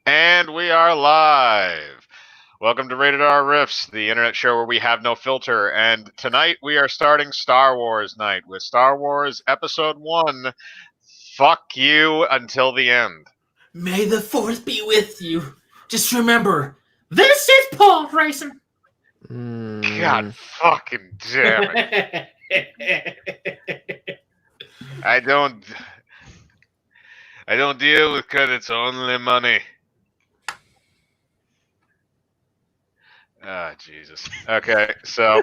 And we are live. Welcome to Rated R Riffs, the internet show where we have no filter. And tonight we are starting Star Wars night with Star Wars Episode 1, Fuck You Until the End. May the Fourth be with you. Just remember, this is Paul Racing. God fucking damn it. I don't deal with credits, only money. Ah, Jesus. Okay, so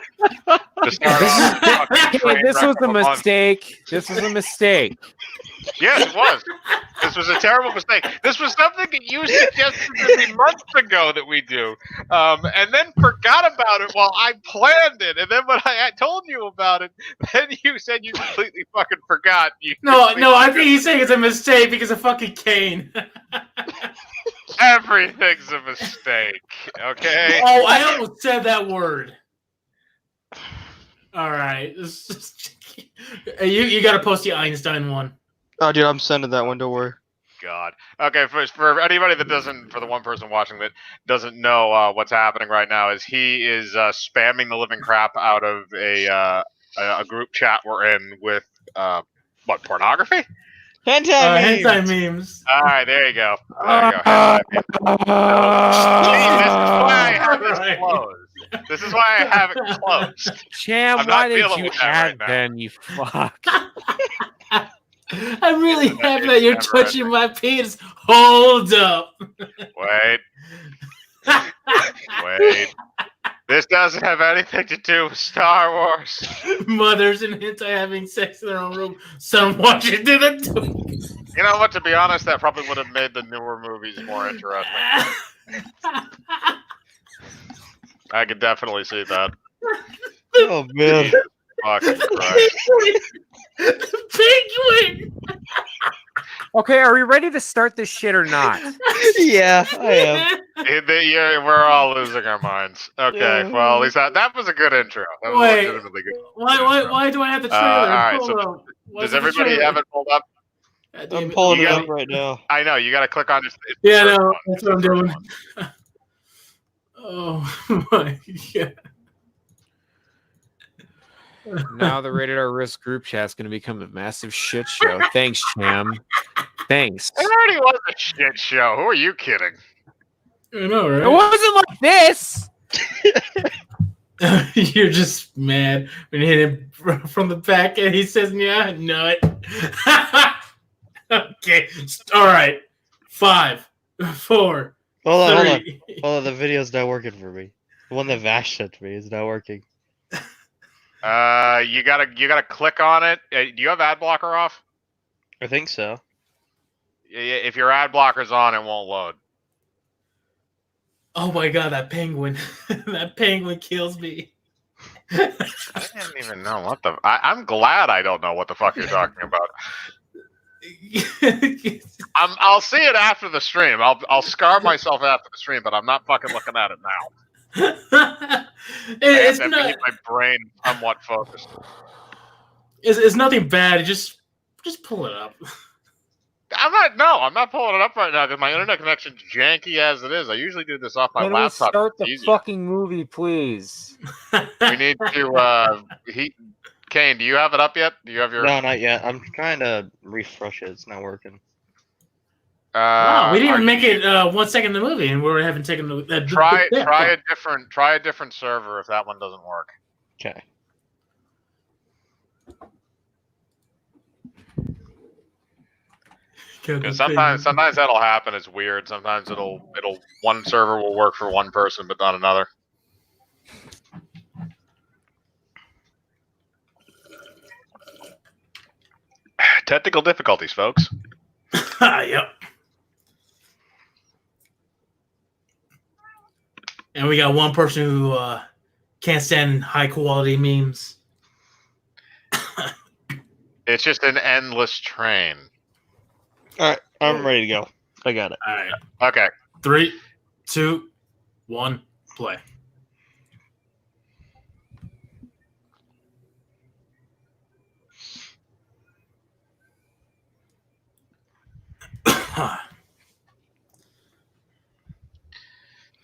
to start off, this was a mistake. This was a mistake. Yes, it was. This was a terrible mistake. This was something that you suggested to me months ago that we do, and then forgot about it while I planned it. And then when I told you about it, then you said you completely fucking forgot. No, I think he's saying it's a mistake because of fucking Kane. Everything's a mistake, okay? Oh, I almost said that word. All right. You got to post the Einstein one. Oh, dude, I'm sending that one. Don't worry. God. Okay, for anybody that doesn't, for the one person watching that doesn't know what's happening right now, is he is spamming the living crap out of a group chat we're in with what, pornography? Hentai memes. All right, there you go. There you go. Hentai memes. This is why I have this closed. This is why I have it closed. Cham, why did you add then, you fuck? I'm really happy that you're touching my penis. Hold up. Wait. Wait. This doesn't have anything to do with Star Wars. Mothers and hentai having sex in their own room. Some watch it do the. You know what? To be honest, that probably would have made the newer movies more interesting. I could definitely see that. Oh man! Jesus fucking Christ. Penguin. Okay, are we ready to start this shit or not? Yeah, I am. We're all losing our minds. Okay, well, at least that was a good intro. That was Wait, legitimately good. why do I have the trailer? All right, so does everybody have it pulled up? I'm pulling it up right now. I know, you got to click on it. Yeah, no, that's what I'm doing. Oh my god. Now the Rated R Risk group chat's going to become a massive shit show. Thanks, Cham. Thanks. It already was a shit show. Who are you kidding? I know, right? It wasn't like this. You're just mad when you hit him from the back and he says, yeah, nut. Okay, all right. 5, 4, Hold 3. on. The video's not working for me. The one that Vash sent me is not working. You gotta click on it. Do you have ad blocker off? I think so. If your ad blocker's on, it won't load. Oh my god, that penguin. That penguin kills me. I didn't even know what the. I'm glad I don't know what the fuck you're talking about. I'll see it after the stream. I'll scar myself after the stream, but I'm not fucking looking at it now. It's I have to not. keep my brain somewhat focused. It's nothing bad. Just pull it up. I'm not pulling it up right now because my internet connection's janky as it is. I usually do this off my Can laptop. we start the easier. fucking movie, please? We need to. Kane, do you have it up yet? Do you have your? No, not yet. I'm trying to refresh it. It's not working. Wow, we didn't even make it 1 second in the movie, and we haven't taken the. Try a different server if that one doesn't work. Okay. Because sometimes that'll happen. It's weird. Sometimes one server will work for one person but not another. Technical difficulties, folks. Yep. And we got one person who can't stand high quality memes. It's just an endless train. All right, I'm ready to go. I got it. All right. Okay. 3, 2, 1, play.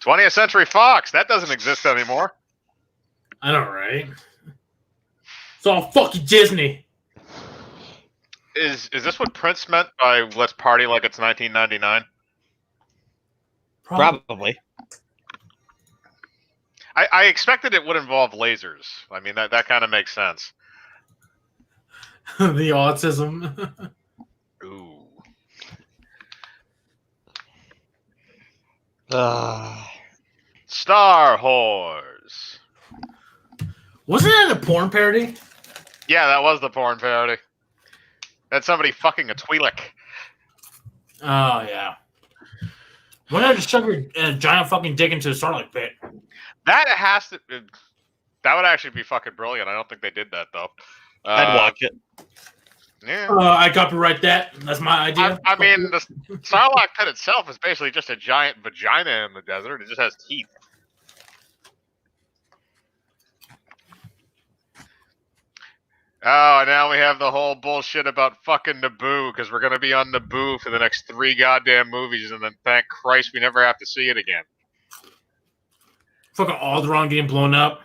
20th Century Fox. That doesn't exist anymore. I know, right? It's all fucking Disney. Is this what Prince meant by "Let's party like it's 1999"? Probably. I expected it would involve lasers. I mean, that kind of makes sense. The autism. Ooh. Star Wars. Wasn't that a porn parody? Yeah, that was the porn parody. That's somebody fucking a Twi'lek. Oh, yeah. Why not just shove your giant fucking dick into a Starlight pit? That has to... That would actually be fucking brilliant. I don't think they did that, though. I'd watch it. Yeah. I copyright that. That's my idea. I mean, the Sarlacc pit itself is basically just a giant vagina in the desert. It just has teeth. Oh, and now we have the whole bullshit about fucking Naboo, because we're going to be on Naboo for the next 3 goddamn movies, and then thank Christ we never have to see it again. Fucking Alderaan getting blown up.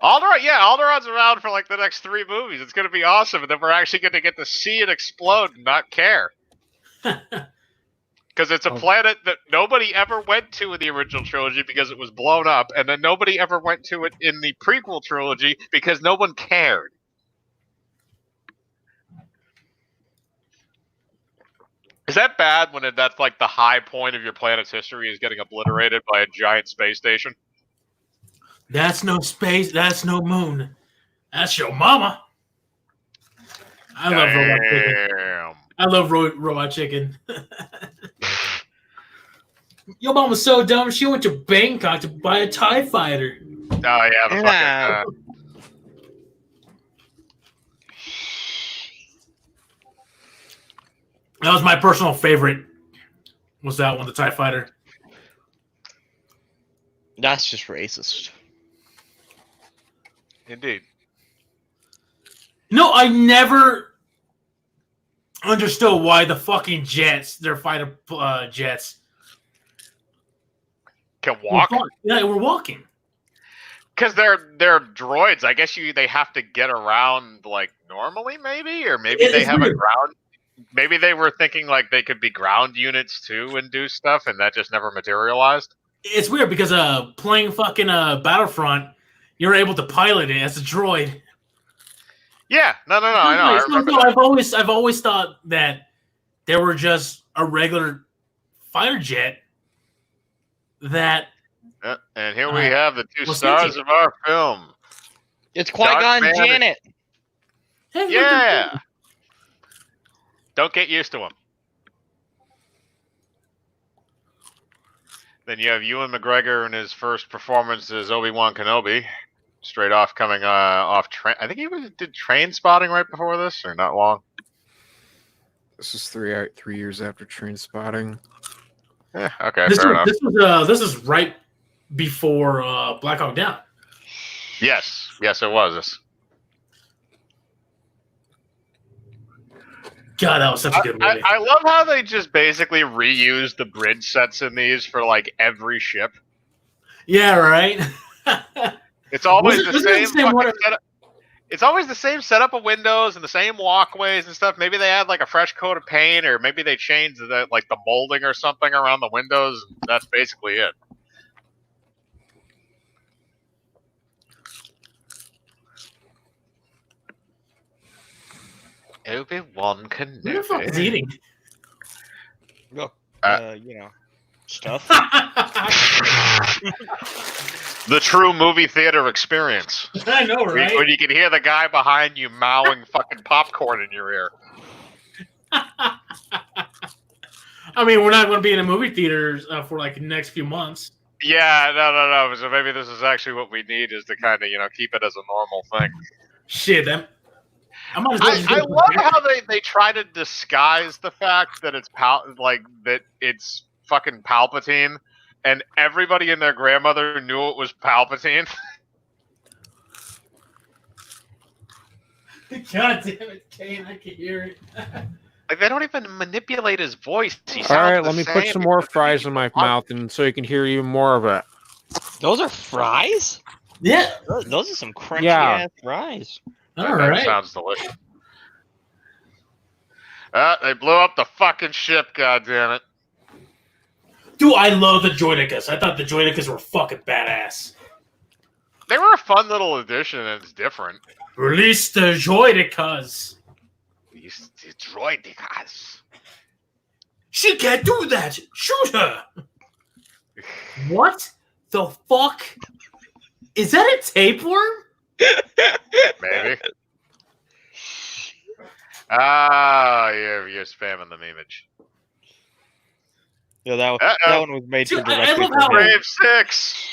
Alderaan, yeah, Alderaan's around for like the next 3 movies. It's going to be awesome, and then we're actually going to get to see it explode and not care. Because it's a planet that nobody ever went to in the original trilogy because it was blown up, and then nobody ever went to it in the prequel trilogy because no one cared. Is that bad when that's like the high point of your planet's history is getting obliterated by a giant space station? That's no space. That's no moon. That's your mama. I love robot chicken. I love robot chicken. Your mom was so dumb. She went to Bangkok to buy a TIE fighter. Oh yeah, the fucking. That was my personal favorite. Was that one, the TIE fighter? That's just racist. Indeed. No, I never understood why the fucking jets, their fighter jets, can walk. Yeah, we're walking. Because they're droids. I guess they have to get around like normally, maybe, or maybe they have a ground. Maybe they were thinking like they could be ground units too and do stuff, and that just never materialized. It's weird because playing fucking Battlefront, you're able to pilot it as a droid. Yeah, no, I know. I've always thought that they were just a regular fighter jet. That. And here we have the 2 stars of our film. It's Qui-Gon Janet. Hey, yeah. Don't get used to him. Then you have Ewan McGregor in his first performance as Obi-Wan Kenobi, straight off coming off train. I think he did Train Spotting right before this, or not long. This is 3 years after Train Spotting. Yeah, okay, fair enough. This is right before Black Hawk Down. Yes, it was. God, that was such a good movie. I love how they just basically reused the bridge sets in these for like every ship. Yeah, right. It's always the same fucking setup. It's always the same setup of windows and the same walkways and stuff. Maybe they add like a fresh coat of paint, or maybe they changed the molding or something around the windows. That's basically it. Obi-Wan Kenobi. What the fuck is he eating? Stuff. The true movie theater experience. I know, right? When you can hear the guy behind you mowing fucking popcorn in your ear. I mean, we're not going to be in a movie theaters for like the next few months. Yeah, no. So maybe this is actually what we need, is to kind of, keep it as a normal thing. Shit, I love how they try to disguise the fact that it's fucking Palpatine, and everybody and their grandmother knew it was Palpatine. God damn it, Kane! I can hear it. Like, they don't even manipulate his voice. He sounds All right, the let me put same some more because fries he's in my on- mouth, and so you can hear even more of it. Those are fries? Yeah. Those are some crunchy Yeah. ass fries. All that right. sounds delicious. They blew up the fucking ship, goddammit. Dude, I love the Joydicus. I thought the Joydicus were fucking badass. They were a fun little addition, and it's different. Release the Joydicus. These droids. She can't do that. Shoot her. What the fuck? Is that a tapeworm? Maybe. Ah, you're spamming the memeage. Yeah, that one was made Dude, for I directly love for how- him. Brave 6.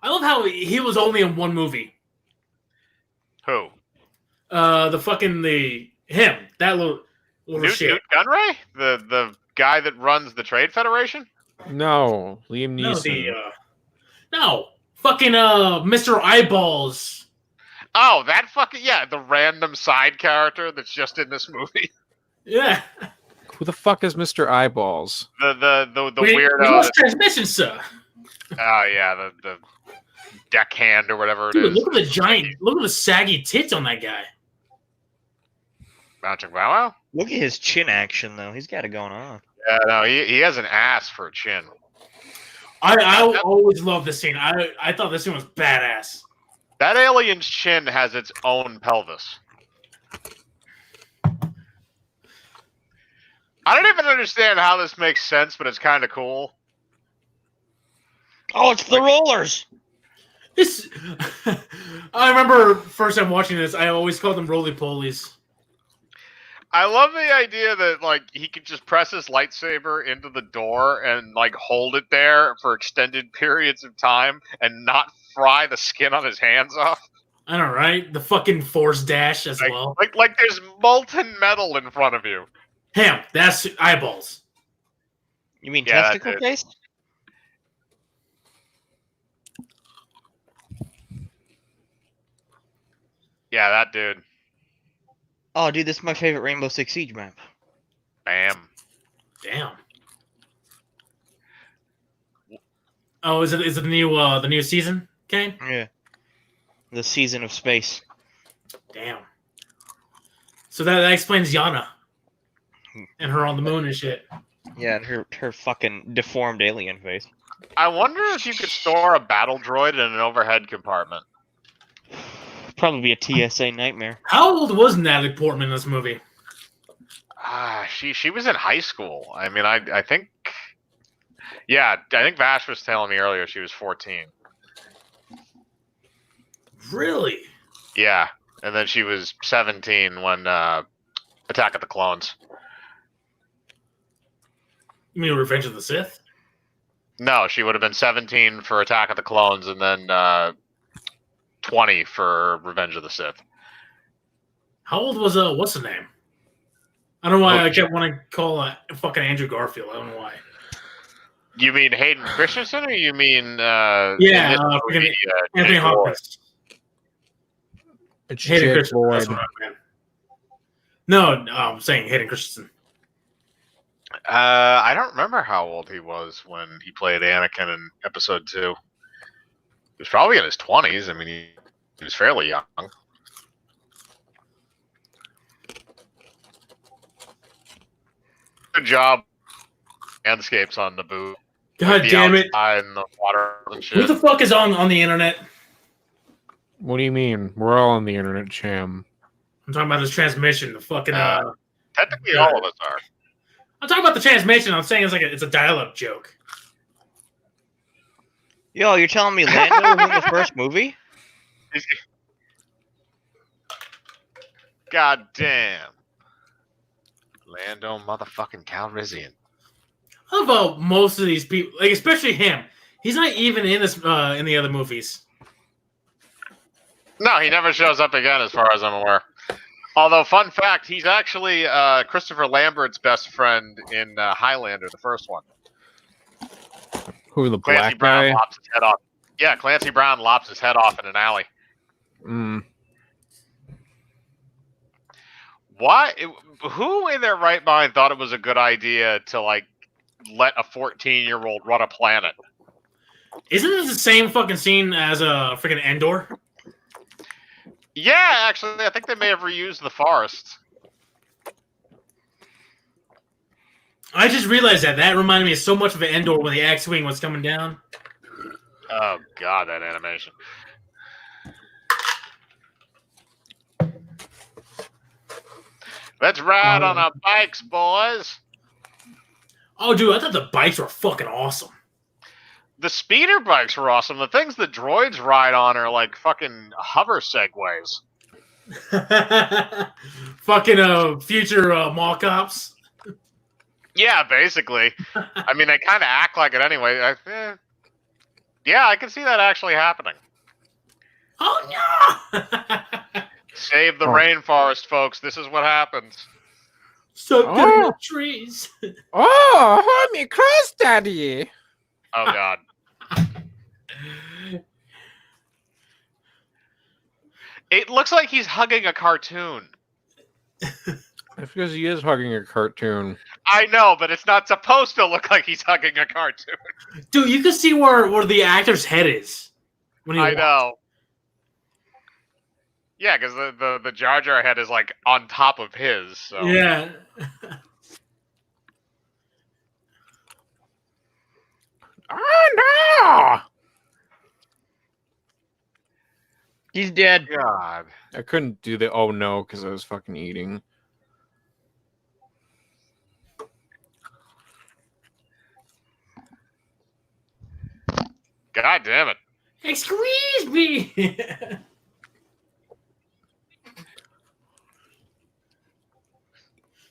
I love how he was only in one movie. Who? Him. That little shit. Newt Gunray? The guy that runs the Trade Federation? No, Liam No, Neeson. fucking Mr. Eyeballs. Oh, that fucking the random side character that's just in this movie. Yeah. Who the fuck is Mr. Eyeballs? The We weirdo. lost transmission, sir. Oh yeah, the deckhand or whatever it Dude, is. look at the saggy tits on that guy. Magic Wow. Look at his chin action, though. He's got it going on. Yeah, no, he has an ass for a chin. I always loved this scene. I thought this scene was badass. That alien's chin has its own pelvis. I don't even understand how this makes sense, but it's kind of cool. Oh, it's the rollers! This, I remember first time watching this, I always called them roly-polies. I love the idea that like he could just press his lightsaber into the door and like hold it there for extended periods of time and not fry the skin on his hands off. I know, right? The fucking force dash as well. Like there's molten metal in front of you. Him, that's Eyeballs. You mean Yeah, testicle that's it. face? Yeah, that dude. Oh, dude, this is my favorite Rainbow Six Siege map. Bam. Damn. Oh, is it the new season, Kane? Yeah. The Season of Space. Damn. So that explains Yana and her on the moon and shit. Yeah, and her fucking deformed alien face. I wonder if you could store a battle droid in an overhead compartment. Probably be a TSA nightmare. How old was Natalie Portman in this movie? She was in high school. I mean, I think. Yeah, I think Vash was telling me earlier she was 14. Really? Yeah, and then she was 17 when Attack of the Clones. You mean Revenge of the Sith? No, she would have been 17 for Attack of the Clones, and then 20 for Revenge of the Sith. How old was what's the name? I don't know why I kept wanting to call fucking Andrew Garfield. I don't know why. You mean Hayden Christensen, or you mean Anthony Hopkins. It's Hayden Jake Christensen. Lloyd. That's what I meant. No, I'm saying Hayden Christensen. I don't remember how old he was when he played Anakin in Episode 2. He was probably in his 20s. I mean, he was fairly young. Good job. Landscapes on Naboo. God Like damn it. And the water and shit. Who the fuck is on the internet? What do you mean? We're all on the internet, Cham. I'm talking about this transmission. The fucking Technically, all of us are. I'm talking about the transmission. I'm saying it's a dial-up joke. Yo, you're telling me Lando was in the first movie? God damn. Lando motherfucking Calrissian. I love how most of these people, like especially him, he's not even in this in the other movies. No, he never shows up again, as far as I'm aware. Although, fun fact, he's actually Christopher Lambert's best friend in Highlander, the first one. Who, the Clancy black Brown guy? lops his head off. Yeah, Clancy Brown lops his head off in an alley. Mm. Why? Who in their right mind thought it was a good idea to like let a 14-year-old run a planet? Isn't this the same fucking scene as a freaking Endor? Yeah, actually, I think they may have reused the forest. I just realized that reminded me so much of an Endor when the X-wing was coming down. Oh god, that animation. Let's ride on our bikes, boys. Oh, dude, I thought the bikes were fucking awesome. The speeder bikes were awesome. The things the droids ride on are like fucking hover segways. Fucking future mall cops. Yeah, basically. I mean, they kind of act like it anyway. Yeah, I can see that actually happening. Oh no! Save the rainforest, folks. This is what happens. So good with trees. Oh, hold me close, Daddy. Oh god. It looks like he's hugging a cartoon. That's because he is hugging a cartoon. I know, but it's not supposed to look like he's hugging a cartoon. Dude, you can see where the actor's head is. When he I walks. know. Yeah, because the Jar Jar head is like on top of his. So. Yeah. Oh no! He's dead. God. I couldn't do the oh no because I was fucking eating. God damn it. Excuse me.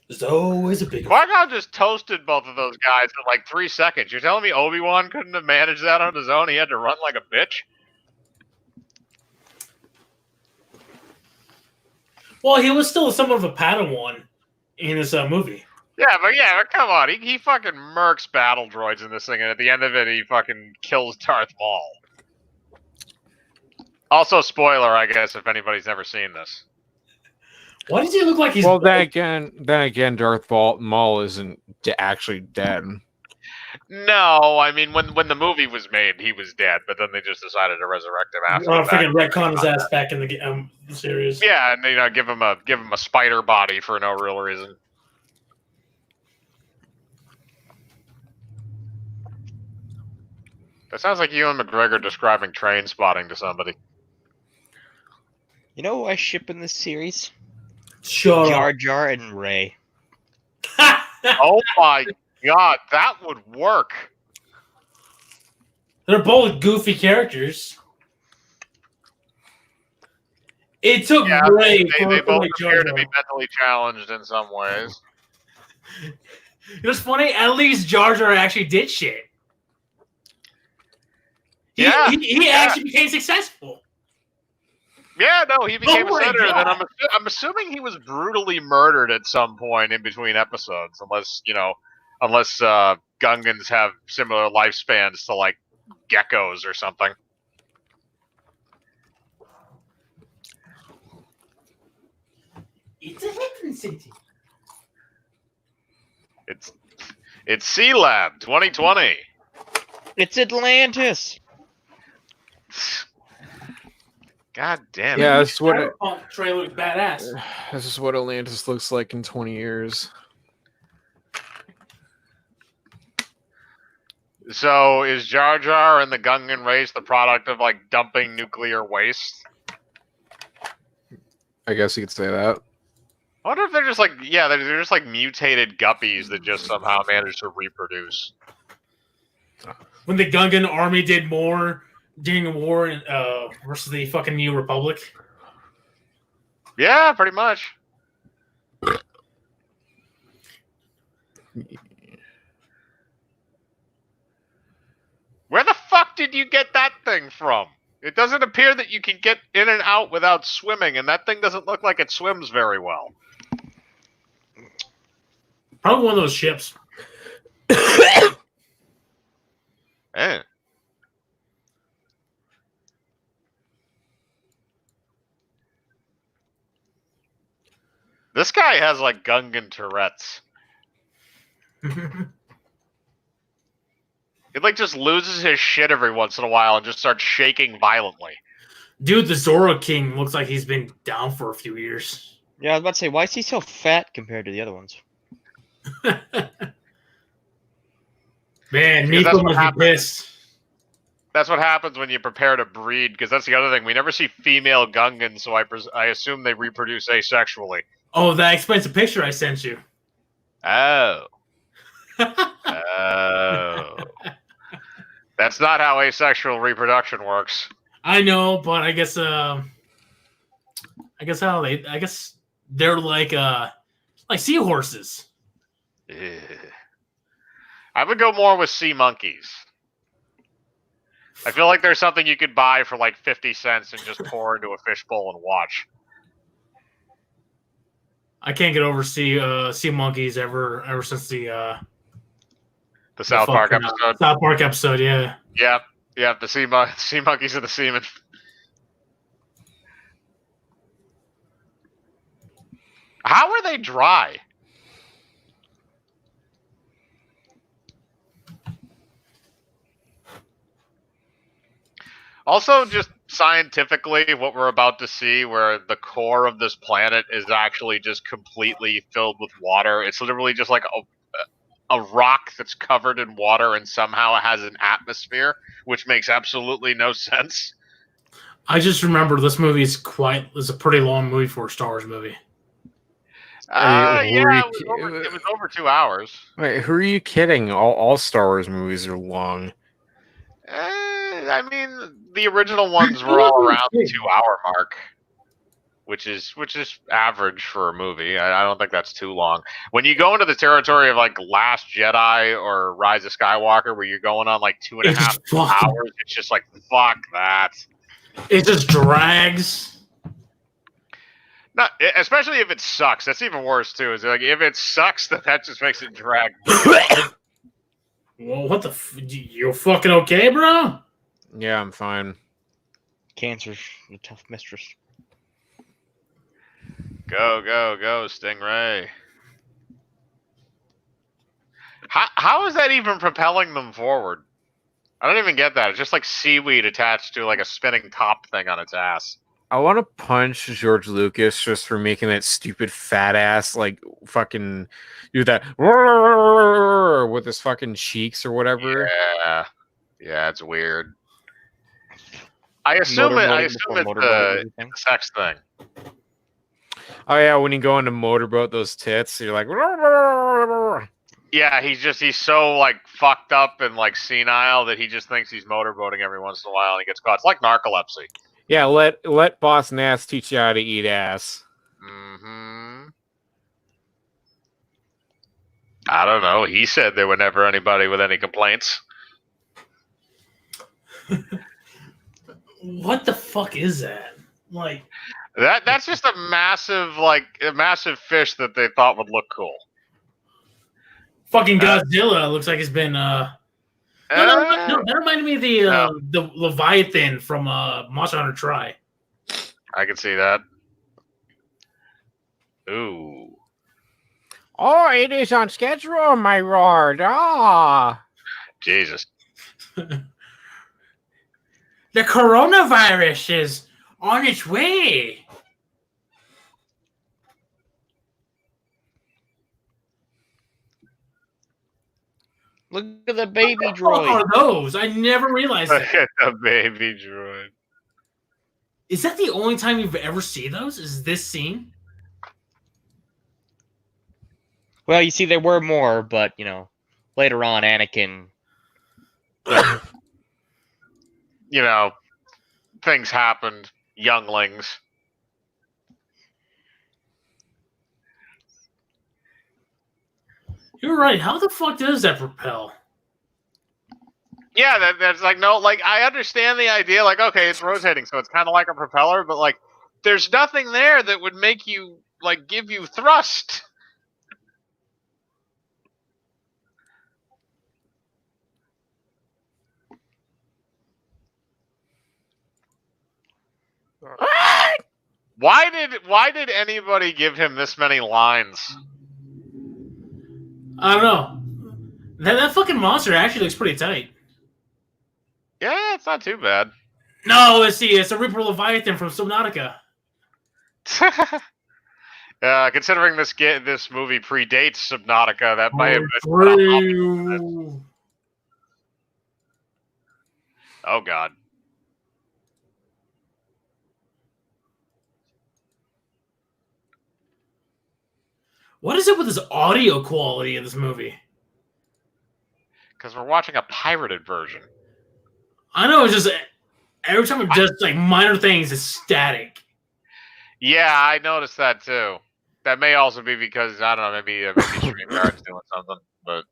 There's always a big. Qui-Gon just toasted both of those guys in like 3 seconds. You're telling me Obi-Wan couldn't have managed that on his own? He had to run like a bitch? Well, he was still somewhat of a Padawan in this movie. Yeah, but come on. He fucking murks battle droids in this thing, and at the end of it, he fucking kills Darth Maul. Also, spoiler, I guess, if anybody's never seen this. Why does he look like he's... Well, then again, Darth Maul isn't actually dead. No, I mean, when the movie was made, he was dead, but then they just decided to resurrect him after. Freaking retcon his ass back in the series. Yeah, and give him a spider body for no real reason. That sounds like Ewan McGregor describing train spotting to somebody. You know who I ship in this series? Sure. Jar Jar and Rey. Oh my god, that would work. They're both goofy characters. It took Rey. They both appear to be mentally challenged in some ways. It was funny. At least Jar Jar actually did shit. He actually became successful. Yeah, no, he became a senator. God. Then I'm assuming he was brutally murdered at some point in between episodes, unless Gungans have similar lifespans to like geckos or something. It's a Hidden City. It's Sea Lab 2020. It's Atlantis. God damn it. Yeah, that's what trailer looks badass. This is what Atlantis looks like in 20 years. So is Jar Jar and the Gungan race the product of like dumping nuclear waste? I guess you could say that. I wonder if they're just like they're just like mutated guppies that just somehow managed to reproduce. When the Gungan army did more during the war versus the fucking New Republic. Yeah, pretty much. Where the fuck did you get that thing from? It doesn't appear that you can get in and out without swimming, and that thing doesn't look like it swims very well. Probably one of those ships. Eh. This guy has like Gungan Tourette's. He like just loses his shit every once in a while and just starts shaking violently. Dude, the Zoro King looks like he's been down for a few years. Yeah, I was about to say, why is he so fat compared to the other ones? Man, Because that's Miko what must be pissed. That's what happens when you prepare to breed, because that's the other thing. We never see female Gungans, so I assume they reproduce asexually. Oh, that explains the picture I sent you. Oh. Oh. That's not how asexual reproduction works. I know, but I guess they're like seahorses. Ugh. I would go more with sea monkeys. I feel like there's something you could buy for like 50 cents and just pour into a fishbowl and watch. I can't get over sea monkeys ever since the South Park episode. South Park episode, yeah. Yep. The sea monkeys are the seamen. How are they dry? Also, just scientifically, what we're about to see, where the core of this planet is actually just completely filled with water. It's literally just like a rock that's covered in water and somehow it has an atmosphere, which makes absolutely no sense. I just remember this movie is a pretty long movie for a Star Wars movie. It was over 2 hours. Wait, who are you kidding? All Star Wars movies are long. I mean, the original ones were all around the 2-hour mark, which is average for a movie. I don't think that's too long. When you go into the territory of like Last Jedi or Rise of Skywalker, where you're going on like 2.5 hours, it's just like fuck that. It just drags. Not, especially if it sucks. That's even worse too. Is like if it sucks, that just makes it drag. Well, what the? You fucking okay, bro? Yeah, I'm fine. Cancer's a tough mistress. Go, Stingray. How is that even propelling them forward? I don't even get that. It's just like seaweed attached to like a spinning top thing on its ass. I want to punch George Lucas just for making that stupid fat ass like fucking do that with his fucking cheeks or whatever. Yeah, it's weird. I assume it's a sex thing. Oh yeah, when you go into motorboat, those tits, you're like. Yeah, he's so like fucked up and like senile that he just thinks he's motorboating every once in a while and he gets caught. It's like narcolepsy. Yeah, let Boss Nass teach you how to eat ass. Mm-hmm. I don't know. He said there were never anybody with any complaints. What the fuck is that? Like that's just a massive fish that they thought would look cool. Fucking Godzilla looks like it's been that reminded me of the Leviathan from Monster Hunter Tri. I can see that. Ooh. Oh, it is on schedule, my lord. Jesus. The coronavirus is on its way. Look at the baby droid. What are those? I never realized that. Look at the baby droid. Is that the only time you've ever seen those? Is this scene? Well, you see, there were more, but, later on, Anakin... things happened. Younglings. You're right. How the fuck does that propel? Yeah, that's like, no, like, I understand the idea, like, okay, it's rotating, so it's kind of like a propeller, but, like, there's nothing there that would make you, like, give you thrust. Why did anybody give him this many lines? I don't know. That fucking monster actually looks pretty tight. Yeah, it's not too bad. No, let's see. It's a Reaper Leviathan from Subnautica. Considering this movie predates Subnautica, that might have been. True. Oh God. What is it with this audio quality in this movie? Because we're watching a pirated version. I know, it's just every time it does like minor things, it's static. Yeah, I noticed that too. That may also be because I don't know, maybe StreamYard's doing something. But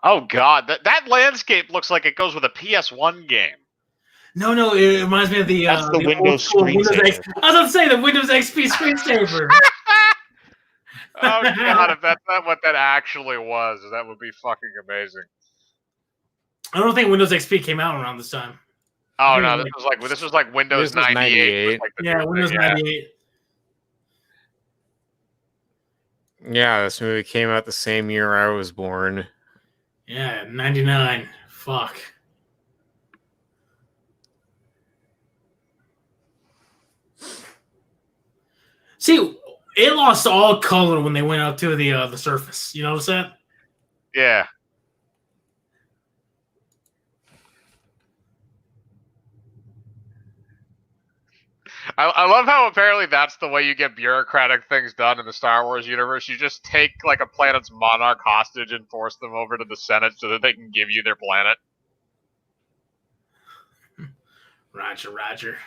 oh God, that landscape looks like it goes with a PS1 game. No, it reminds me of the That's the old Windows school Windows X. screensaver. I was about to say the Windows XP screensaver. Oh God, if that's not what that actually was, that would be fucking amazing. I don't think Windows XP came out around this time. Oh no, this was like Windows 98. Like Yeah, Windows 98. Yeah, this movie came out the same year I was born. Yeah, 99. Fuck. See, it lost all color when they went out to the surface. You notice that? Yeah. I love how apparently that's the way you get bureaucratic things done in the Star Wars universe. You just take like a planet's monarch hostage and force them over to the Senate so that they can give you their planet. Roger.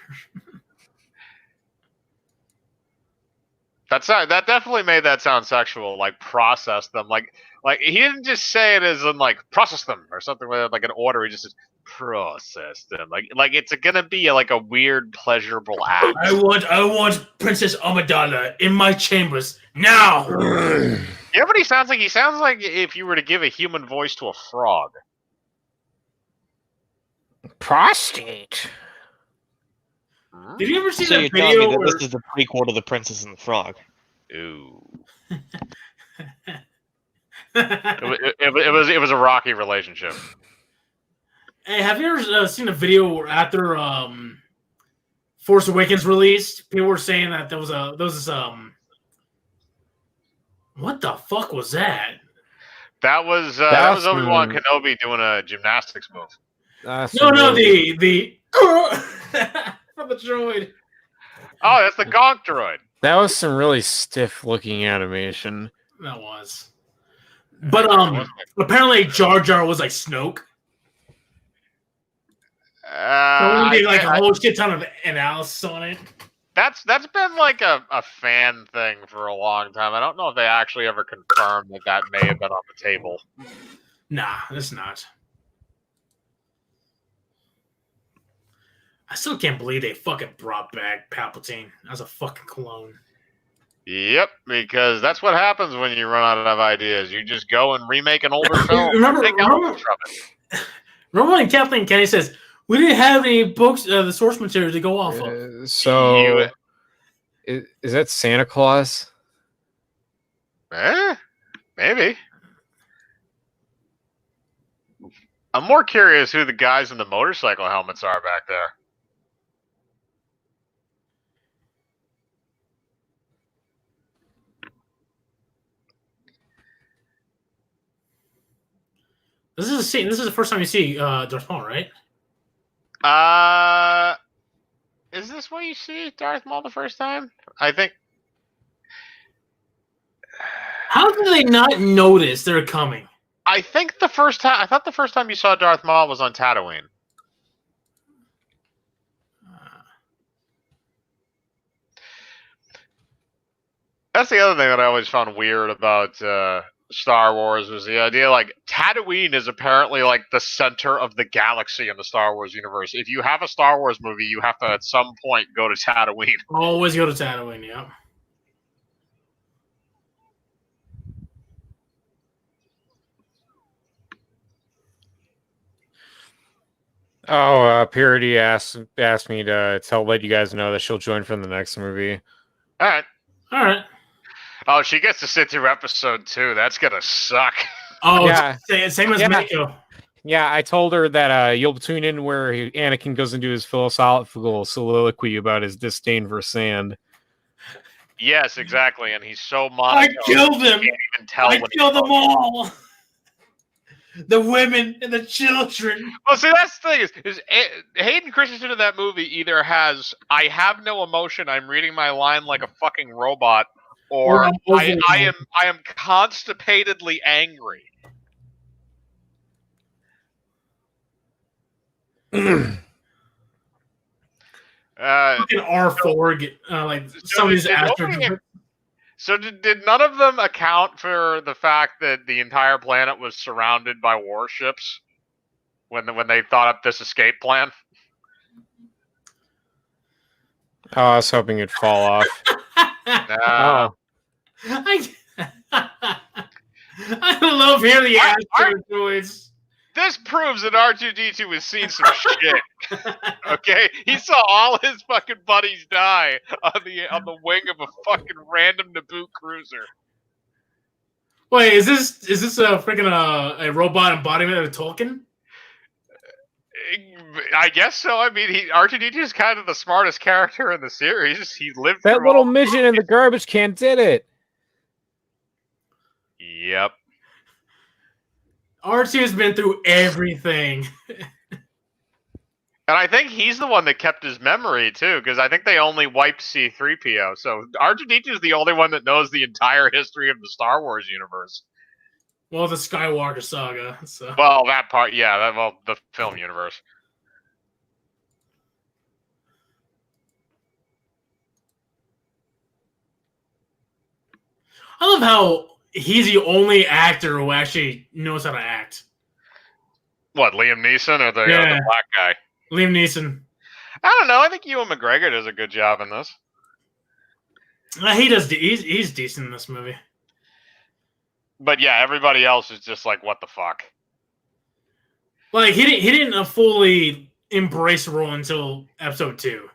That definitely made that sound sexual. Like process them. Like he didn't just say it as in like process them or something like an order. He just says process them. Like it's gonna be like a weird pleasurable act. I want Princess Amidala in my chambers now. You know what he sounds like? He sounds like if you were to give a human voice to a frog. Prostate. Did you ever see So that you're video? telling me that this is the prequel to The Princess and the Frog? Ooh. It was a rocky relationship. Hey, have you ever seen a video where after Force Awakens released, people were saying that there was this what the fuck was that? That was Obi-Wan Kenobi doing a gymnastics move. No, the from the droid. Oh, that's the Gonk droid. That was some really stiff looking animation. That was. But apparently Jar Jar was like Snoke. Someone did like a whole shit ton of analysis on it. That's been like a fan thing for a long time. I don't know if they actually ever confirmed that may have been on the table. Nah, it's not. I still can't believe they fucking brought back Palpatine as a fucking clone. Yep, because that's what happens when you run out of ideas. You just go and remake an older film. Remember when Kathleen Kennedy says, we didn't have any books, the source material to go off of. So, is that Santa Claus? Maybe. I'm more curious who the guys in the motorcycle helmets are back there. This is a scene. This is the first time you see Darth Maul, right? Is this where you see Darth Maul the first time? I think. How do they not notice they're coming? I thought the first time you saw Darth Maul was on Tatooine. That's the other thing that I always found weird about Star Wars was the idea like Tatooine is apparently like the center of the galaxy in the Star Wars universe. If you have a Star Wars movie, you have to at some point go to Tatooine. Always go to Tatooine, yeah. Oh, Purity asked me to let you guys know that she'll join for the next movie. All right. All right. Oh, she gets to sit through episode 2. That's gonna suck. Oh, Yeah. same as Mako. Yeah, I told her that you'll tune in where Anakin goes into his philosophical soliloquy about his disdain for sand. Yes, exactly. And he's so I monotone. killed him. You can't even tell. I killed them all. The women and the children. Well, see, that's the thing is Hayden Christensen in that movie either has I have no emotion, I'm reading my line like a fucking robot, or I am constipatedly angry. Fucking R4, like some of these astros. So did none of them account for the fact that the entire planet was surrounded by warships when they thought up this escape plan? Oh, I was hoping it'd fall off. Oh. I love hearing the asteroids. This proves that R2-D2 has seen some shit. Okay, he saw all his fucking buddies die on the wing of a fucking random Naboo cruiser. Wait, is this a freaking a robot embodiment of Tolkien? I guess so. I mean, R2-D2 is kind of the smartest character in the series. He lived that through little midget in the garbage can did it. Yep. R2 has been through everything. And I think he's the one that kept his memory, too, because I think they only wiped C-3PO. So R2-D2 is the only one that knows the entire history of the Star Wars universe. Well, the Skywalker saga. So. Well, that part, yeah. The film universe. I love how he's the only actor who actually knows how to act. What, Liam Neeson or the black guy? Liam Neeson. I don't know. I think Ewan McGregor does a good job in this. He does. He's decent in this movie. But yeah, everybody else is just like, what the fuck? Like he didn't fully embrace the role until episode 2.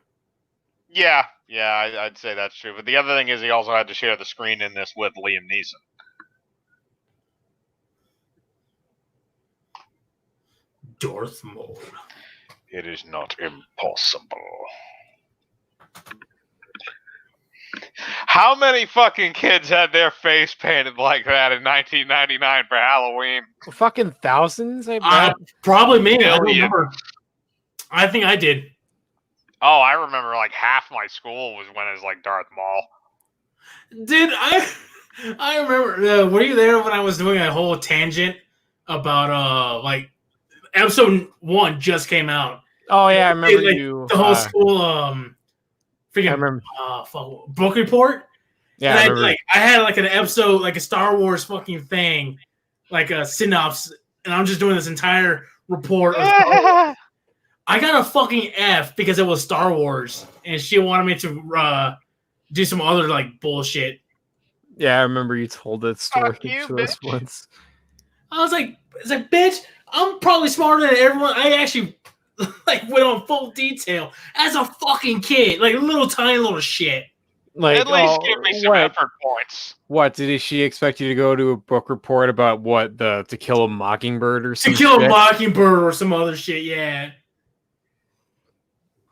Yeah, I'd say that's true. But the other thing is he also had to share the screen in this with Liam Neeson. Darth Maul. It is not impossible. How many fucking kids had their face painted like that in 1999 for Halloween? Fucking thousands, I bet. Probably me. I don't remember. I think I did. Oh, I remember like half my school was when it was like Darth Maul. Dude, I remember. Were you there when I was doing a whole tangent about like episode 1 just came out? Oh yeah, I remember like, you. The whole school freaking I remember. book report. Yeah, and I had like an episode, like a Star Wars fucking thing, like a synopsis, and I'm just doing this entire report. I got a fucking F because it was Star Wars, and she wanted me to do some other like bullshit. Yeah, I remember you told that story to us once. I was like, bitch, I'm probably smarter than everyone. I actually like went on full detail as a fucking kid, like a little tiny little shit. Like, at least give me some effort points. What did she expect you to go to a book report about? What To Kill a Mockingbird or something? To Kill a Mockingbird or some other shit, yeah.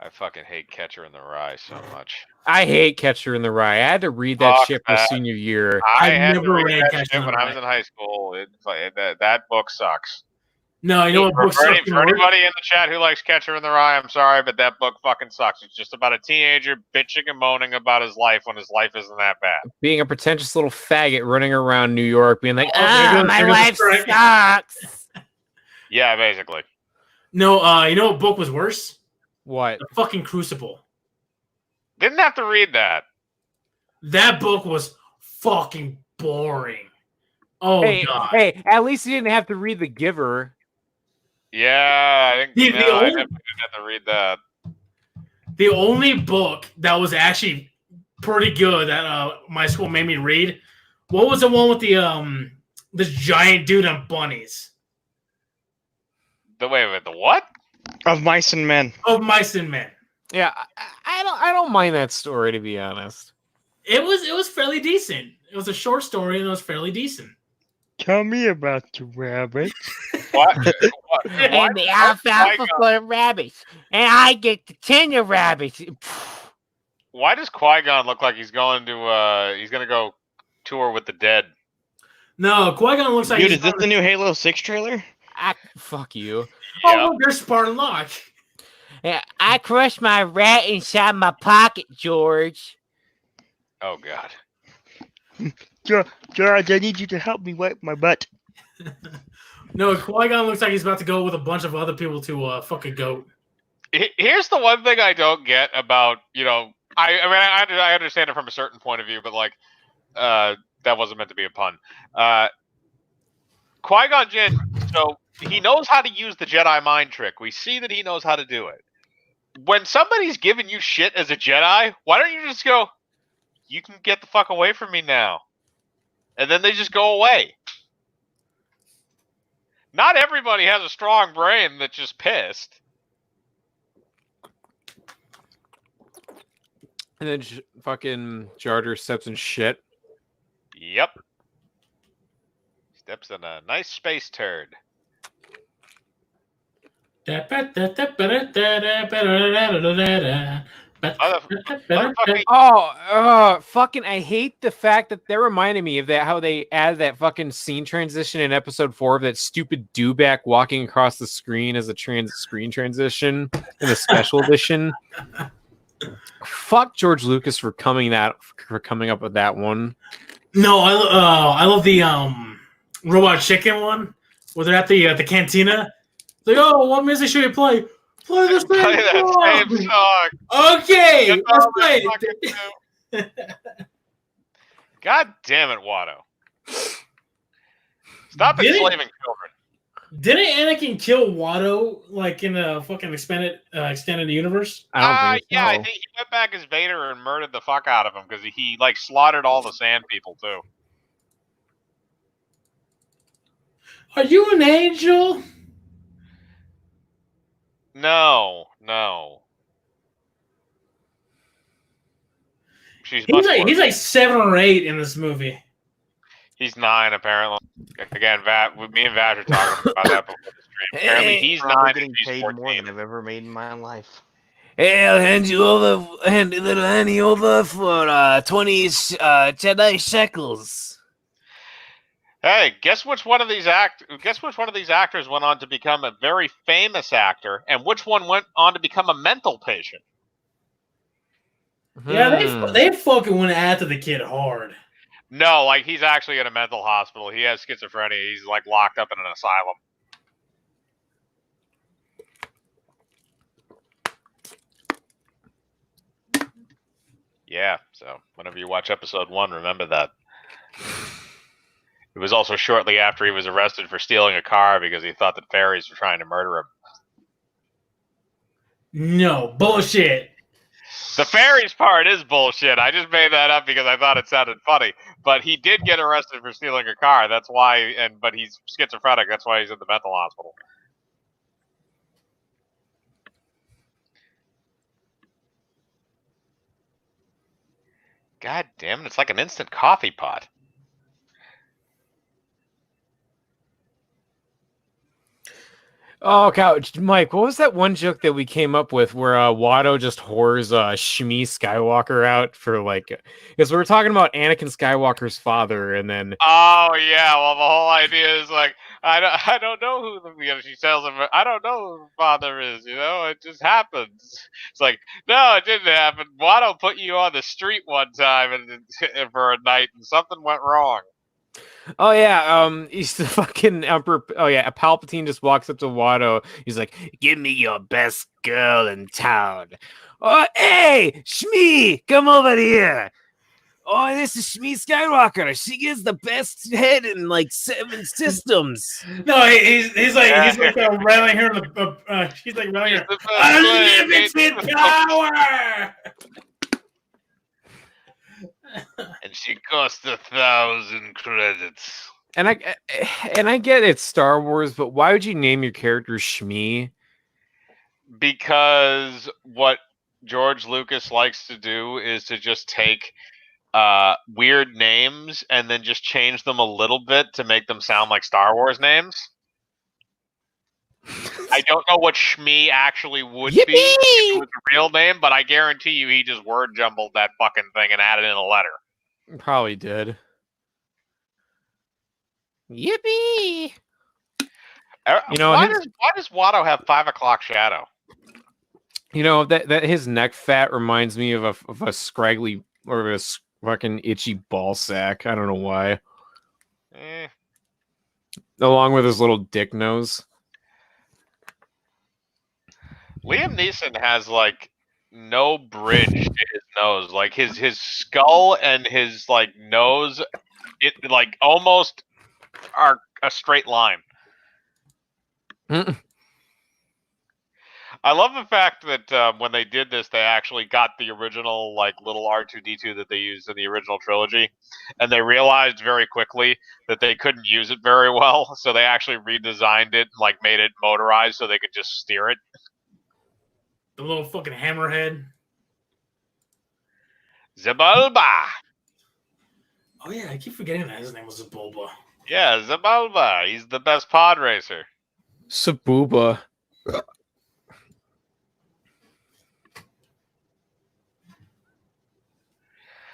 I fucking hate Catcher in the Rye so much. I hate Catcher in the Rye. I had to read that shit for senior year. I had to read that shit when I was in high school. That book sucks. No, you know what book sucks? For anybody in the chat who likes Catcher in the Rye, I'm sorry, but that book fucking sucks. It's just about a teenager bitching and moaning about his life when his life isn't that bad. Being a pretentious little faggot running around New York being like, my life sucks. Yeah, basically. No, you know what book was worse? What? The fucking Crucible. Didn't have to read that. That book was fucking boring. Oh, God. Hey, at least you didn't have to read The Giver. Yeah, I didn't have to read that. The only book that was actually pretty good that my school made me read, what was the one with the this giant dude on bunnies? Wait, the what? Of Mice and Men. Of Mice and Men. Yeah, I don't mind that story, to be honest. It was fairly decent. It was a short story and it was fairly decent. Tell me about the rabbit. What? And the alfalfa for the rabbits. And I get the 10 of rabbits. Why does Qui-Gon look like he's going to go tour with the dead? No, Qui-Gon looks like Dude, he's is this on the new Halo 6 trailer? Fuck you. Oh, Yep. look, there's Spartan Locke. Yeah, I crushed my rat inside my pocket, George. Oh God. George, I need you to help me wipe my butt. No, Qui-Gon looks like he's about to go with a bunch of other people to fuck a goat. Here's the one thing I don't get about, I understand it from a certain point of view, but like, that wasn't meant to be a pun. Qui-Gon Jinn, so he knows how to use the Jedi mind trick. We see that he knows how to do it. When somebody's giving you shit as a Jedi, why don't you just go, you can get the fuck away from me now? And then they just go away. Not everybody has a strong brain that's just pissed. And then fucking Jar Jar steps in shit. Yep. Steps in a nice space turd. Fucking! I hate the fact that they're reminding me of that. How they added that fucking scene transition in episode 4 of that stupid dewback walking across the screen as a screen transition in the special edition. Fuck George Lucas for coming up with that one. No, I love the Robot Chicken one where they're at the cantina. It's like, oh, what music should we play? Play the same song. Okay, let's play it. God damn it, Watto. Stop enslaving children. Didn't Anakin kill Watto like in the fucking extended universe? I don't think so. Yeah, I think he went back as Vader and murdered the fuck out of him because he like slaughtered all the sand people too. Are you an angel? No. He's like 7 or 8 in this movie. He's 9 apparently. Again, me and Vash are talking about that before the stream. Apparently he's 9 and she's paid 14. more than I've ever made in my life. Hey, I'll hand little Annie over for 20 Jedi shekels. Hey, guess which one of these actors went on to become a very famous actor, and which one went on to become a mental patient? Yeah, they fucking went after the kid hard. No, like he's actually in a mental hospital. He has schizophrenia. He's like locked up in an asylum. Yeah, so whenever you watch episode 1, remember that. It was also shortly after he was arrested for stealing a car because he thought that fairies were trying to murder him. No, bullshit. The fairies part is bullshit. I just made that up because I thought it sounded funny. But he did get arrested for stealing a car. That's why, but he's schizophrenic. That's why he's in the mental hospital. God damn it, it's like an instant coffee pot. Oh, God, Mike, what was that one joke that we came up with where Watto just whores Shmi Skywalker out for like, because we were talking about Anakin Skywalker's father, and then oh yeah, well the whole idea is like I don't know who she tells him I don't know who the father is, it just happens. It's like no, it didn't happen. Watto put you on the street one time and for a night, and something went wrong. oh yeah, he's the fucking Emperor. Oh yeah, Palpatine just walks up to Watto. He's like, "Give me your best girl in town." Oh, hey, Shmi, come over here. Oh, this is Shmi Skywalker. She gets the best head in like 7 systems. No, he's like railing her. She's like railing her. Unlimited power. And she cost 1,000 credits. And I get it's Star Wars, but why would you name your character Shmi? because what George Lucas likes to do is to just take weird names and then just change them a little bit to make them sound like Star Wars names. I don't know what Shmi actually would be if it was a real name, but I guarantee you he just word jumbled that fucking thing and added in a letter. Probably did. Yippee! You know, why does Watto have 5 o'clock shadow? You know that his neck fat reminds me of a scraggly or a fucking itchy ball sack. I don't know why. Along with his little dick nose. Liam Neeson has like no bridge to his nose. Like his skull and his like nose, it like almost are a straight line. I love the fact that when they did this, they actually got the original like little R2-D2 that they used in the original trilogy, and they realized very quickly that they couldn't use it very well, so they actually redesigned it, and like made it motorized so they could just steer it. The little fucking hammerhead. Zabulba. Oh yeah, I keep forgetting that his name was Zabulba. Yeah, Zabulba. He's the best pod racer. Sabuba.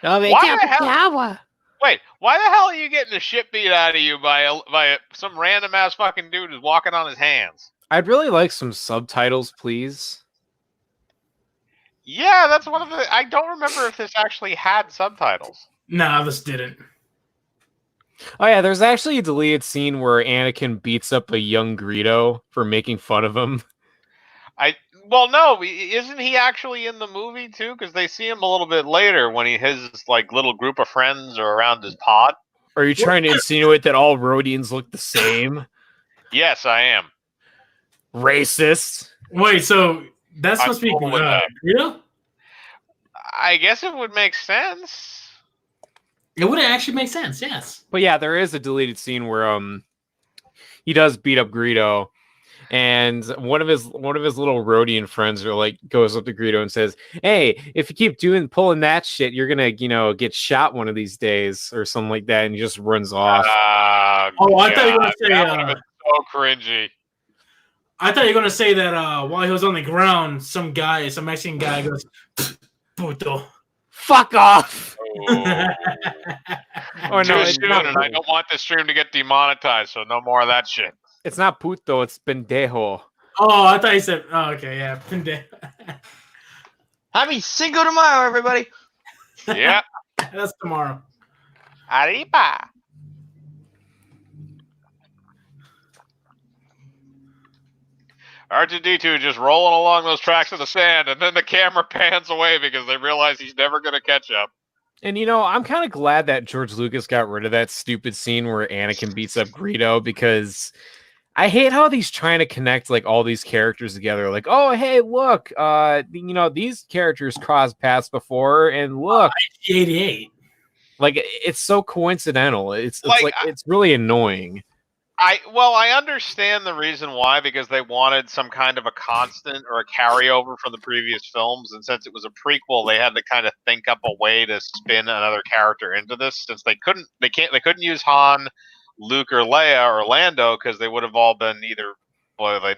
Why the hell? Wait, why the hell are you getting the shit beat out of you by some random ass fucking dude who's walking on his hands? I'd really like some subtitles, please. Yeah, that's one of the. I don't remember if this actually had subtitles. Nah, this didn't. Oh yeah, there's actually a deleted scene where Anakin beats up a young Greedo for making fun of him. Well, no, isn't he actually in the movie too? Because they see him a little bit later when his like little group of friends are around his pod. Are you trying to insinuate that all Rhodians look the same? Yes, I am. Racist. Wait, so that's supposed to be Greedo? I guess it would make sense. It would actually make sense, yes. But yeah, there is a deleted scene where he does beat up Greedo. And one of his little Rhodian friends goes up to Greedo and says, "Hey, if you keep pulling that shit, you're gonna get shot one of these days," or something like that, and he just runs off. I thought you were gonna say that would have been so cringy. I thought you were gonna say that while he was on the ground, some Mexican guy goes, "Puto." Fuck off. Oh no, it's not, and I don't want this stream to get demonetized, so no more of that shit. It's not puto, it's pendejo. Oh, I thought you said. Oh, okay, yeah, pendejo. Happy Cinco de Mayo, everybody. Yeah, that's tomorrow. Arriba. R2-D2 just rolling along those tracks of the sand, and then the camera pans away because they realize he's never going to catch up. And I'm kind of glad that George Lucas got rid of that stupid scene where Anakin beats up Greedo, because I hate how he's trying to connect like all these characters together. Like, oh hey, look, these characters crossed paths before, and look, 88. Like it's so coincidental. It's really annoying. I understand the reason why, because they wanted some kind of a constant or a carryover from the previous films, and since it was a prequel, they had to kind of think up a way to spin another character into this. Since they couldn't use Han, Luke, or Leia, or Lando, because they would have all been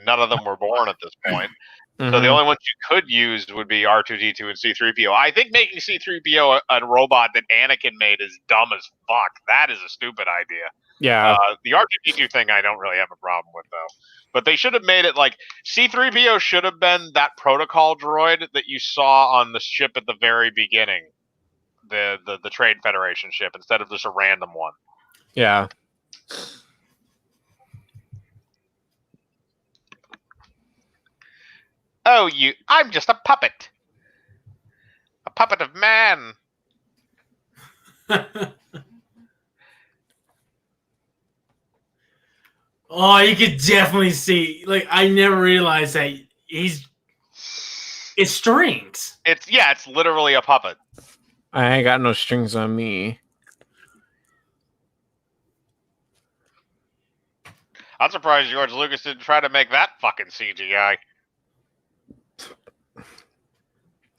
none of them were born at this point. So the only ones you could use would be R2-D2 and C-3PO. I think making C-3PO a robot that Anakin made is dumb as fuck. That is a stupid idea. Yeah. The R2-D2 thing I don't really have a problem with, though. But they should have made it like C-3PO should have been that protocol droid that you saw on the ship at the very beginning, the Trade Federation ship, instead of just a random one. Yeah. Oh, I'm just a puppet. A puppet of man. Oh, you could definitely see. Like, I never realized that it's strings. It's literally a puppet. I ain't got no strings on me. I'm surprised George Lucas didn't try to make that fucking CGI.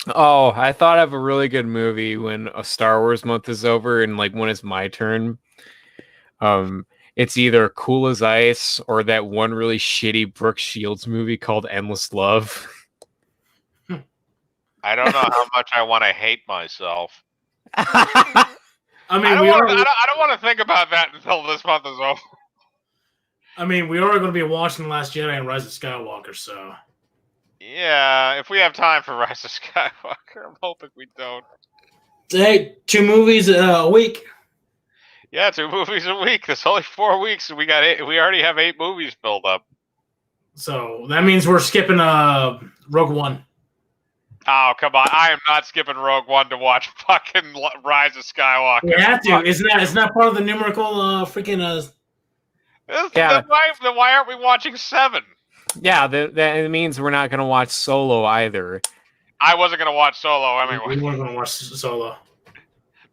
Oh, I thought of a really good movie when a Star Wars month is over and like when it's my turn. It's either Cool as Ice or that one really shitty Brooke Shields movie called Endless Love. I don't know how much I want to hate myself. I mean, I we are. don't want to think about that until this month is over. I mean, we are going to be watching The Last Jedi and Rise of Skywalker, so. Yeah, if we have time for Rise of Skywalker, I'm hoping we don't. Hey, 2 movies a week. Yeah, 2 movies a week. There's only 4 weeks, and we already have 8 movies filled up. So that means we're skipping Rogue One. Oh, come on. I am not skipping Rogue One to watch fucking Rise of Skywalker. We have to. Isn't that part of the numerical freaking Yeah. Then why aren't we watching 7? Yeah, that means we're not gonna watch Solo either. I wasn't going to watch Solo We anyway. weren't going to watch Solo.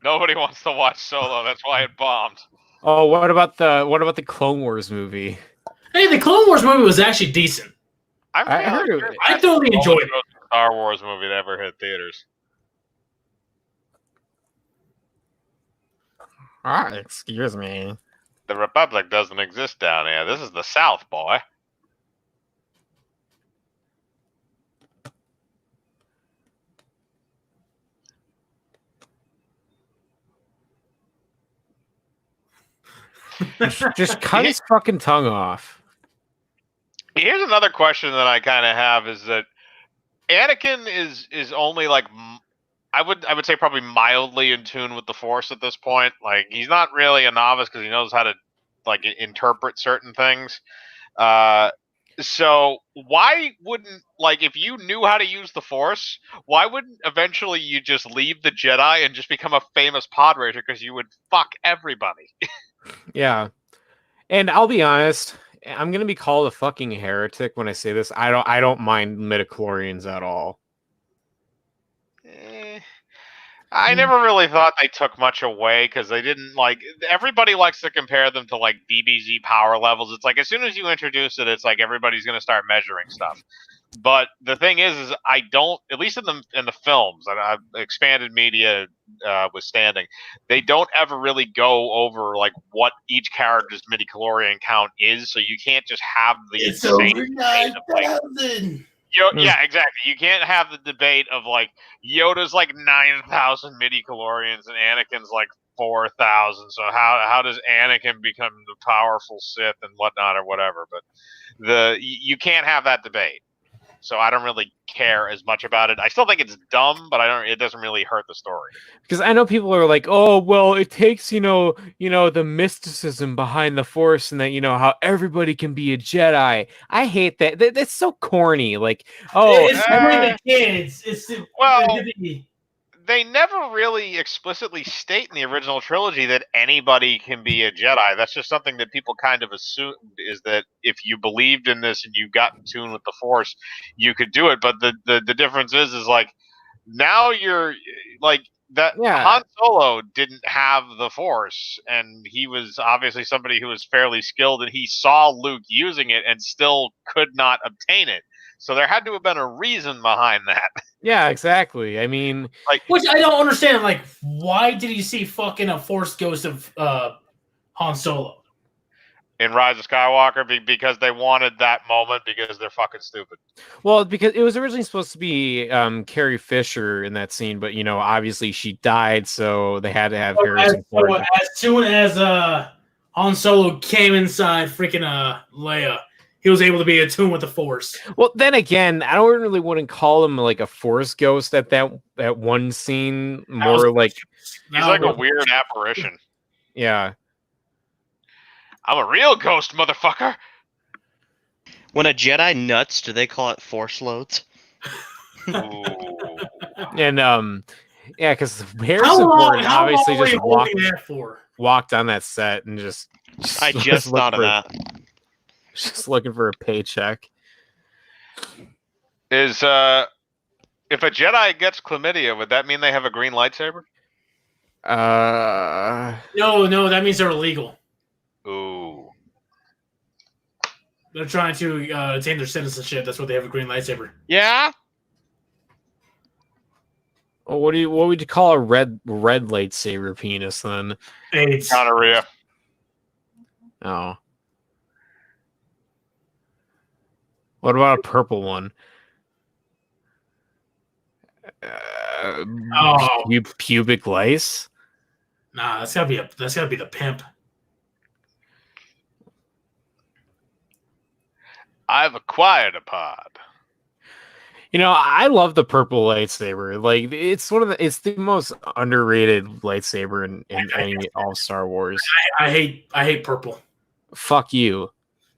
Nobody wants to watch Solo. That's why it bombed. Oh, what about the Clone Wars movie? Hey, the Clone Wars movie was actually decent. I heard of it. I totally enjoyed it. Star Wars movie that ever hit theaters. Excuse me. The Republic doesn't exist down here. This is the South, boy. Just cut his fucking tongue off. Here's another question that I kind of have: is that Anakin is only like I would say probably mildly in tune with the Force at this point. Like he's not really a novice because he knows how to like interpret certain things. So why wouldn't like if you knew how to use the Force, why wouldn't eventually you just leave the Jedi and just become a famous pod racer because you would fuck everybody? Yeah. And I'll be honest, I'm gonna be called a fucking heretic when I say this. I don't mind midichlorians at all. I never really thought they took much away because they didn't like. Everybody likes to compare them to like DBZ power levels. It's like as soon as you introduce it, it's like everybody's gonna start measuring stuff. But the thing is I don't. At least in the films, and expanded media withstanding, they don't ever really go over like what each character's midichlorian count is. So you can't just have the It's insane over debate of, like, 9,000. yeah, exactly. You can't have the debate of like Yoda's like 9,000 midichlorians and Anakin's like 4,000. So how does Anakin become the powerful Sith and whatnot or whatever? But you can't have that debate. So I don't really care as much about it. I still think it's dumb, but it doesn't really hurt the story. Because I know people are like, oh, well, it takes, the mysticism behind the Force and that, how everybody can be a Jedi. I hate that. That's so corny. Like, oh, It's for the kids. They never really explicitly state in the original trilogy that anybody can be a Jedi. That's just something that people kind of assumed is that if you believed in this and you got in tune with the Force, you could do it. But the difference is like now you're like that. Yeah. Han Solo didn't have the Force, and he was obviously somebody who was fairly skilled, and he saw Luke using it and still could not obtain it. So there had to have been a reason behind that. Yeah, exactly. I mean, like, which I don't understand. Like, why did you see fucking a Force ghost of Han Solo in Rise of Skywalker? Because they wanted that moment because they're fucking stupid. Well, because it was originally supposed to be Carrie Fisher in that scene, but obviously she died, so they had to have Harrison Ford. As soon as Han Solo came inside freaking Leia, he was able to be attuned with the Force. Well, then again, I don't really wouldn't call him like a Force ghost at that one scene. More like he's like a weird apparition. Yeah, I'm a real ghost, motherfucker. When a Jedi nuts, do they call it Force loads? And yeah, because Harrison Ford obviously just walked on that set and just I just thought of that. Just looking for a paycheck. Is if a Jedi gets chlamydia, would that mean they have a green lightsaber? No, that means they're illegal. Ooh. They're trying to attain their citizenship. That's why they have a green lightsaber. Yeah. What would you call a red lightsaber penis then? AIDS. Gonorrhea. Oh. What about a purple one? Oh. Pubic lice? Nah, that's gotta be the pimp. I've acquired a pod. I love the purple lightsaber. Like it's the most underrated lightsaber in all Star Wars. I hate purple. Fuck you.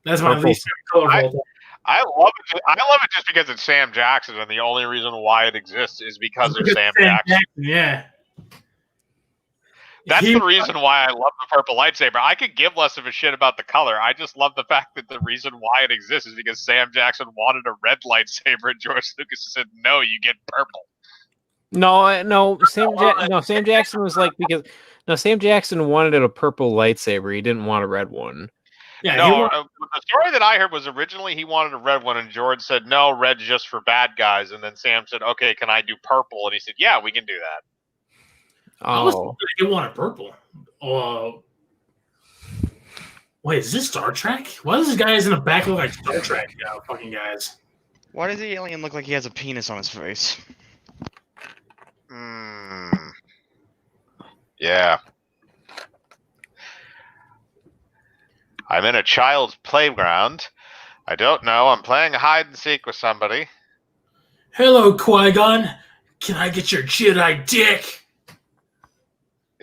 That's my Purple. least favorite color of all time. I love it. I love it just because it's Sam Jackson, and the only reason why it exists is because of Sam Jackson. Yeah. That's the reason why I love the purple lightsaber. I could give less of a shit about the color. I just love the fact that the reason why it exists is because Sam Jackson wanted a red lightsaber, and George Lucas said, "No, you get purple." No. Sam Jackson was like Sam Jackson wanted a purple lightsaber. He didn't want a red one. Yeah. No, the story that I heard was originally he wanted a red one, and George said, "No, red's just for bad guys." And then Sam said, "Okay, can I do purple?" And he said, "Yeah, we can do that." Oh, he wanted purple. Wait, is this Star Trek? Why does this guy in the back look like Star Trek? Fucking guys. Why does the alien look like he has a penis on his face? Yeah. I'm in a child's playground. I don't know. I'm playing hide and seek with somebody. Hello, Qui-Gon. Can I get your Jedi dick?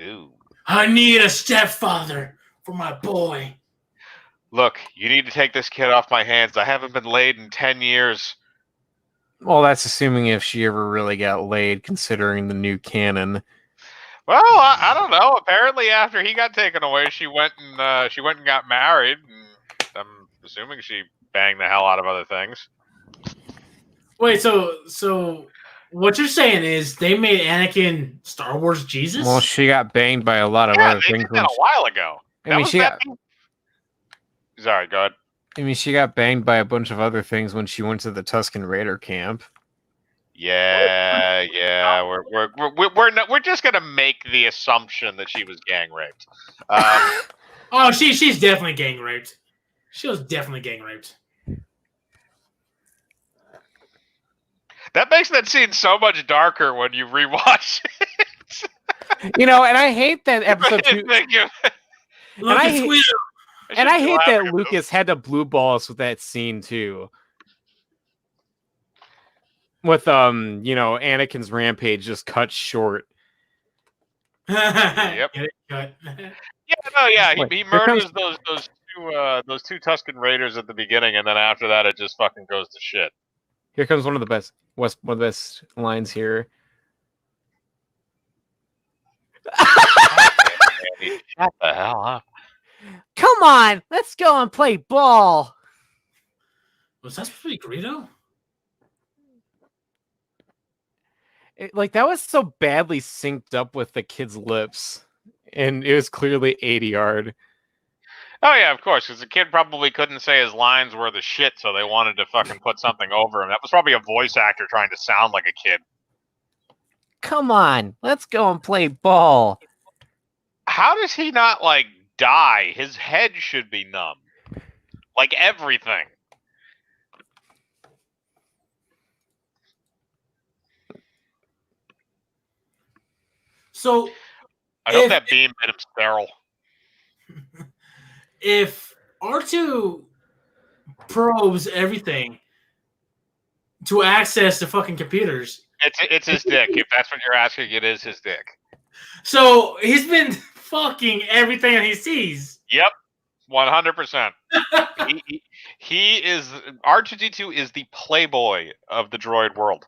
Ooh. I need a stepfather for my boy. Look, you need to take this kid off my hands. I haven't been laid in 10 years. well, that's assuming if she ever really got laid, considering the new canon. Well, I don't know. Apparently, after he got taken away, she went and got married. And I'm assuming she banged the hell out of other things. Wait, so what you're saying is they made Anakin Star Wars Jesus? Well, she got banged by a lot of other they things. did that a while ago. Sorry, go ahead. She got banged by a bunch of other things when she went to the Tusken Raider camp. Yeah. We're just gonna make the assumption that she was gang raped. Oh, she's definitely gang raped. She was definitely gang raped. That makes that scene so much darker when you rewatch it. And I hate that episode 2. Look, I it's hate- weird. And I hate that Lucas had to blue ball us with that scene too. With Anakin's rampage just cut short. Yep. Get it cut. He murders those two Tusken Raiders at the beginning, and then after that, it just fucking goes to shit. Here comes one of the best lines here. Shut the hell up! Come on, let's go and play ball. Was that supposed to be Greedo? That was so badly synced up with the kid's lips, and it was clearly 80 yard. Oh yeah, of course, because the kid probably couldn't say his lines were the shit, so they wanted to fucking put something over him. That was probably a voice actor trying to sound like a kid. Come on, let's go and play ball. How does he not die? His head should be numb. Like everything. So I hope that beam made him sterile. if R2 probes everything to access the fucking computers. It's his dick. If that's what you're asking, it is his dick. So he's been fucking everything that he sees. Yep, 100%. He is R2D2 is the playboy of the droid world.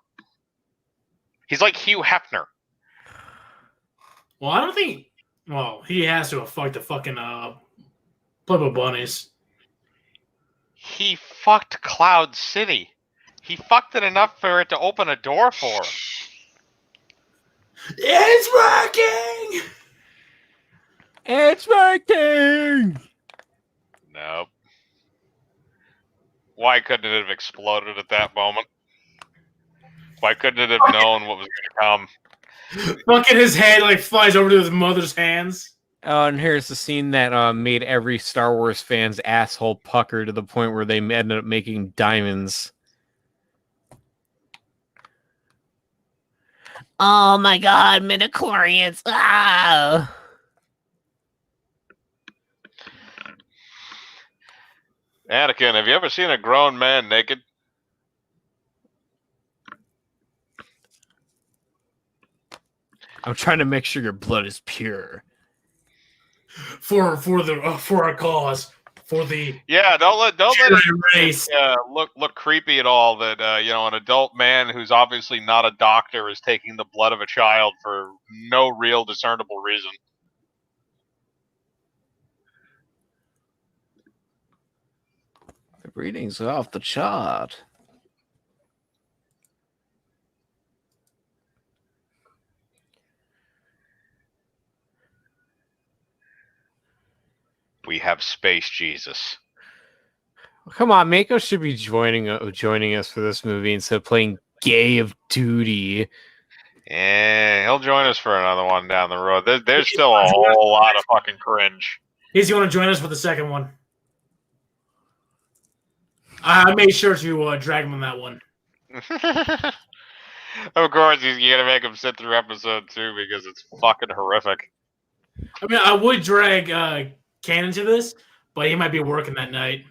He's like Hugh Hefner. Well, I don't think. Well, he has to have fucked the fucking Playboy bunnies. He fucked Cloud City. He fucked it enough for it to open a door for him. It's working. It's working. Nope. Why couldn't it have exploded at that moment? Why couldn't it have known what was going to come? Fucking his head like flies over to his mother's hands. Oh, and here's the scene that made every Star Wars fan's asshole pucker to the point where they ended up making diamonds. Oh my god, midichlorians. Ah. Anakin, have you ever seen a grown man naked? I'm trying to make sure your blood is pure. For our cause. For the Yeah, don't let race. it look creepy at all that an adult man who's obviously not a doctor is taking the blood of a child for no real discernible reason. The readings are off the chart. We have Space Jesus. Come on, Mako should be joining us for this movie instead of playing Gay of Duty. Yeah, he'll join us for another one down the road. There's still a whole lot of fucking cringe. He's going to join us for the second one. I made sure to drag him on that one. Of course, he's gonna make him sit through episode 2 because it's fucking horrific. I mean, I would drag Ken into this, but he might be working that night.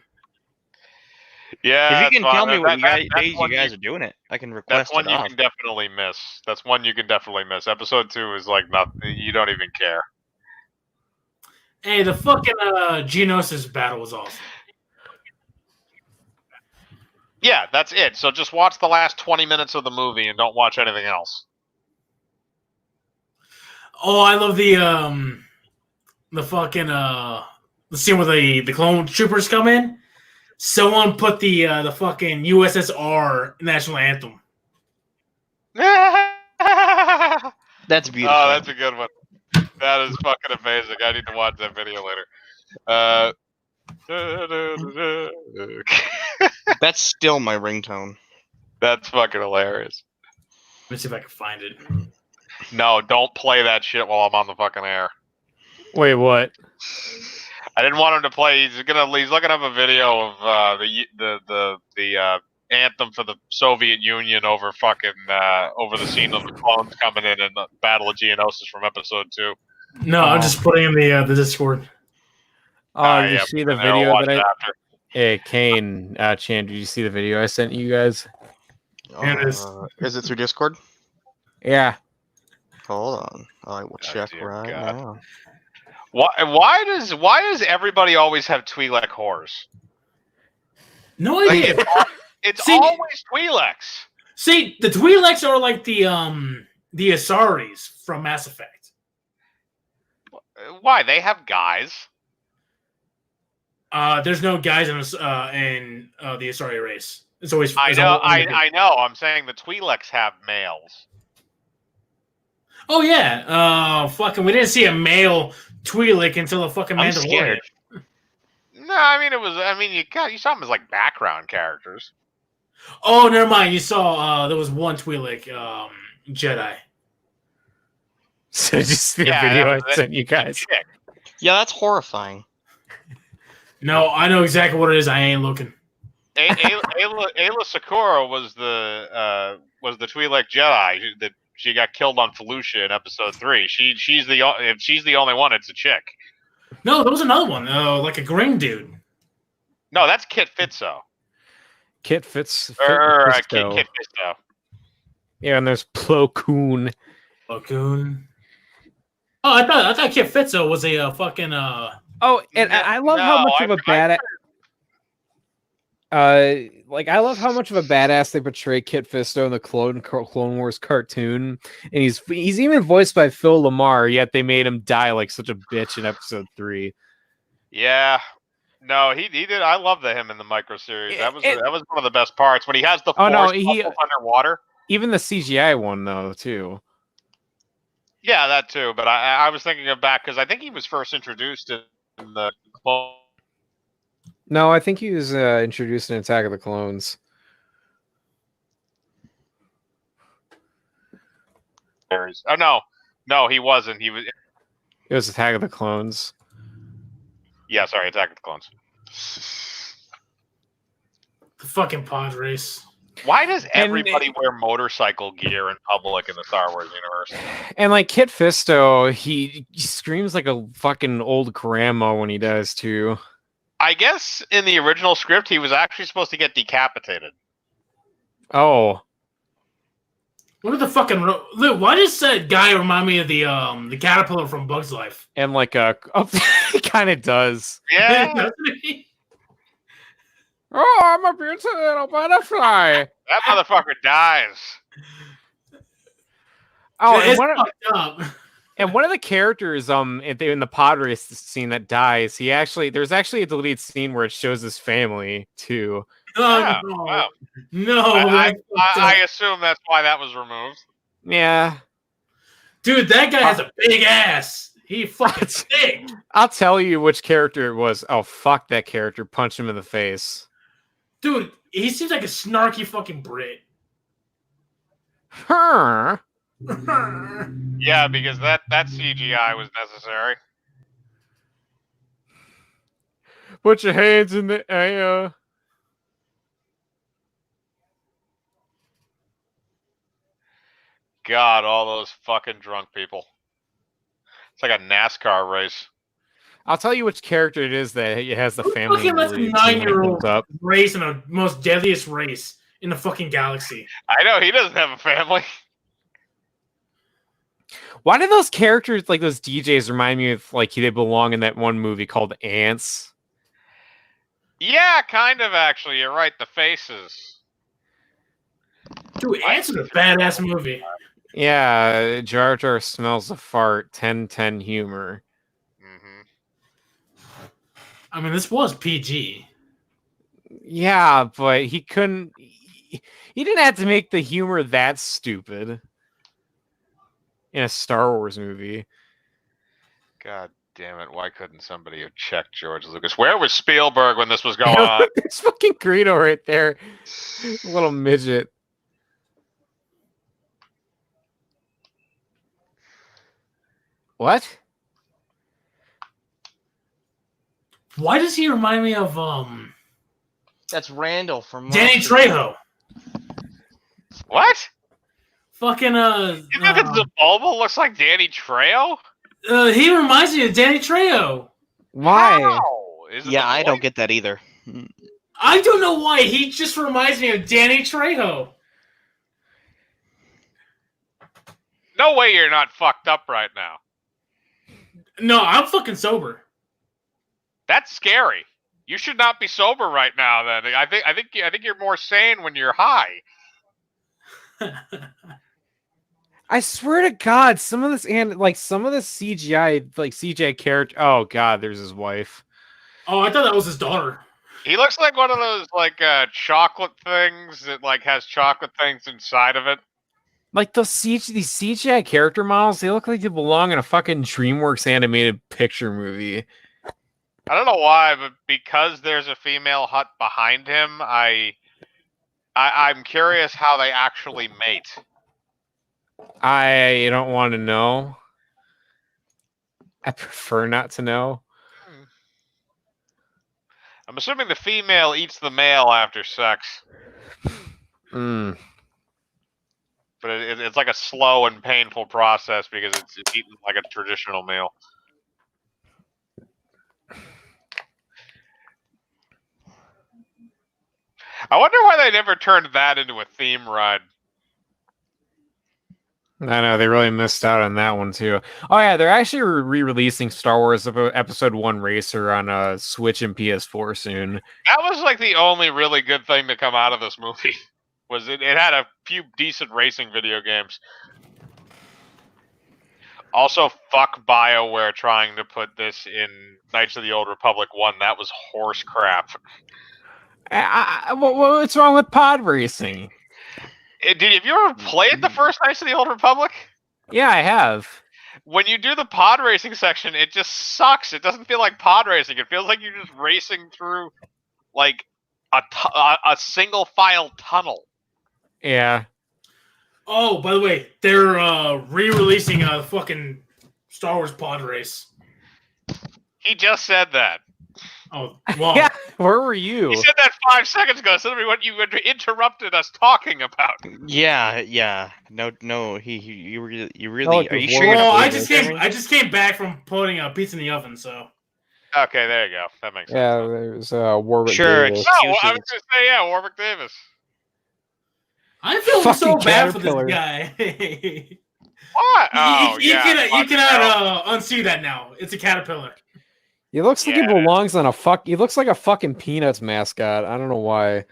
Yeah, If you can tell me what days that's you guys are doing it, I can That's request one it you off. can definitely miss. That's one you can definitely miss. Episode 2 is like nothing. You don't even care. Hey, the fucking Geonosis battle was awesome. Yeah, that's it. So just watch the last 20 minutes of the movie and don't watch anything else. Oh, I love the fucking the scene where the clone troopers come in. Someone put the fucking USSR national anthem. That's beautiful. Oh, that's a good one. That is fucking amazing. I need to watch that video later. That's still my ringtone. That's fucking hilarious. Let me see if I can find it. No, don't play that shit while I'm on the fucking air. Wait, what? I didn't want him to play. He's looking up a video of the anthem for the Soviet Union over the scene of the clones coming in the Battle of Geonosis from episode 2. No, I'm just putting in the Discord. Oh, did you see the and then we'll video watch that I? it after. Hey, Kane, Chan, did you see the video I sent you guys? Here it is. Is it through Discord? Yeah. Hold on, I will check dear right God. now. Why does everybody always have Twi'lek whores? No idea. It's See- always Twi'leks. See, the Twi'leks are like the Asaris from Mass Effect. Why? They have guys. There's no guys in the Asari race. It's always I it's know. all- I know. I'm saying the Twi'leks have males. Oh yeah. Fucking, we didn't see a male Twi'lek until the fucking I'm Mandalorian. scared. No, I mean you saw them as like background characters. Oh, never mind. You saw there was one Twi'lek Jedi. So just the Yeah, video that I sent you guys. Chick. Yeah, that's horrifying. No, I know exactly what it is. I ain't looking. Ayla Secura was the Twi'lek Jedi that she got killed on Felucia in episode 3. She's the only one. It's a chick. No, there was another one. Like a green dude. No, that's Kit Fisto. Kit Fisto. Kit Fisto. Yeah, and there's Plo Koon. Lagoon. Oh, I thought Kit Fisto was a fucking Oh, and I love how much of a badass. I love how much of a badass they portray Kit Fisto in the Clone Wars cartoon, and he's even voiced by Phil Lamar. Yet they made him die like such a bitch in episode 3. Yeah. No, he did. I love him in the micro series. That was one of the best parts when he has the force underwater. Even the CGI one though too. Yeah, that too. But I was thinking of back because I think he was first introduced in the Clone. No, I think he was introduced in Attack of the Clones. series. Oh no, he wasn't. He was. It was Attack of the Clones. Yeah, sorry, Attack of the Clones. The fucking pod race. Why does everybody wear motorcycle gear in public in the Star Wars universe? And like Kit Fisto, he screams like a fucking old grandma when he does too. I guess in the original script, he was actually supposed to get decapitated. Oh, What are the fucking? Why does that guy remind me of the caterpillar from Bug's Life? and like he kind of does. Yeah, Doesn't he? Oh, I'm a beautiful little butterfly. that motherfucker dies. Oh, it's and fucked up. one of the characters in the pod race scene that dies, there's actually a deleted scene where it shows his family too. Oh, Yeah, no, wow. no, I that's fucked up. assume that's why that was removed. Yeah, Dude, that guy has a big ass. He fucking thick. I'll tell you which character it was. Oh, fuck that character. Punch him in the face. Dude, he seems like a snarky fucking Brit. Huh. Yeah, because that CGI was necessary. Put your hands in the air. God, all those fucking drunk people. It's like a NASCAR race. I'll tell you which character it is that it has the Who family. fucking lets a deleted scene when it 9-year-old comes up. race in the most deadliest race in the fucking galaxy? I know he doesn't have a family. Why do those characters, like those DJs, remind me of like they belong in that one movie called Ants? Yeah, kind of actually. You're right. The faces. Dude, Ants is a badass movie. Yeah, Jar Jar smells a fart. 10-10 humor. Mm-hmm. I mean, this was PG. Yeah, but he couldn't. He didn't have to make the humor that stupid in a Star Wars movie. God damn it! Why couldn't somebody have checked George Lucas? Where was Spielberg when this was going on? It's fucking Greedo right there, little midget. What? Why does he remind me of That's Randall from Danny Monster. Trejo? What? Fucking You think it's Bulba looks like Danny Trejo? he reminds me of Danny Trejo. Why? How? Is it Yeah, the I don't voice? get that either. I don't know why. He just reminds me of Danny Trejo. No way you're not fucked up right now. No, I'm fucking sober. That's scary. You should not be sober right now. Then I think you're more sane when you're high. I swear to God, some of this CGI character. Oh God, there's his wife. Oh, I thought that was his daughter. He looks like one of those chocolate things that has chocolate things inside of it. Like these CGI character models, they look like they belong in a fucking DreamWorks animated picture movie. I don't know why, but because there's a female hut behind him, I'm curious how they actually mate. I don't want to know. I prefer not to know. I'm assuming the female eats the male after sex, Mm. but it's like a slow and painful process because it's eaten like a traditional meal. I wonder why they never turned that into a theme ride. I know they really missed out on that one too. Oh yeah, they're actually re-releasing Star Wars Episode 1 Racer on Switch and PS4 soon. That was like the only really good thing to come out of this movie. Was it had a few decent racing video games. Also, fuck BioWare trying to put this in Knights of the Old Republic 1. That was horse crap. What's wrong with pod racing? Have you ever played the first Knights of the Old Republic? Yeah, I have. When you do the pod racing section, it just sucks. It doesn't feel like pod racing. It feels like you're just racing through like a single file tunnel. Yeah. Oh, by the way, they're re-releasing a fucking Star Wars pod race. He just said that. Oh, wow. Yeah, where were you? He said that 5 seconds ago. So what you interrupted us talking about. Yeah. No. You really. like Are the you war sure? You're Well, not I believing just this, came. Henry? I just came back from putting a pizza in the oven, so. Okay, there you go. That makes sense. Yeah, then. there's Warwick Sure, Davis. No, I was excuses. going to say, yeah, Warwick Davis. I feel Fucking so bad for this caterpillar. guy. you, What? Oh, yeah. you cannot unsee that now. It's a caterpillar. He looks like he Yeah. belongs on a fuck. He looks like a fucking Peanuts mascot. I don't know why.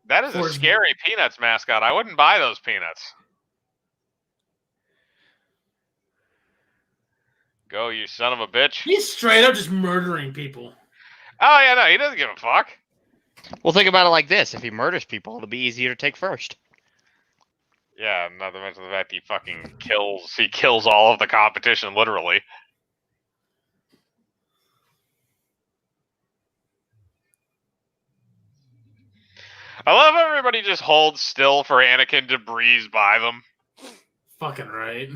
That is a For- scary Peanuts mascot. I wouldn't buy those peanuts. Go, you son of a bitch. He's straight up just murdering people. Oh, yeah, no, he doesn't give a fuck. Well, think about it like this: if he murders people, it'll be easier to take first. Yeah, not to mention the fact he fucking kills all of the competition, literally. I love how everybody just holds still for Anakin to breeze by them. Fucking right.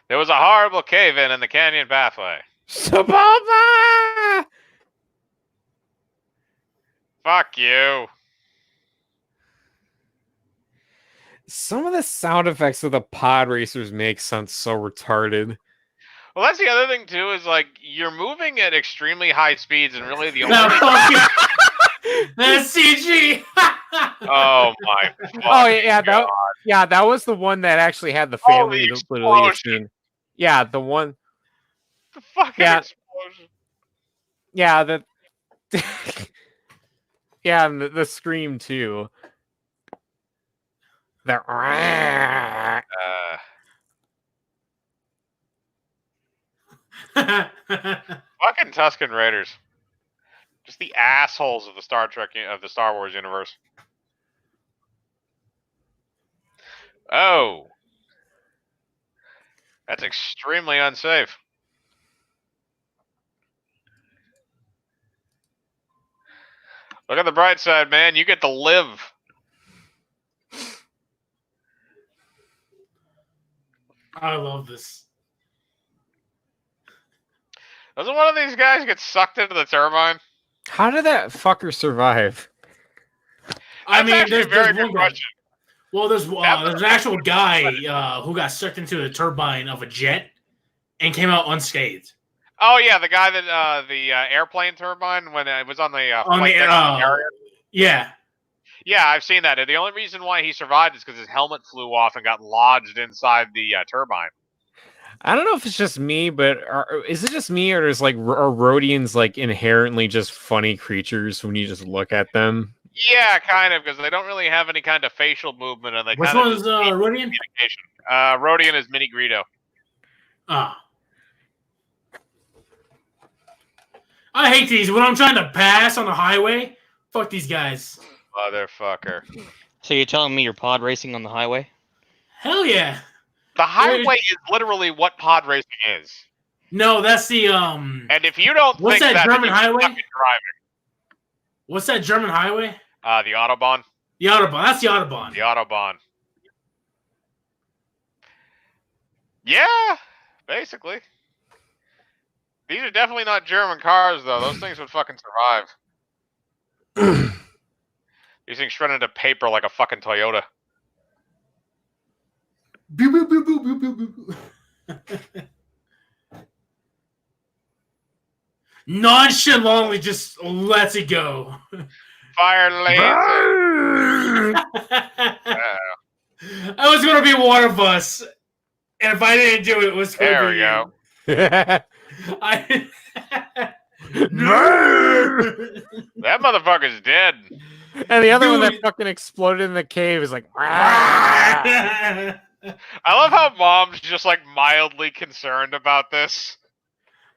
There was a horrible cave-in the canyon pathway. Sababa! Fuck you. Some of the sound effects that the pod racers make sound so retarded. Well, that's the other thing, too, is, like, you're moving at extremely high speeds, and really the only... That's CG. Oh, my Oh yeah, God. that was the one that actually had the Oh, family the literally explosion. scene. Yeah, the one. The fucking Yeah. explosion. Yeah, the. Yeah, and the scream too. The. Fucking Tusken Raiders. Just the assholes of the Star Wars universe. Oh. That's extremely unsafe. Look at the bright side, man. You get to live. I love this. Doesn't one of these guys get sucked into the turbine? How did that fucker survive? I That's mean, actually a very there's good one guy. question. Well, there's an actual guy who got sucked into the turbine of a jet and came out unscathed. Oh yeah, the guy that the airplane turbine when it was on the On flight the deck of the carrier. yeah. Yeah, I've seen that. And the only reason why he survived is because his helmet flew off and got lodged inside the turbine. I don't know if it's just me, but is it just me, or is like are Rhodians like inherently just funny creatures when you just look at them? Yeah, kind of, because they don't really have any kind of facial movement, and they Which kind of one is Rodian? communication. Rodian is Mini Greedo. Ah. I hate these. When I'm trying to pass on the highway, fuck these guys. Motherfucker. So you're telling me you're pod racing on the highway? Hell yeah. The highway is literally what pod racing is. No, that's the And if you don't What's think that that, German you're highway? fucking driving. What's that German highway? The Autobahn. The Autobahn. That's the Autobahn. The Autobahn. Yeah, basically. These are definitely not German cars, though. Those things would fucking survive. These things shred into paper like a fucking Toyota. Boop, boop, boop, boop, boop, boop, boop. Nonchalantly just lets it go. Fire laser. I was gonna be one of us, and if I didn't do it, it was gonna There be we go. That motherfucker's dead. And the other one that Dude. fucking exploded in the cave is like. I love how mom's just like mildly concerned about this.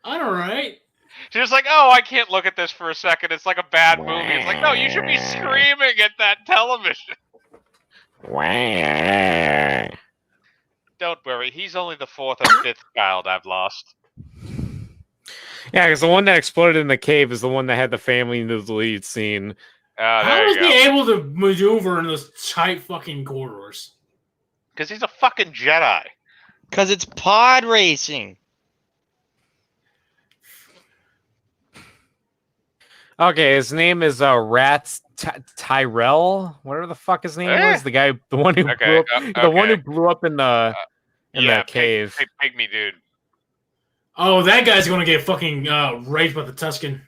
All right. She's just like, oh, I can't look at this for a second. It's like a bad movie. It's like, no, you should be screaming at that television. Don't worry, he's only the 4th or 5th child I've lost. Yeah, because the one that exploded in the cave is the one that had the family in the lead scene. There How you is go. he able to maneuver in those tight fucking corridors? Because he's a fucking Jedi. Because it's pod racing. Okay, his name is Rats Tyrell, whatever the fuck his name was. The guy, the one who Okay, blew up, the one who blew up in the cave. Pygmy dude. Oh, that guy's gonna get fucking raped by the Tusken.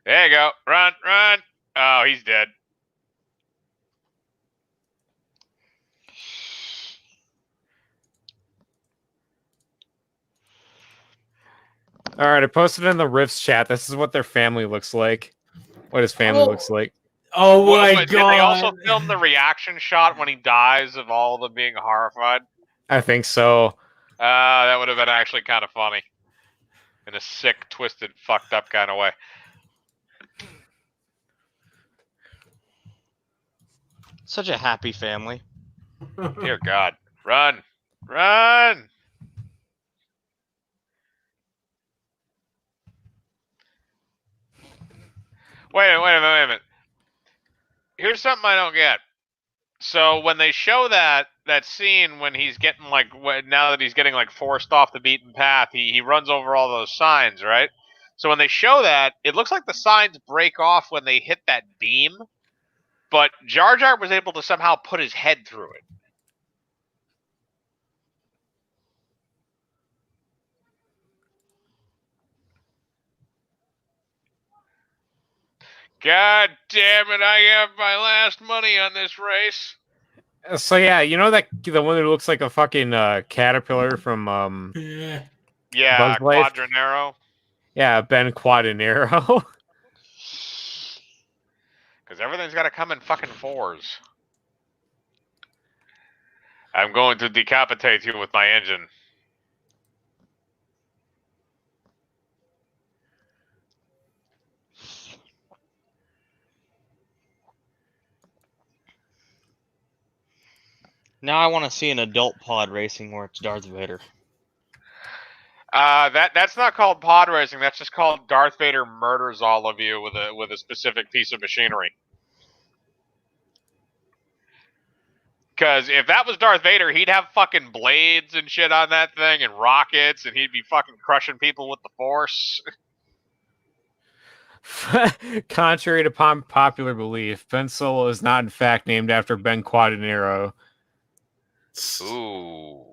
There you go. Run, run. Oh, he's dead. All right, I posted in the Riffs chat. This is what their family looks like. What his family looks like. Oh my But god! did they also film the reaction shot when he dies of all of them being horrified? I think so. That would have been actually kind of funny. In a sick, twisted, fucked up kind of way. Such a happy family. Dear God. Run. Run. Wait a minute. Here's something I don't get. So when they show that scene when he's getting now that he's getting forced off the beaten path, he runs over all those signs, right? So when they show that, it looks like the signs break off when they hit that beam, but Jar Jar was able to somehow put his head through it. God damn it, I have my last money on this race. So yeah, you know that the one who looks like a fucking caterpillar from Yeah, Bug's Life? Quadranero. Yeah, Ben Quadinero. Because everything's got to come in fucking fours. I'm going to decapitate you with my engine. Now I want to see an adult pod racing where it's Darth Vader. That's not called pod racing. That's just called Darth Vader murders all of you with a specific piece of machinery. Because if that was Darth Vader, he'd have fucking blades and shit on that thing and rockets, and he'd be fucking crushing people with the Force. Contrary to popular belief, Ben Solo is not in fact named after Ben Quadinero. Ooh.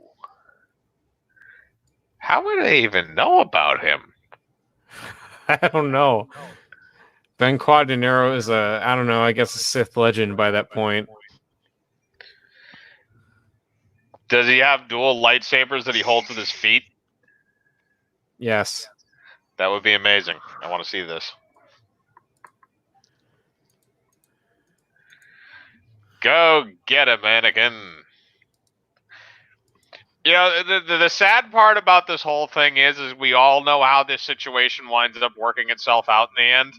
How would they even know about him? I don't know. Ben Quadinero is I don't know, I guess a Sith legend by that point. Does he have dual lightsabers that he holds with his feet? Yes. That would be amazing. I want to see this. Go get him, Anakin. You know, the sad part about this whole thing is we all know how this situation winds up working itself out in the end.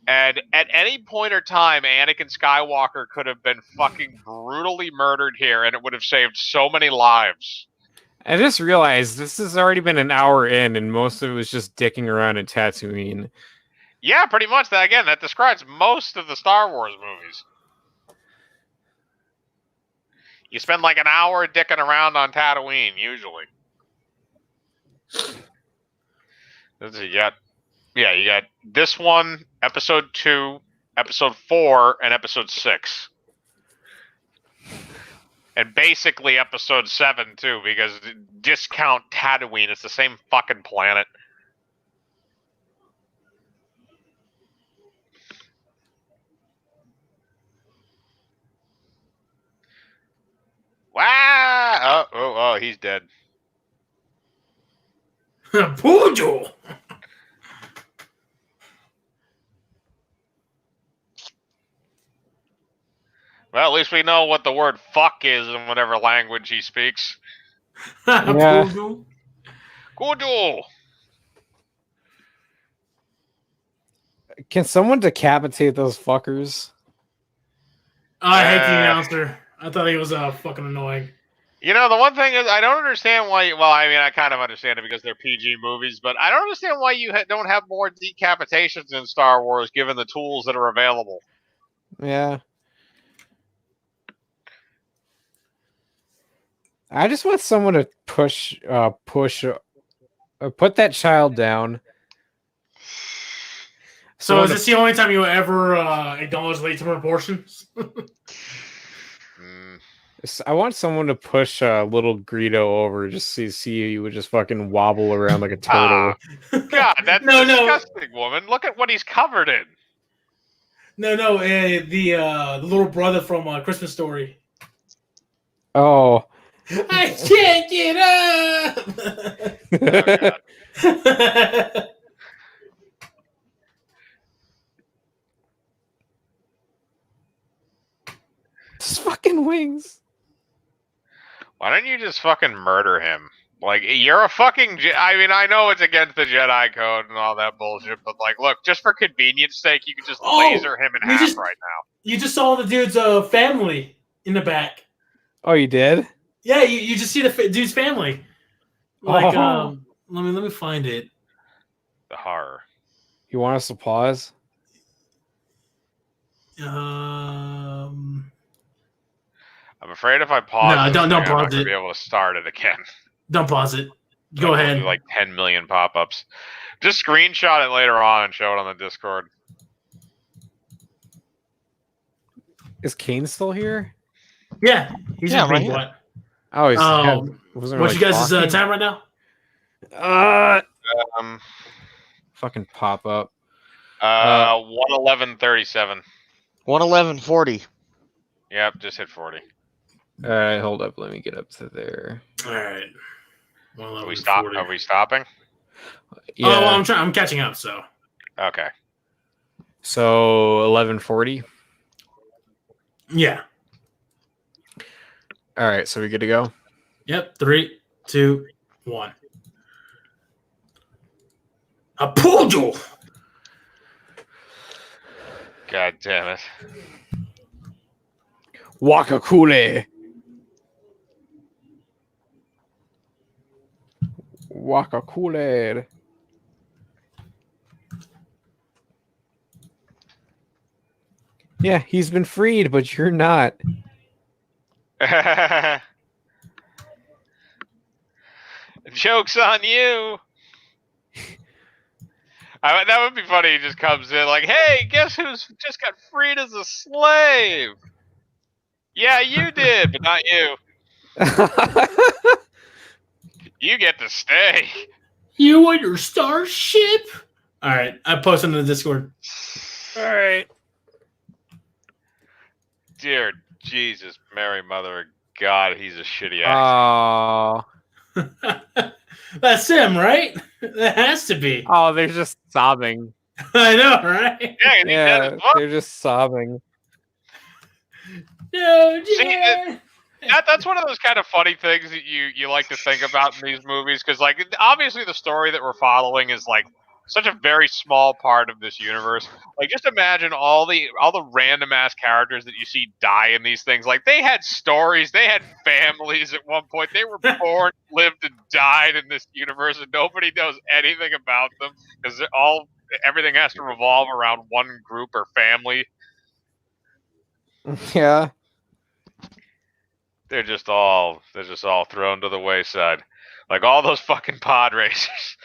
And at any point or time, Anakin Skywalker could have been fucking brutally murdered here, and it would have saved so many lives. I just realized this has already been an hour in, and most of it was just dicking around in Tatooine. Yeah, pretty much. That describes most of the Star Wars movies. You spend like an hour dicking around on Tatooine, usually. You got this one, episode 2, episode 4, and episode 6. And basically episode 7, too, because discount Tatooine, it's the same fucking planet. Wow! Oh, he's dead. Poodle. Well, at least we know what the word fuck is in whatever language he speaks. Yeah. Poodle. Kudu! Can someone decapitate those fuckers? I hate the announcer. I thought he was fucking annoying. You know, the one thing is, I don't understand why. Well, I mean, I kind of understand it because they're PG movies, but I don't understand why you don't have more decapitations in Star Wars, given the tools that are available. Yeah. I just want someone to push, put that child down. So Someone is to- this the only time you ever acknowledge late term abortions? I want someone to push little Greedo over just to see you would just fucking wobble around like a turtle. God, that's No. disgusting, woman. Look at what he's covered in. No. The little brother from Christmas Story. Oh. I can't get up. Oh, God. Just fucking wings. Why don't you just fucking murder him? Like, you're a fucking... I mean, I know it's against the Jedi Code and all that bullshit, but, like, look, just for convenience sake, you could just laser him in half right now. You just saw the dude's family in the back. Oh, you did? Yeah, you just see the dude's family. Like, Oh. let me find it. The horror. You want us to pause? Um, I'm afraid if I pause No, this don't thing, I'm pause not going to it. be able to start it again. don't pause it. Go I'll ahead. do like 10 million pop-ups. Just screenshot it later on and show it on the Discord. Is Kane still here? Yeah, he's Yeah, just right being here. what? Oh, he's What's wasn't really you guys' talking. time right now? Fucking pop up. 111.37. 111.40. Yep, just hit 40. All right, hold up. Let me get up to there. All right. Are we stopping? Yeah. Oh, well, I'm catching up. So Okay. So 11:40. yeah. All right, so we good to go. Yep. 3, 2, 1. I pulled you. God damn it. Wakakule. Wakakule. Yeah, he's been freed, but you're not. Joke's on you. That would be funny. He just comes in like, hey, guess who's just got freed as a slave? Yeah, you did, but not you. You get to stay. You and your starship. All right, I posted in the Discord. All right. Dear Jesus, Mary, Mother of God, he's a shitty actor. Oh. That's him, right? That has to be. Oh, they're just sobbing. I know, right? Yeah, he's dead as fuck. They're just sobbing. No, See, dear. That's one of those kind of funny things that you like to think about in these movies, because like obviously the story that we're following is like such a very small part of this universe. Like, just imagine all the random ass characters that you see die in these things. Like, they had stories, they had families at one point. They were born, lived, and died in this universe, and nobody knows anything about them because everything has to revolve around one group or family. Yeah. They're just all thrown to the wayside, like all those fucking pod racers.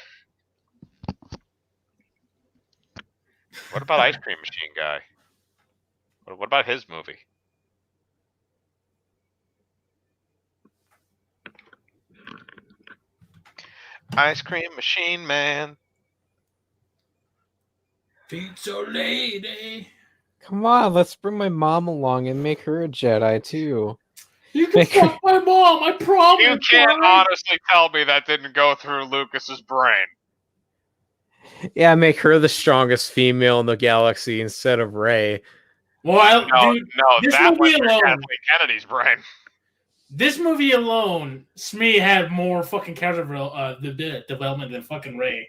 What about Ice Cream Machine Guy? What about his movie? Ice Cream Machine Man. Pizza lady. Come on, let's bring my mom along and make her a Jedi too. You can fuck my mom, I promise. You can't honestly tell me that didn't go through Lucas's brain. Yeah, make her the strongest female in the galaxy instead of Rey. Well, No, dude, that went through Kathleen Kennedy's brain. This movie alone, Smee had more fucking character development than fucking Rey.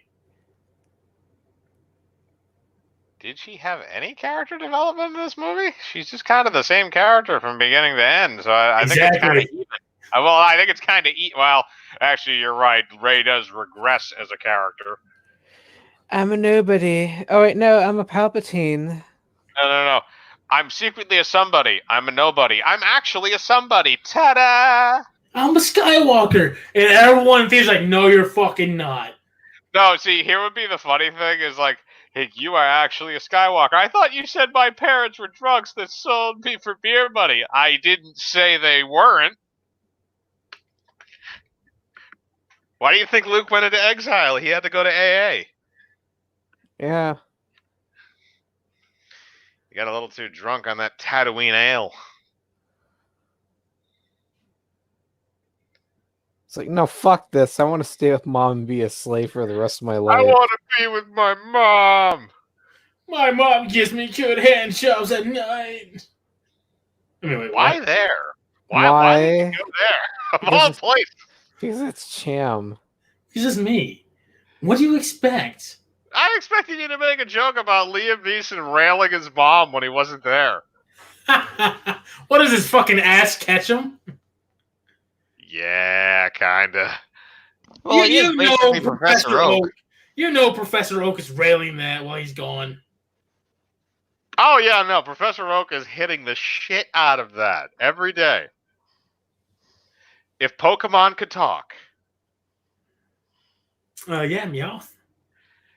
Did she have any character development in this movie? She's just kind of the same character from beginning to end, so I think it's kind of even. Well, I think it's kind of well. Actually, you're right. Ray does regress as a character. I'm a nobody. Oh wait, no, I'm a Palpatine. No. I'm secretly a somebody. I'm a nobody. I'm actually a somebody. Ta-da! I'm a Skywalker, and everyone in theaters like, no, you're fucking not. No, see, here would be the funny thing is like, hey, you are actually a Skywalker. I thought you said my parents were drunks that sold me for beer money. I didn't say they weren't. Why do you think Luke went into exile? He had to go to AA. Yeah. He got a little too drunk on that Tatooine ale. It's like, no, fuck this. I want to stay with mom and be a slave for the rest of my I life. want to be with my mom. My mom gives me good hand jobs at night. Anyway, Why there? Why Why? did you go there? Of Because all it's- places. Because it's Cham. This is me. What do you expect? I expected you to make a joke about Liam Neeson railing his mom when he wasn't there. What does his fucking ass catch him? Yeah, kinda. Well, he is basically Professor Professor Oak. You know Professor Oak is railing that while he's gone. Oh yeah, no, Professor Oak is hitting the shit out of that every day. If Pokemon could talk. Yeah, Meowth.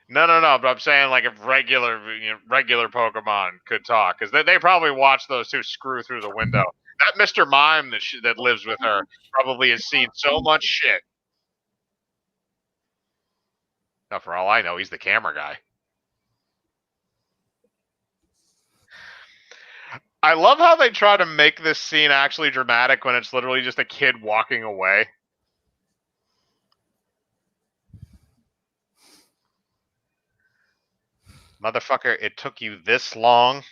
No, but I'm saying like if regular Pokemon could talk, because they probably watch those two screw through the window. That Mr. Mime that lives with her probably has seen so much shit. Now, for all I know, he's the camera guy. I love how they try to make this scene actually dramatic when it's literally just a kid walking away. Motherfucker, it took you this long?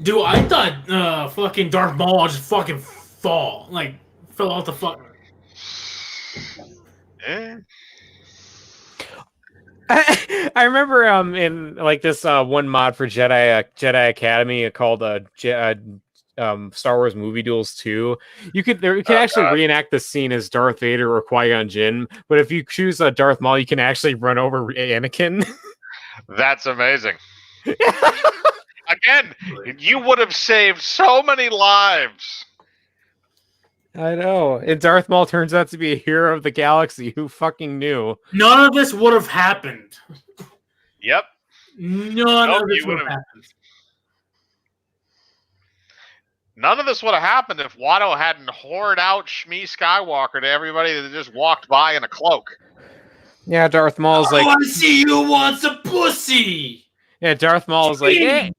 Dude, I thought fucking Darth Maul just fucking fell off the fuck. Eh? I remember in like this one mod for Jedi Academy called Star Wars Movie Duels 2. You could actually reenact the scene as Darth Vader or Qui-Gon Jinn, but if you choose Darth Maul, you can actually run over Anakin. That's amazing. Again, you would have saved so many lives. I know. And Darth Maul turns out to be a hero of the galaxy. Who fucking knew? None of this would have happened. Yep. None of this would have happened. None of this would have happened if Watto hadn't whored out Shmi Skywalker to everybody that just walked by in a cloak. Yeah, Darth Maul's like, I want to see you want some pussy. Yeah, Darth Maul's like, hey.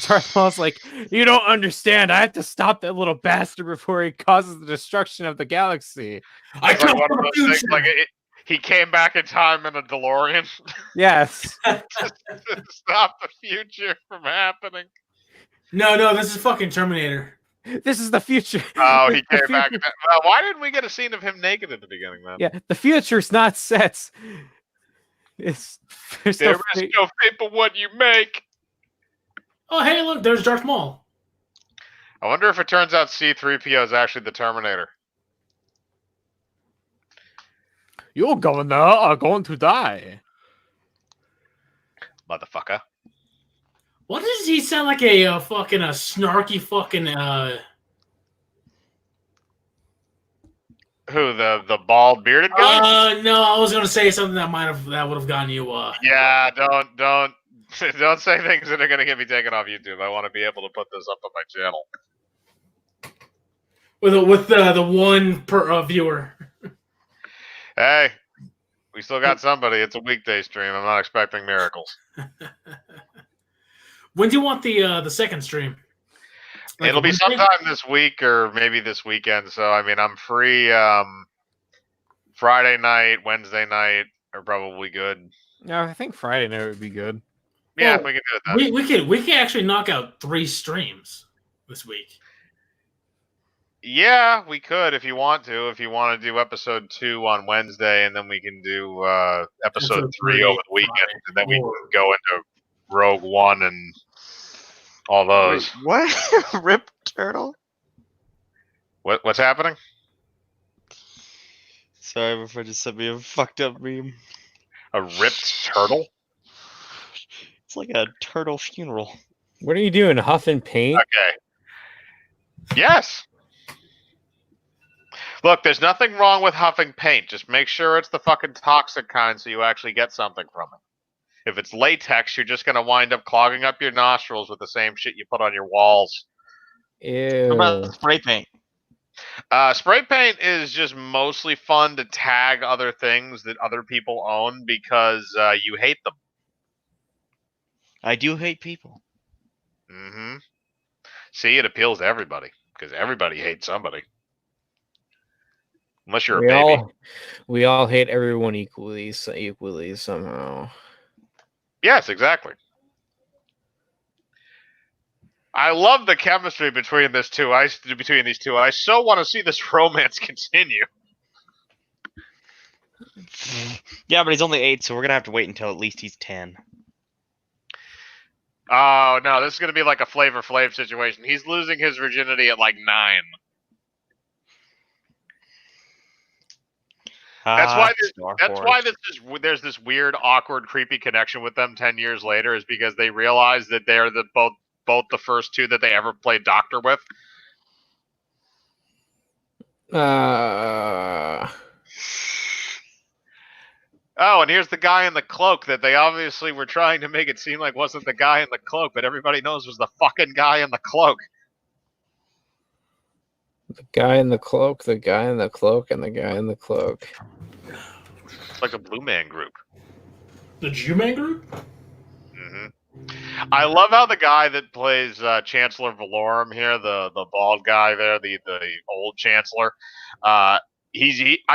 Darth Maul's like, you don't understand. I have to stop that little bastard before he causes the destruction of the galaxy. I come one from of the those things, future. like he came back in time in a DeLorean Yes. to stop the future from happening. No, this is fucking Terminator. This is the future. Oh, he came back. Why didn't we get a scene of him naked at the beginning, then? Yeah, the future's not set. There's no fate but what you make. Oh, hey, look, there's Darth Maul. I wonder if it turns out C-3PO is actually the Terminator. You're going to die. Motherfucker. What does he sound like a fucking snarky fucking Who, the bald bearded guy? No, I was gonna say something that would have gotten you Yeah, don't say things that are gonna get me taken off YouTube. I want to be able to put this up on my channel. with the one per viewer. Hey, we still got somebody. It's a weekday stream. I'm not expecting miracles. When do you want the second stream? Like It'll be Wednesday? sometime this week or maybe this weekend. So I mean, I'm free. Friday night, Wednesday night are probably good. Yeah, I think Friday night would be good. Yeah, Well, we can do it then. We can actually knock out 3 streams this week. Yeah, we could if you want to. If you want to do episode 2 on Wednesday, and then we can do episode 3 over the weekend, and then we can go into Rogue One and all those. Wait, what? Rip Turtle? What's happening? Sorry, if I just sent me a fucked up meme. A ripped turtle? It's like a turtle funeral. What are you doing? Huffing paint? Okay. Yes. Look, there's nothing wrong with huffing paint. Just make sure it's the fucking toxic kind so you actually get something from it. If it's latex, you're just going to wind up clogging up your nostrils with the same shit you put on your walls. Ew. What about spray paint? Spray paint is just mostly fun to tag other things that other people own because you hate them. I do hate people. Mm-hmm. See, it appeals to everybody because everybody hates somebody. Unless you're a baby. We all hate everyone equally somehow. Yes, exactly. I love the chemistry between these two. I so want to see this romance continue. Yeah, but he's only 8, so we're gonna have to wait until at least he's 10. Oh no, this is gonna be like a Flavor Flav situation. He's losing his virginity at like 9. That's why there's this weird, awkward, creepy connection with them 10 years later, is because they realize that they're both the first two that they ever played doctor with. Oh, and here's the guy in the cloak that they obviously were trying to make it seem like wasn't the guy in the cloak, but everybody knows was the fucking guy in the cloak. The guy in the cloak, the guy in the cloak, and the guy in the cloak. It's like a Blue Man Group. The Jew-Man Group? Mm-hmm. I love how the guy that plays Chancellor Valorum here, the bald guy there, the old Chancellor, I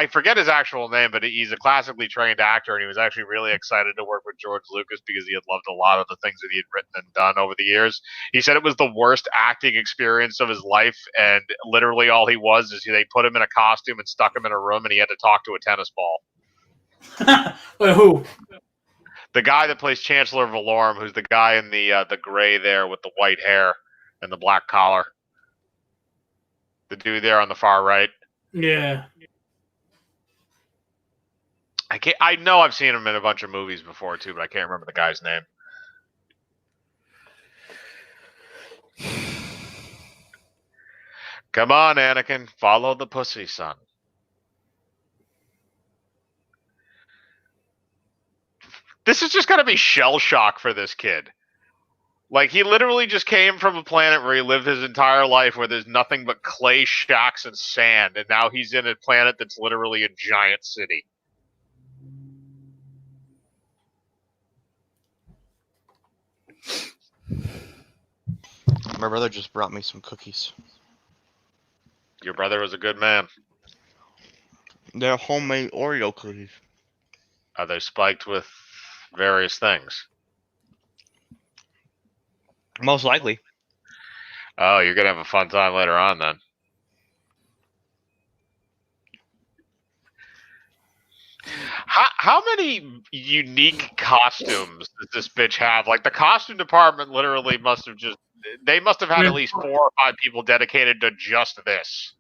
forget his actual name, but he's a classically trained actor, and he was actually really excited to work with George Lucas because he had loved a lot of the things that he had written and done over the years. He said it was the worst acting experience of his life, and literally all he was is they put him in a costume and stuck him in a room, and he had to talk to a tennis ball. Wait, who? The guy that plays Chancellor Valorum, who's the guy in the gray there with the white hair and the black collar. The dude there on the far right. Yeah. I know I've seen him in a bunch of movies before too, but I can't remember the guy's name. Come on, Anakin, follow the pussy, son. This is just gonna be shell shock for this kid. Like, he literally just came from a planet where he lived his entire life where there's nothing but clay shacks and sand, and now he's in a planet that's literally a giant city. My brother just brought me some cookies. Your brother was a good man. They're homemade Oreo cookies. Are they spiked with various things? Most likely. Oh, you're gonna have a fun time later on then. How many unique costumes does this bitch have? Like, the costume department literally must have had at least 4 or 5 people dedicated to just this.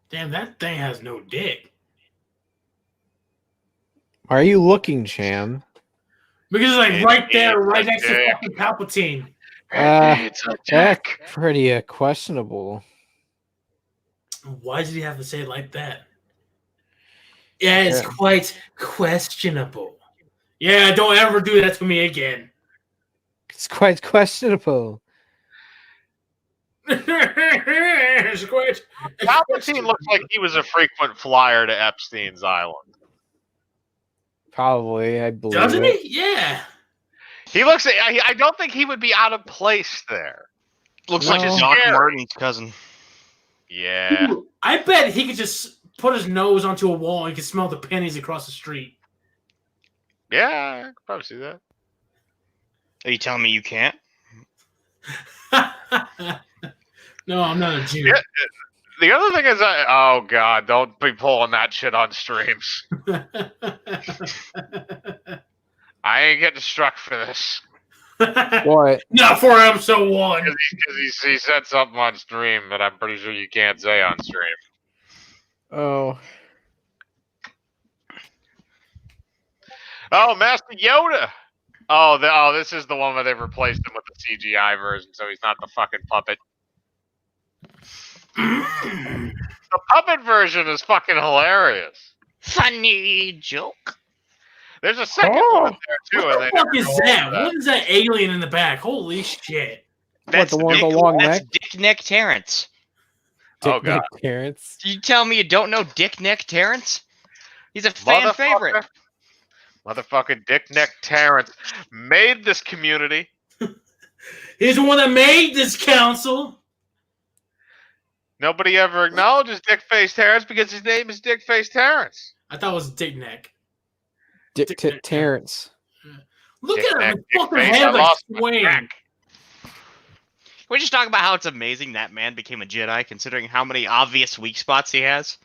Damn, that thing has no dick. Are you looking, Cham? Because it's like right there, right next to fucking Palpatine. It's a That's dick. pretty questionable. Why did he have to say it like that? Yeah, it's quite questionable. Yeah, don't ever do that to me again. It's quite questionable. It's quite. Palpatine looks like he was a frequent flyer to Epstein's Island. Probably, I believe. Doesn't it. he? Yeah. He looks. I don't think he would be out of place there. Looks No. like Doc Martin's cousin. Yeah. Ooh, I bet he could just put his nose onto a wall and he could smell the pennies across the street. Yeah, I could probably see that. Are you telling me you can't? No, I'm not a Jew. Yeah. The other thing is, oh god, don't be pulling that shit on streams. I ain't getting struck for this What? Not for episode 1. because he said something on stream that I'm pretty sure you can't say on stream. Oh. Oh, Master Yoda. This is the one where they've replaced him with the CGI version, so he's not the fucking puppet. The puppet version is fucking hilarious. Funny joke. There's a second one in there too, What and the they fuck never is go that? over What is that alien in the back? Holy shit. What, the one with the long That's neck? Dick Neck Terrence. Oh, God. Terrence. You tell me you don't know Dick Neck Terrence? He's a fan favorite. Motherfucking Dick Neck Terrence made this community. He's the one that made this council. Nobody ever acknowledges Dick Face Terrence because his name is Dick Face Terrence. I thought it was Dick Neck. Dick Terrence. Look Dick at Neck, him. Dick Fucking Face, head I like lost my swing. track. We just talk about how it's amazing that man became a Jedi, considering how many obvious weak spots he has.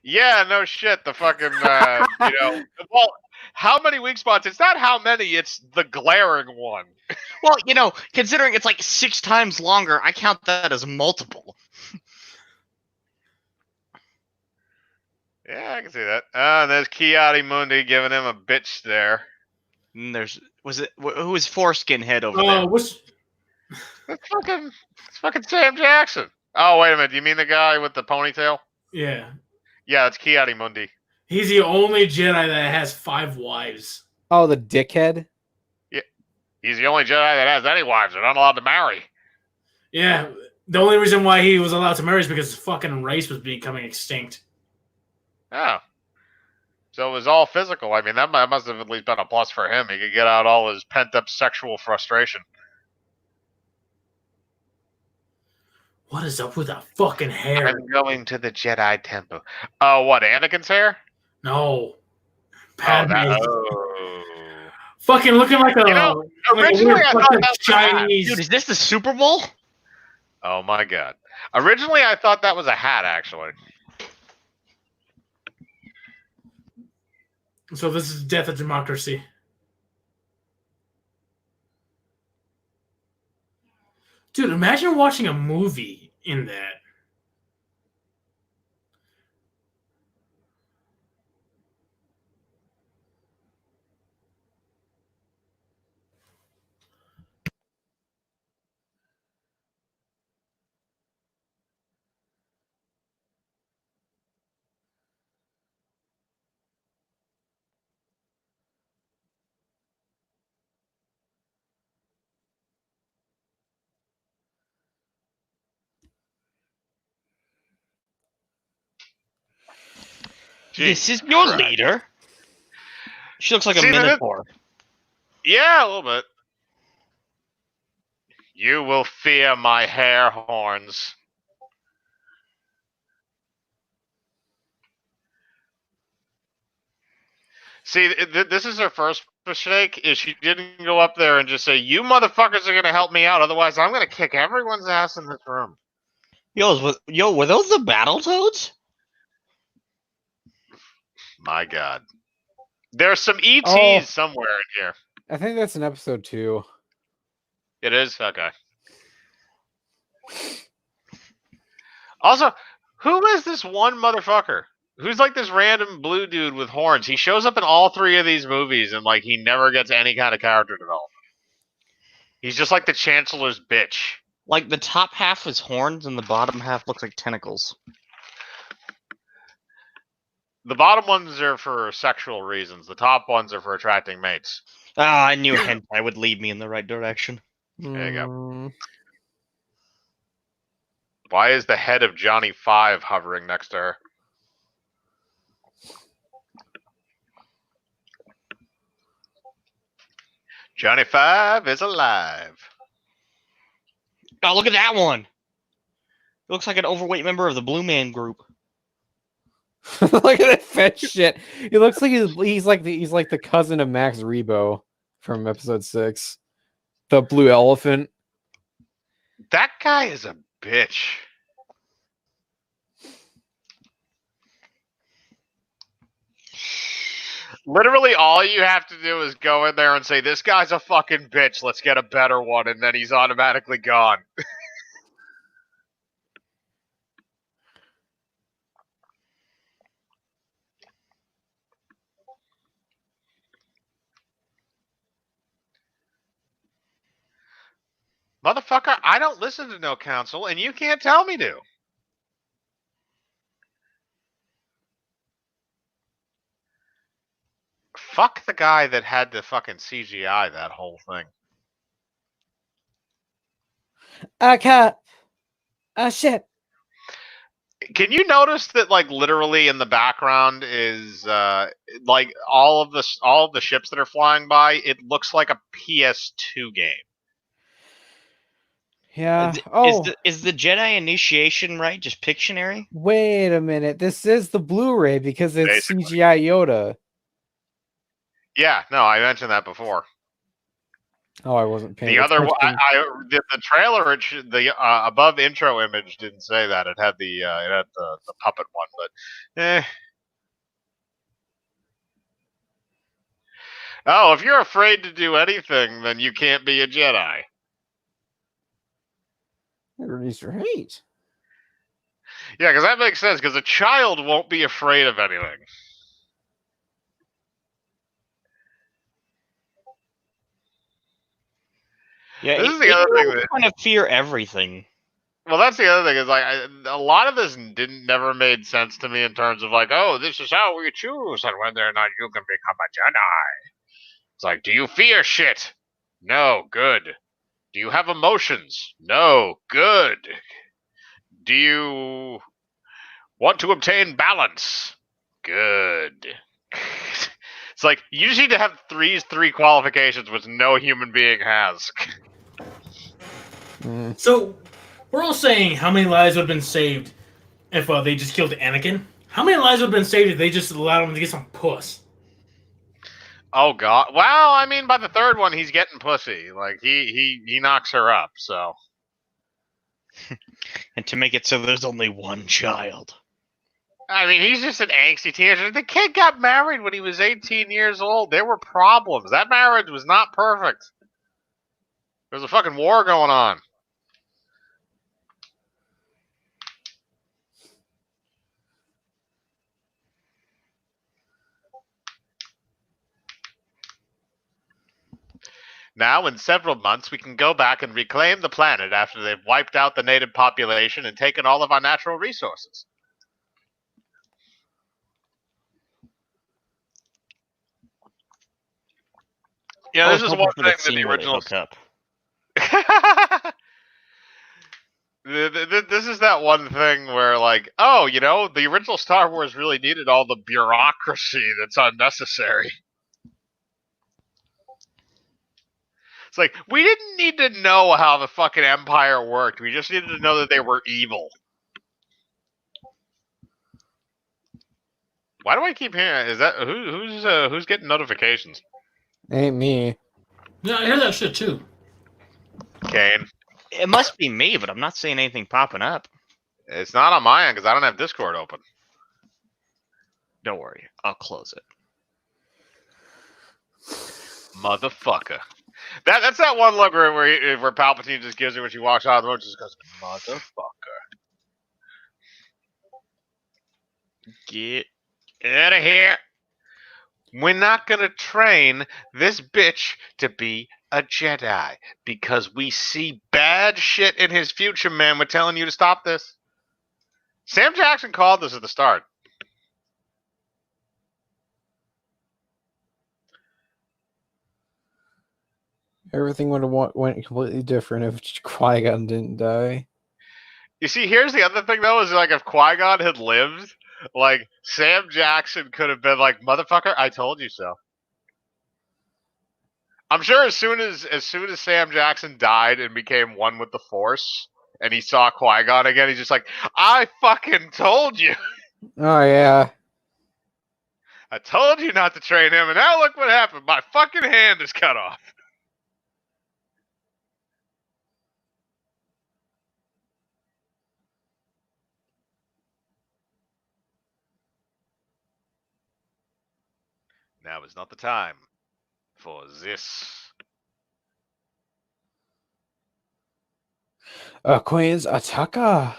Yeah, no shit. The fucking, well, how many weak spots? It's not how many, it's the glaring one. Well, considering it's like 6 times longer, I count that as multiple. Yeah, I can see that. And there's Kiadi Mundi giving him a bitch stare. And who was Foreskin Head over Oh, there? what's It's fucking Sam Jackson. Oh, wait a minute. You mean the guy with the ponytail? yeah? Yeah, it's Kiadi Mundi. He's the only Jedi that has 5 wives. Oh, the dickhead? He's the only Jedi that has any wives. They're not allowed to marry. Yeah, the only reason why he was allowed to marry is because his fucking race was becoming extinct. Oh. So it was all physical. I mean, that must have at least been a plus for him. He could get out all his pent-up sexual frustration. What is up with that fucking hair? I'm going to the Jedi Temple. Oh, what, Anakin's hair? No. Oh, Padme. oh. Fucking looking like a, Originally, weird I thought fucking that was a hat. Chinese. Dude, is this the Super Bowl? Oh, my God. Originally, I thought that was a hat, actually. So this is Death of Democracy. Dude, imagine watching a movie in that. This is your Christ. leader. She looks like See, a that- minotaur. Yeah, a little bit. You will fear my hair horns. See, this is her first mistake, is she didn't go up there and just say, you motherfuckers are going to help me out, otherwise I'm going to kick everyone's ass in this room. Yo, were those the Battletoads? My God. There's some ETs Oh. somewhere in here. I think that's in episode 2. It is? Okay. Also, who is this one motherfucker? Who's like this random blue dude with horns? He shows up in all 3 of these movies and like he never gets any kind of character development. He's just like the Chancellor's bitch. Like the top half is horns and the bottom half looks like tentacles. The bottom ones are for sexual reasons. The top ones are for attracting mates. Ah, I knew hentai would lead me in the right direction. There you go. Mm. Why is the head of Johnny Five hovering next to her? Johnny Five is alive. Oh, look at that one. It looks like an overweight member of the Blue Man Group. Look at that fat shit. He looks like he's like the cousin of Max Rebo from episode 6. The blue elephant. That guy is a bitch. Literally, all you have to do is go in there and say, "This guy's a fucking bitch. Let's get a better one," and then he's automatically gone. Motherfucker, I don't listen to no counsel, and you can't tell me to. Fuck the guy that had to fucking CGI that whole thing. I can't. Ah, shit. Can you notice that, like, literally in the background is like all of the ships that are flying by? It looks like a PS2 game. Yeah. Is Oh, is the Jedi initiation right? Just Pictionary? wait a minute. This is the Blu-ray because it's Basically. CGI Yoda. Yeah, no, I mentioned that before. Oh, I wasn't paying The other, attention. the trailer, the above intro image didn't say that. It had the puppet one, but Oh, if you're afraid to do anything, then you can't be a Jedi. He's right. Yeah, because that makes sense. Because a child won't be afraid of anything. Yeah, This is the other thing that kind of fear everything. Well, that's the other thing is like a lot of this never made sense to me in terms of like, oh, this is how we choose and whether or not you can become a Jedi. It's like, do you fear shit? No, good. Do you have emotions? No, good. Do you want to obtain balance? Good. It's like you just need to have three qualifications which no human being has. So, we're all saying how many lives would have been saved if they just killed Anakin? How many lives would have been saved if they just allowed him to get some puss? Oh god. Well, I mean, by the third one, he's getting pussy. Like he knocks her up. So. And to make it so there's only one child. I mean, he's just an angsty teenager. The kid got married when he was 18 years old. There were problems. That marriage was not perfect. There's a fucking war going on. Now, in several months, we can go back and reclaim the planet after they've wiped out the native population and taken all of our natural resources. Yeah, this is one thing that the original. This is that one thing where, like, oh, you know, the original Star Wars really needed all the bureaucracy that's unnecessary. It's like, we didn't need to know how the fucking Empire worked. We just needed to know that they were evil. Why do I keep hearing? Is that who's getting notifications? Ain't me. Yeah, I hear that shit too. Kane. It must be me, but I'm not seeing anything popping up. It's not on my end because I don't have Discord open. Don't worry, I'll close it. Motherfucker. That's that one look where Palpatine just gives her when she walks out of the room, just goes, motherfucker. Get out of here. We're not gonna train this bitch to be a Jedi because we see bad shit in his future, man. We're telling you to stop this. Sam Jackson called this at the start. Everything would have went completely different if Qui-Gon didn't die. You see, here's the other thing though, is like if Qui-Gon had lived, like Sam Jackson could have been like, motherfucker, I told you so. I'm sure as soon as Sam Jackson died and became one with the Force, and he saw Qui-Gon again, he's just like, I fucking told you. Oh yeah. I told you not to train him, and now look what happened. My fucking hand is cut off. Now is not the time for this. Queens Ataka.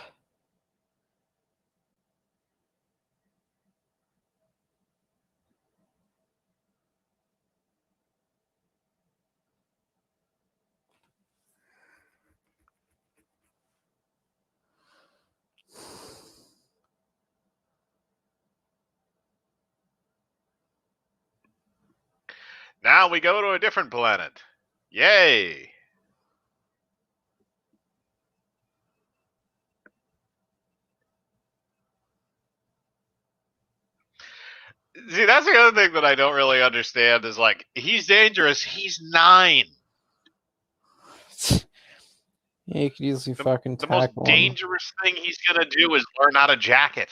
Now we go to a different planet. Yay! See, that's the other thing that I don't really understand is like, he's dangerous. He's 9. Yeah, you could easily fucking The most tackle him. dangerous thing he's gonna do is learn how to jacket.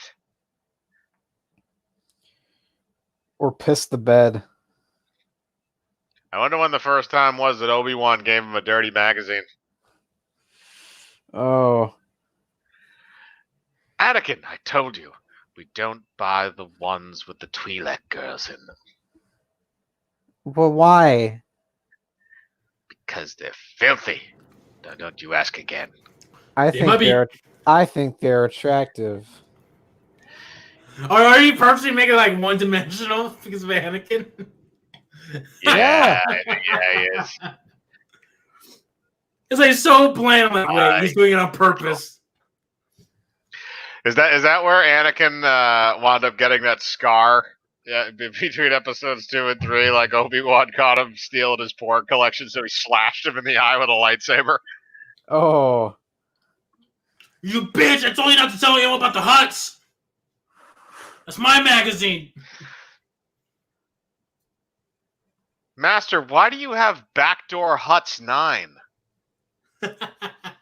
Or piss the bed. I wonder when the first time was that Obi-Wan gave him a dirty magazine. Oh. Anakin, I told you, we don't buy the ones with the Twi'lek girls in them. But why? Because they're filthy. Now, don't you ask again. I think they're attractive. Are you purposely making it like one-dimensional because of Anakin? Yeah, yeah, he is. It's like so bland. I'm like, wait, he's doing it on purpose. Is that where Anakin wound up getting that scar? Yeah, between episodes 2 and 3, like Obi-Wan caught him stealing his porn collection, so he slashed him in the eye with a lightsaber. Oh. You bitch! I told you not to tell anyone about the Huts. That's my magazine. Master, why do you have Backdoor Huts 9?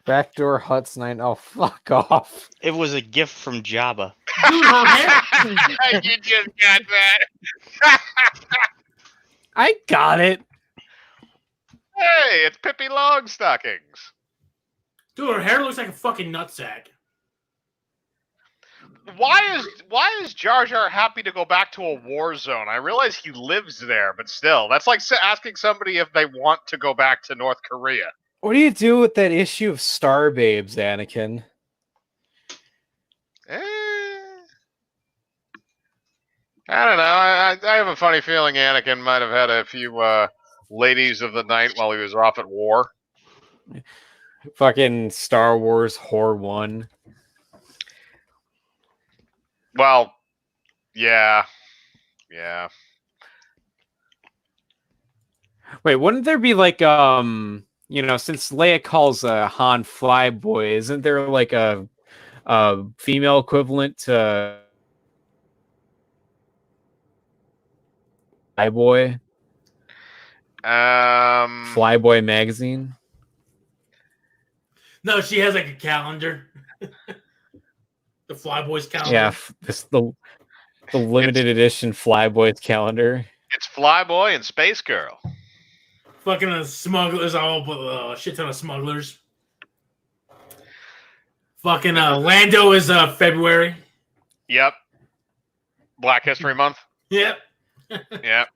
Backdoor Huts 9. Oh, fuck off. It was a gift from Jabba. Dude, her hair. You just got that. I got it. Hey, it's Pippi Longstockings. Dude, her hair looks like a fucking nutsack. Why is Jar Jar happy to go back to a war zone? I realize he lives there, but still, that's like asking somebody if they want to go back to North Korea. What do you do with that issue of Star Babes, Anakin? I don't know. I have a funny feeling Anakin might have had a few ladies of the night while he was off at war. Fucking Star Wars Whore 1. Well, yeah. Yeah. Wait, wouldn't there be like since Leia calls Han Flyboy, isn't there like a female equivalent to Flyboy? Flyboy magazine? No, she has like a calendar. The Flyboys calendar. Yeah, the limited edition Flyboys calendar. It's Flyboy and Space Girl. Fucking smugglers, all a shit ton of smugglers. Fucking Lando is February. Yep. Black History Month. Yep. Yep.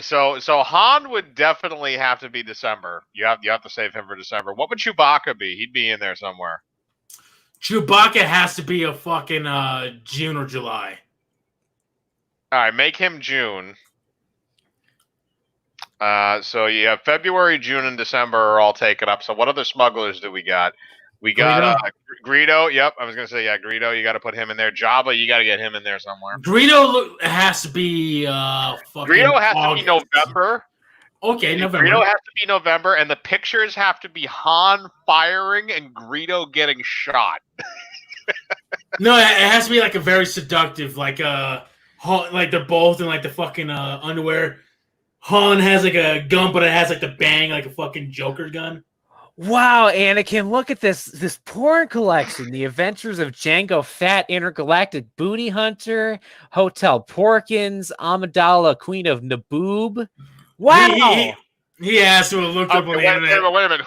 So Han would definitely have to be December. You have to save him for December. What would Chewbacca be? He'd be in there somewhere. Chewbacca has to be a fucking June or July. All right, make him June. So you have February, June, and December are all taken up. So what other smugglers do we got? We got Greedo. Yep, I was gonna say Greedo. You got to put him in there. Jabba, you got to get him in there somewhere. Greedo has to be fucking. Greedo has August. to be November. Okay, November. Greedo has to be November, and the pictures have to be Han firing and Greedo getting shot. No, it has to be like a very seductive, like like they're both in like the fucking underwear. Han has like a gun, but it has like the bang, like a fucking Joker gun. Wow, Anakin, look at this porn collection. The Adventures of Jango Fett, Intergalactic Booty Hunter, Hotel Porkins, Amidala, Queen of Naboob. Wow! He has to have looked up on the internet. Wait a minute.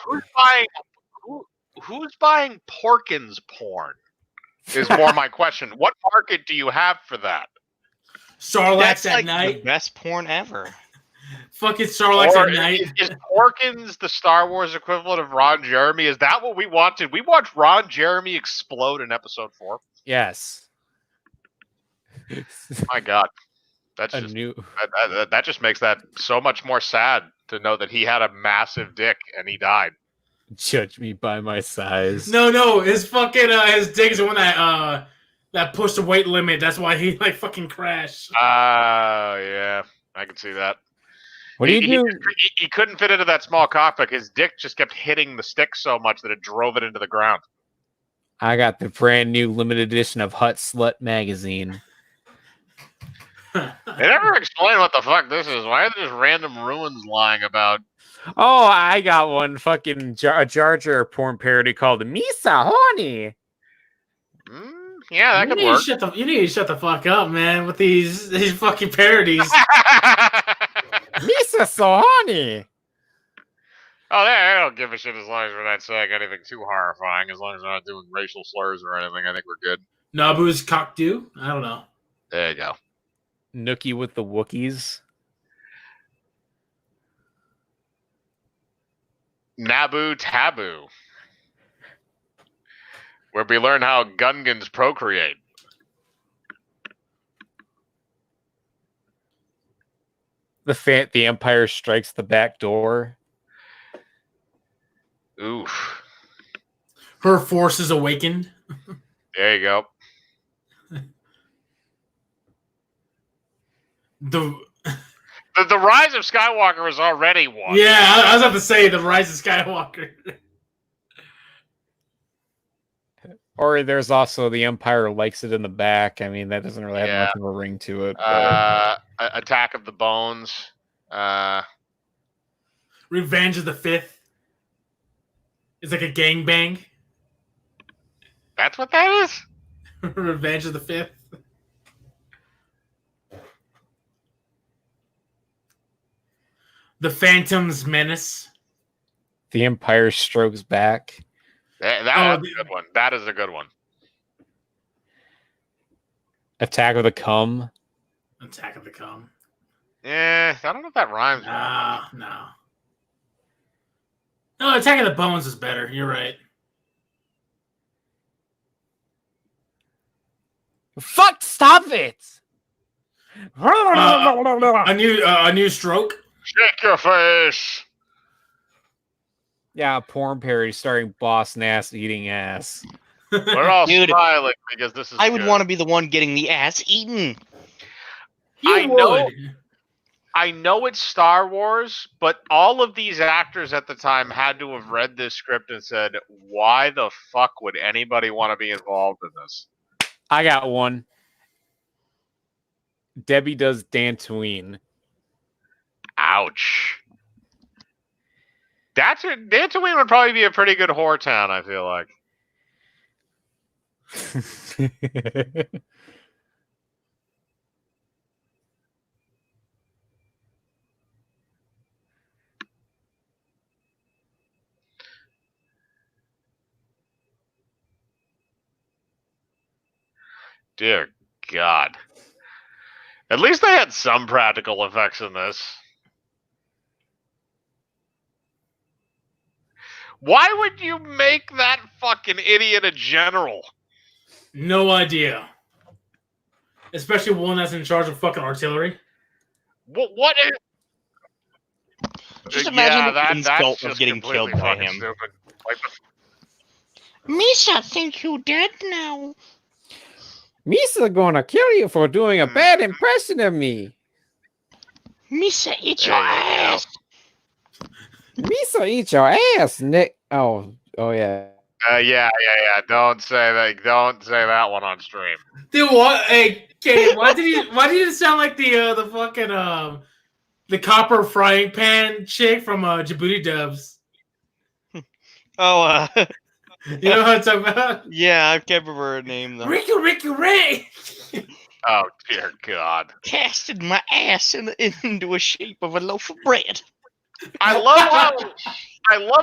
Who's buying Porkins porn? Is more my question. What market do you have for that? Sarlacc That's at like night. the best porn ever. Fucking Sarlacc Or at night. is Porkins the Star Wars equivalent of Ron Jeremy? Is that what we wanted? We watched Ron Jeremy explode in episode 4. Yes. My God, that's A just new. that just makes that so much more sad to know that he had a massive dick and he died. Judge me by my size. No, his fucking his dick is the one that pushed the weight limit. That's why he like fucking crashed. Yeah, I can see that. What do you do? He couldn't fit into that small cockpit. His dick just kept hitting the stick so much that it drove it into the ground. I got the brand new limited edition of Hut Slut magazine. They never explain what the fuck this is. Why are there just random ruins lying about? Oh, I got one fucking a Jar Jar porn parody called Misa Horny. Yeah, that could work. You need to shut the fuck up, man, with these fucking parodies. Misa so horny. Oh, I don't give a shit as long as we're not saying anything too horrifying. As long as we're not doing racial slurs or anything, I think we're good. Naboo's cockdo? I don't know. There you go. Nookie with the Wookiees. Naboo Taboo, where we learn how Gungans procreate. The Empire Strikes the Back Door. Oof. Her force is awakened. There you go. The Rise of Skywalker is already one. Yeah, I was about to say the Rise of Skywalker. Or there's also the Empire likes it in the back. I mean, that doesn't really have much of a ring to it. Attack of the Bones. Revenge of the Fifth. It's like a gangbang. That's what that is? Revenge of the Fifth. The Phantom's Menace. The Empire Strikes Back. That's a good one. That is a good one. Attack of the Cum. Attack of the Cum. I don't know if that rhymes. No, Attack of the Bones is better. You're right. Fuck! Stop it! A new stroke. Shake your face. Yeah, a porn parody starring Boss Nass eating ass. We're all Dude, smiling because this is. I would want to be the one getting the ass eaten. I know it's Star Wars, but all of these actors at the time had to have read this script and said, "Why the fuck would anybody want to be involved in this?" I got one. Debbie does Dantooine. Ouch. Dantooine would probably be a pretty good whore town, I feel like. Dear God. At least they had some practical effects in this. Why would you make that fucking idiot a general? No idea. Especially one that's in charge of fucking artillery. What is... Just imagine the that's insult just of getting completely killed by fucking him. stupid. Like Misa think you dead now. Misa gonna kill you for doing a bad impression of me. Misa, eat There your you go. ass. Misa eat your ass, Nick. Oh yeah. yeah. Don't say that. Don't say that one on stream. Dude, what? Hey, why did you sound like the fucking the copper frying pan chick from Djibouti Dubs? Oh, You know what I'm talking about? yeah, I can't remember her name though. Ricky Ray. Oh dear God. Casted my ass into a shape of a loaf of bread. I love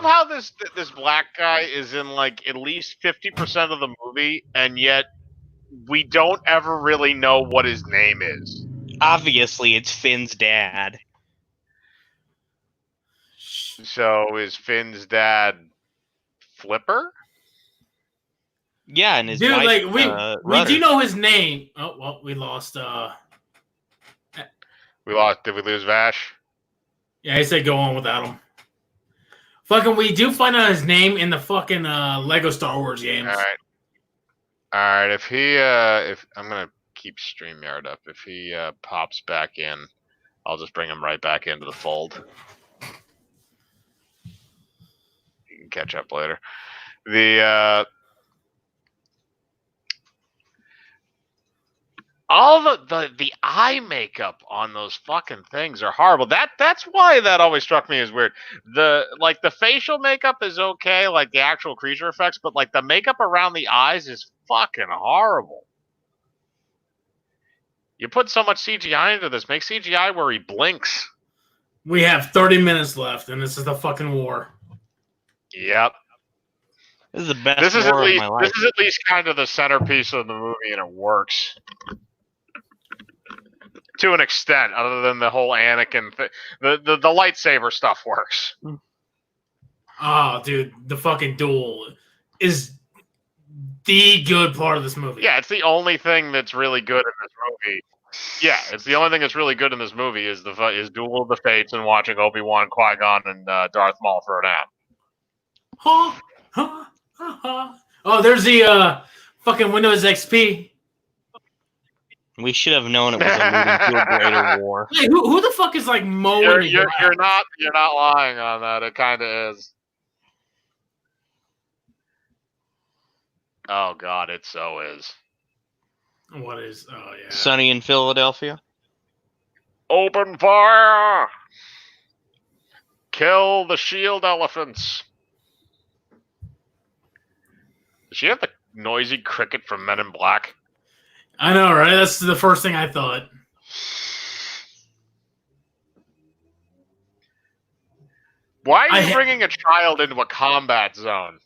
how this black guy is in like at least 50% of the movie, and yet we don't ever really know what his name is. Obviously, it's Finn's dad. So is Finn's dad Flipper? Yeah, and his Dude, wife, like we Rudder. do know his name. Oh well, we lost. We lost. Did we lose Vash? Yeah, he said go on without him. Fucking, we do find out his name in the fucking Lego Star Wars games. All right. If I'm gonna keep StreamYard up. If he pops back in, I'll just bring him right back into the fold. You can catch up later. All the eye makeup on those fucking things are horrible. That's why that always struck me as weird. The facial makeup is okay, like the actual creature effects, but like the makeup around the eyes is fucking horrible. You put so much CGI into this, make CGI where he blinks. We have 30 minutes left, and this is the fucking war. Yep. This is the best This is war at of least my life. this is at least kind of the centerpiece of the movie, and it works. To an extent, other than the whole Anakin the lightsaber stuff works. Oh, dude, the fucking duel is the good part of this movie. Yeah, it's the only thing that's really good in this movie. Yeah, it's the only thing that's really good in this movie is Duel of the Fates and watching Obi-Wan, Qui-Gon, and Darth Maul throw down. Huh? Huh? Huh? Oh, there's the fucking Windows XP. We should have known it was alluding to a greater war. Hey, who the fuck is like mowing the You're grass? not lying on that. It kind of is. Oh God, it so is. What is? Oh yeah. Sunny in Philadelphia. Open fire! Kill the shield elephants. Does she have the noisy cricket from Men in Black? I know, right? That's the first thing I thought. Why are you bringing a child into a combat zone?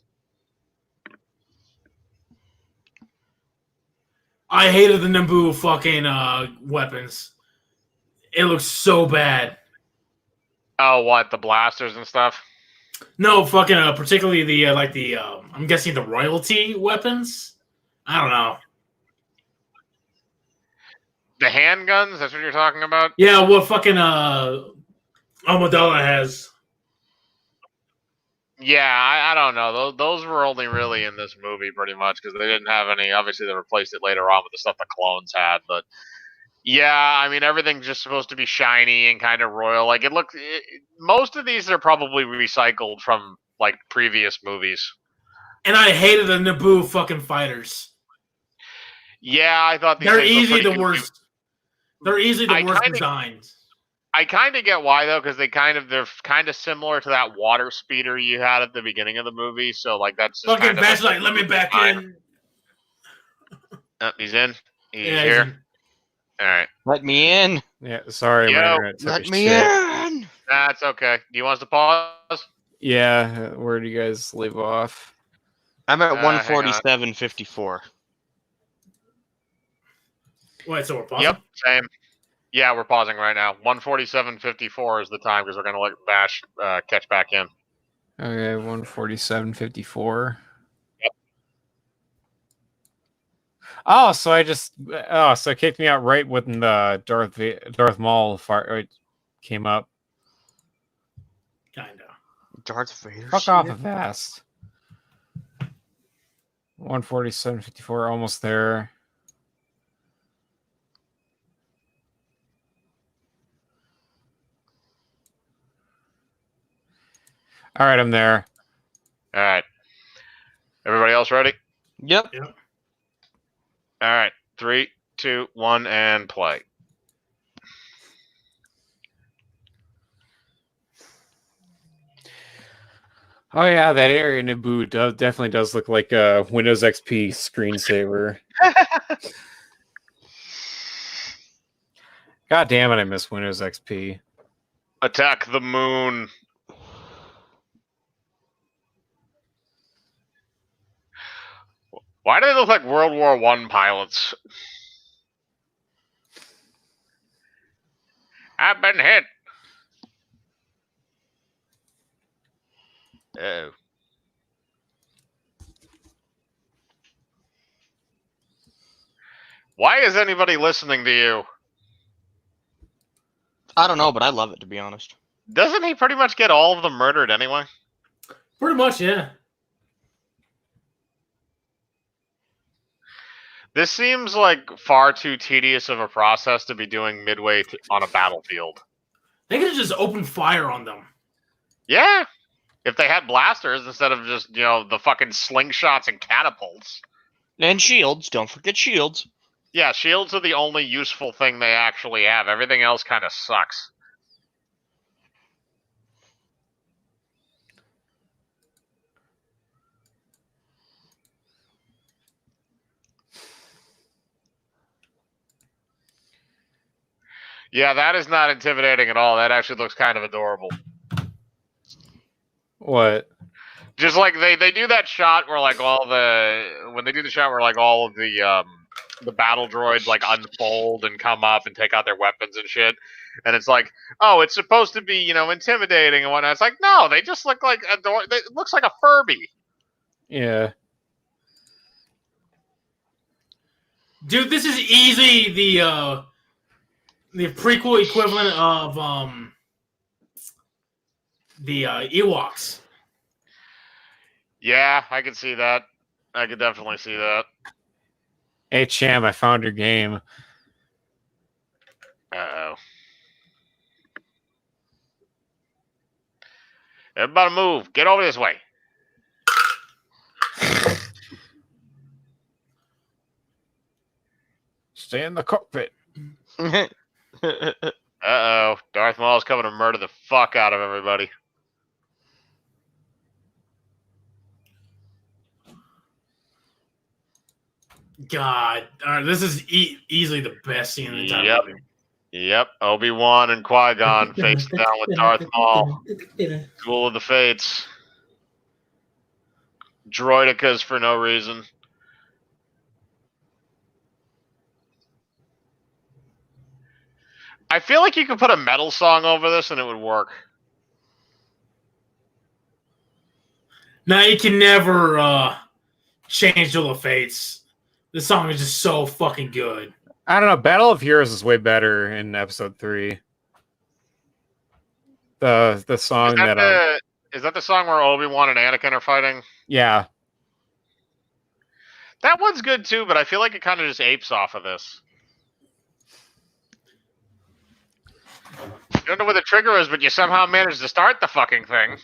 I hated the Naboo fucking weapons. It looks so bad. Oh, what, the blasters and stuff? No, fucking particularly the I'm guessing the royalty weapons. I don't know. The handguns? That's what you're talking about? Yeah, what fucking Amidala has. Yeah, I don't know. Those were only really in this movie pretty much because they didn't have any. Obviously, they replaced it later on with the stuff the clones had. But yeah, I mean, everything's just supposed to be shiny and kind of royal. Like most of these are probably recycled from like previous movies. And I hated the Naboo fucking fighters. Yeah, I thought they're easily the worst. They're easily the worst designs. I kind of get why though, because they're kind of similar to that water speeder you had at the beginning of the movie. So like that's just fucking Vash like, let me back in. Oh, he's in. He's yeah, here. he's in. All right. Let me in. Yeah, sorry. Yo, let me in. That's okay. Do you want us to pause? Yeah, where do you guys leave off? I'm at 147.54. Wait, so we're pausing? Yep, same. Yeah, we're pausing right now. 147.54 is the time because we're going to let Vash catch back in. Okay, 147.54. Yep. So it kicked me out right when the Darth Maul came up. Kinda. Darth Vader. Fuck off, Vast. 147.54, almost there. All right, I'm there. All right. Everybody else ready? Yep. Yep. All right. 3, 2, 1, and play. Oh yeah, that area in Naboo definitely does look like a Windows XP screensaver. God damn it, I miss Windows XP. Attack the moon. Why do they look like World War I pilots? I've been hit. Oh. Why is anybody listening to you? I don't know, but I love it, to be honest. Doesn't he pretty much get all of them murdered anyway? Pretty much, yeah. This seems like far too tedious of a process to be doing midway on a battlefield. They could have just opened fire on them. Yeah. If they had blasters instead of just, the fucking slingshots and catapults. And shields. Don't forget shields. Yeah, shields are the only useful thing they actually have. Everything else kind of sucks. Yeah, that is not intimidating at all. That actually looks kind of adorable. What? Just like they do that shot where like all of the battle droids like unfold and come up and take out their weapons and shit. And it's like, oh, it's supposed to be, intimidating and whatnot. It's like, no, they just look like it looks like a Furby. Yeah. Dude, this is easily the prequel equivalent of the Ewoks. Yeah, I can see that. I could definitely see that. Hey, Cham, I found your game. Uh-oh. Everybody move. Get over this way. Stay in the cockpit. Uh-oh. Darth Maul's coming to murder the fuck out of everybody. God, this is easily the best scene in the entire Yep. movie. Yep. Obi-Wan and Qui-Gon facing down with Darth Maul. Duel of the Fates. Droidicas for no reason. I feel like you could put a metal song over this and it would work. Now you can never change Duel of Fates. This song is just so fucking good. I don't know. Battle of Heroes is way better in episode 3. The song Is that the song where Obi-Wan and Anakin are fighting? Yeah. That one's good too, but I feel like it kind of just apes off of this. You don't know where the trigger is, but you somehow managed to start the fucking thing.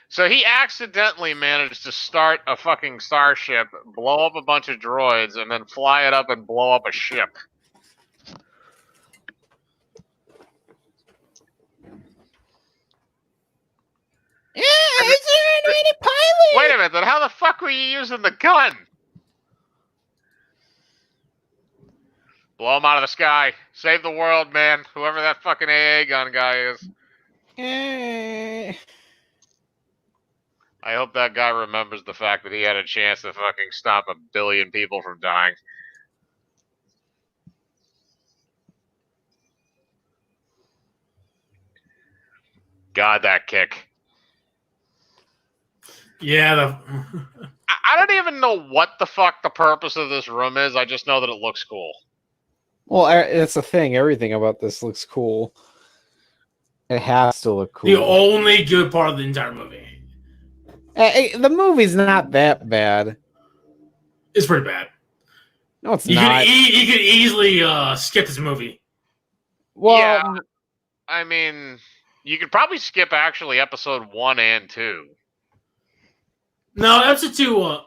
So he accidentally managed to start a fucking starship, blow up a bunch of droids, and then fly it up and blow up a ship. Yeah, is there any pilot? Wait a minute, then how the fuck were you using the gun? Blow him out of the sky. Save the world, man. Whoever that fucking AA gun guy is. I hope that guy remembers the fact that he had a chance to fucking stop 1 billion people from dying. God, that kick. Yeah, I don't even know what the fuck the purpose of this room is. I just know that it looks cool. Well, that's the thing. Everything about this looks cool. It has to look cool. the only good part of the entire movie. The movie's not that bad. It's pretty bad. No, it's You not. you could easily skip this movie. Well, Yeah. I mean, you could probably skip actually episode 1 and 2. No, episode 2.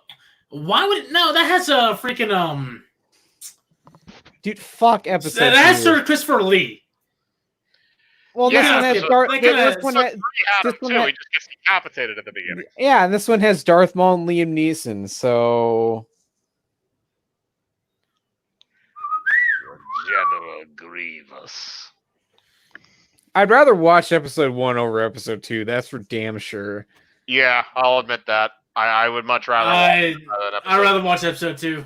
Why would it? No, that has a freaking dude, fuck episode That has 2. Sir Christopher Lee. Well, Yeah, this one has episode Darth. like, This uh, one So has, 3 had him this one too. had- He just gets decapitated at the beginning. yeah, and this one has Darth Maul and Liam Neeson. So General Grievous. I'd rather watch episode 1 over episode 2. That's for damn sure. Yeah, I'll admit that. I would much rather watch it than I'd episode. rather watch episode 2.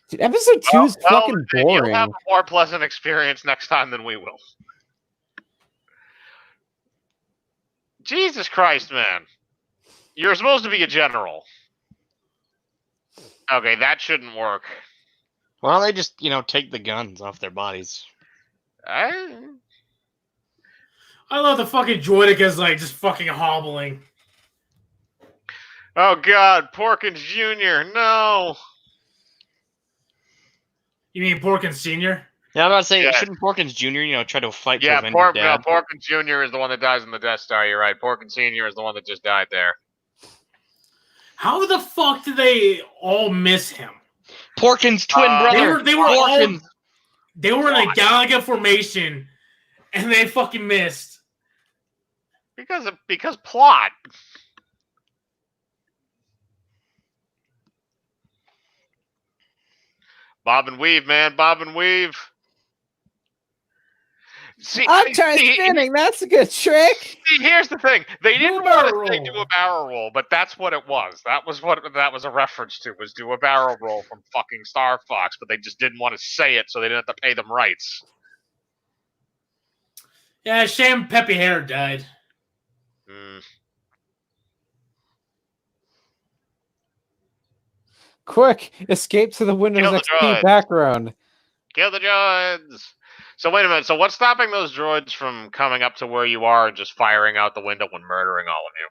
Dude, episode 2 is fucking You'll have boring. a more pleasant experience next time than we will. Jesus Christ, man. You're supposed to be a general. Okay, that shouldn't work. Why don't they just, take the guns off their bodies? I love the fucking Droideka's like just fucking hobbling. Oh God, Porkins Jr. No. You mean Porkins Senior? Yeah, I'm about to say, Yeah. shouldn't Porkins Jr. Try to fight to Yeah, avenge his dad? Porkins Jr. is the one that dies in the Death Star. You're right. Porkins Sr. is the one that just died there. How the fuck did they all miss him? Porkins' twin brother. They were Porkins. they were in a Galaga formation, and they fucking missed. Because plot. Bob and weave, man. Bob and weave. See, Spinning. That's a good trick. See, here's the thing. They didn't Do a want barrel to say roll. do a barrel roll, but that's what it was. That was what that was a reference to, was do a barrel roll from fucking Star Fox, but they just didn't want to say it, so they didn't have to pay them rights. Yeah, shame Peppy Hair died. Hmm. Quick, escape to the Windows Kill the XP droid. background. Kill the droids! So wait a minute, so what's stopping those droids from coming up to where you are and just firing out the window and murdering all of you?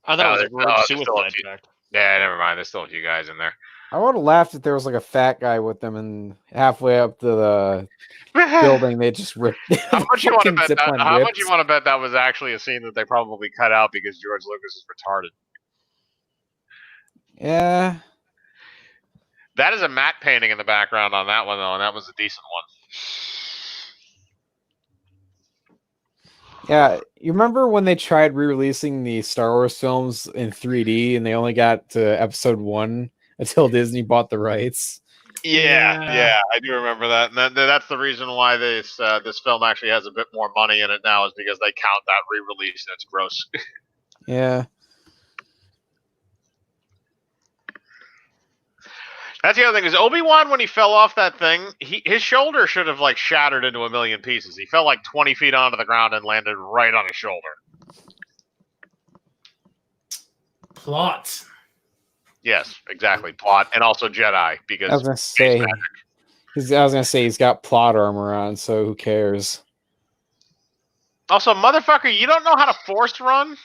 I thought it was a there's rogue still a suicide few- pact. Yeah, never mind. There's still a few guys in there. I would have laughed if there was like a fat guy with them, and halfway up to the building, they just ripped. How much you want to fucking bet that? zipline How much rips. you want to bet that was actually a scene that they probably cut out because George Lucas is retarded? Yeah. That is a matte painting in the background on that one, though, and that was a decent one. Yeah, you remember when they tried re-releasing the Star Wars films in 3D and they only got to episode 1 until Disney bought the rights? Yeah, I do remember that, and that's the reason why this film actually has a bit more money in it now, is because they count that re-release and it's gross. Yeah. That's the other thing, is Obi-Wan, when he fell off that thing, his shoulder should have like shattered into a million pieces. He fell like 20 feet onto the ground and landed right on his shoulder. Plot. Yes, exactly. Plot, and also Jedi, because I was gonna say he's got plot armor on, so who cares? Also, motherfucker, you don't know how to force run?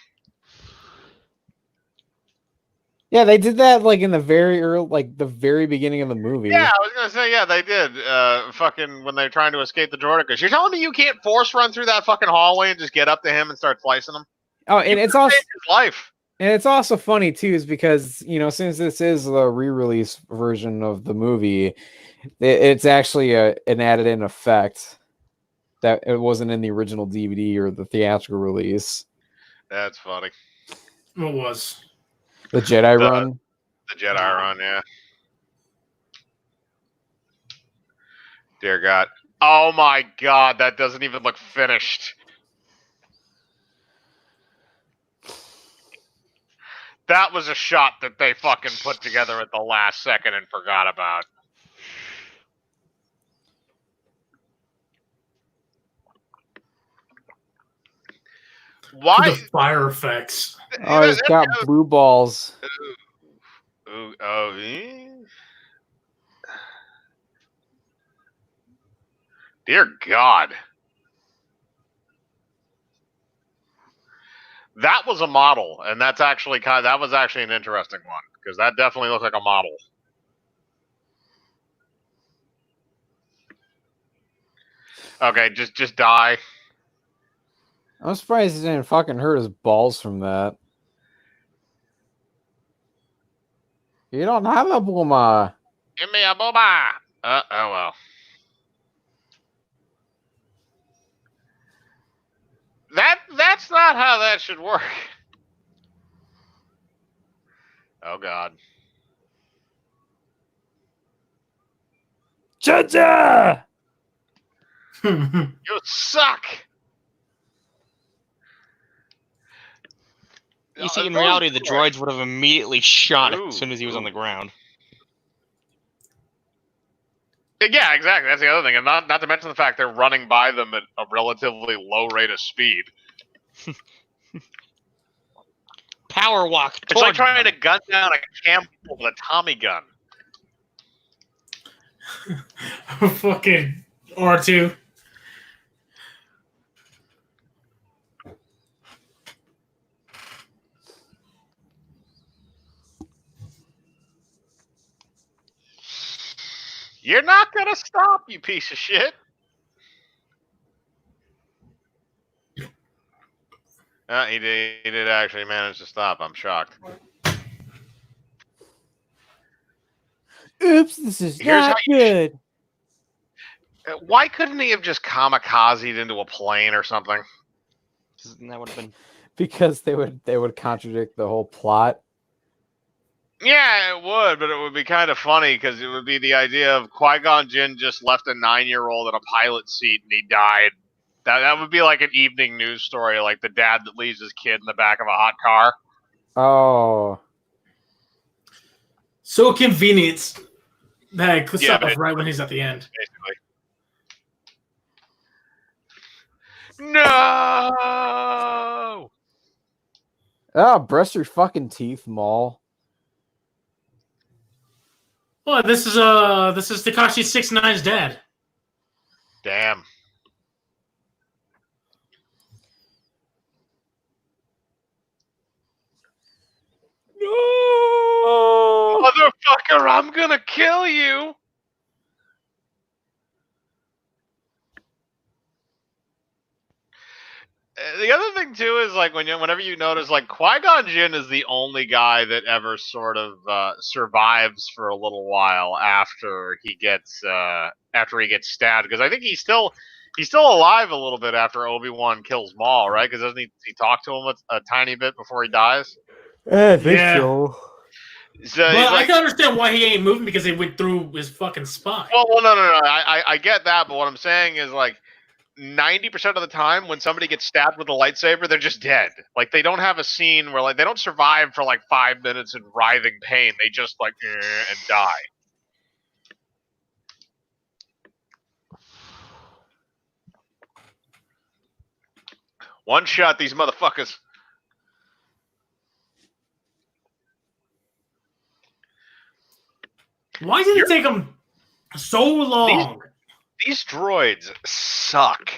Yeah, they did that like in the very early, like the very beginning of the movie. Yeah, I was gonna say, yeah, they did. Fucking when they're trying to escape the Droidekas. You're telling me you can't force run through that fucking hallway and just get up to him and start slicing him? Oh, and it's also Saved his life. And it's also funny too, is because since this is the re-release version of the movie, it's actually an added-in effect that it wasn't in the original DVD or the theatrical release. That's funny. What was? The Jedi run. The Jedi run, yeah. Dear God. Oh my God, that doesn't even look finished. That was a shot that they fucking put together at the last second and forgot about. Why? The fire effects. Oh, he's got blue balls. Dear God. That was a model, and that was actually an interesting one, because that definitely looked like a model. Okay, just die. I'm surprised he didn't fucking hurt his balls from that. You don't have a boomer. Give me a booba. Oh well. That's not how that should work. Oh God. Cha-cha! You suck. You see, in reality, the droids would have immediately shot as soon as he was on the ground. Yeah, exactly. That's the other thing, and not to mention the fact they're running by them at a relatively low rate of speed. Power walk. It's like towards trying them. to gun down a camel with a Tommy gun. Fucking R2. You're not gonna stop, you piece of shit. He did actually manage to stop. I'm shocked. Oops, this is Here's not how you good. Why couldn't he have just kamikazed into a plane or something? That would have been. Because they would contradict the whole plot. Yeah, it would, but it would be kind of funny because it would be the idea of Qui-Gon Jinn just left a 9-year-old in a pilot seat and he died. That would be like an evening news story, like the dad that leaves his kid in the back of a hot car. Oh. So convenient that it cuts Yeah, off right when he's at the end. Basically. No! Oh, brush your fucking teeth, Maul. Oh, this is Tekashi 6ix9ine's dad. Damn. No! Motherfucker, I'm gonna kill you! The other thing too is like whenever you notice like Qui-Gon Jinn is the only guy that ever sort of survives for a little while after he gets stabbed, because I think he's still alive a little bit after Obi-Wan kills Maul, right? Because doesn't he talk to him a tiny bit before he dies? I think Yeah. so. So But he's I like, can understand why he ain't moving because they went through his fucking spine. well, no. I get that, but what I'm saying is like 90% of the time when somebody gets stabbed with a lightsaber, they're just dead. Like they don't have a scene where like they don't survive for like 5 minutes in writhing pain. They just like and die. One shot, these motherfuckers. Why did it take him so long? These droids suck.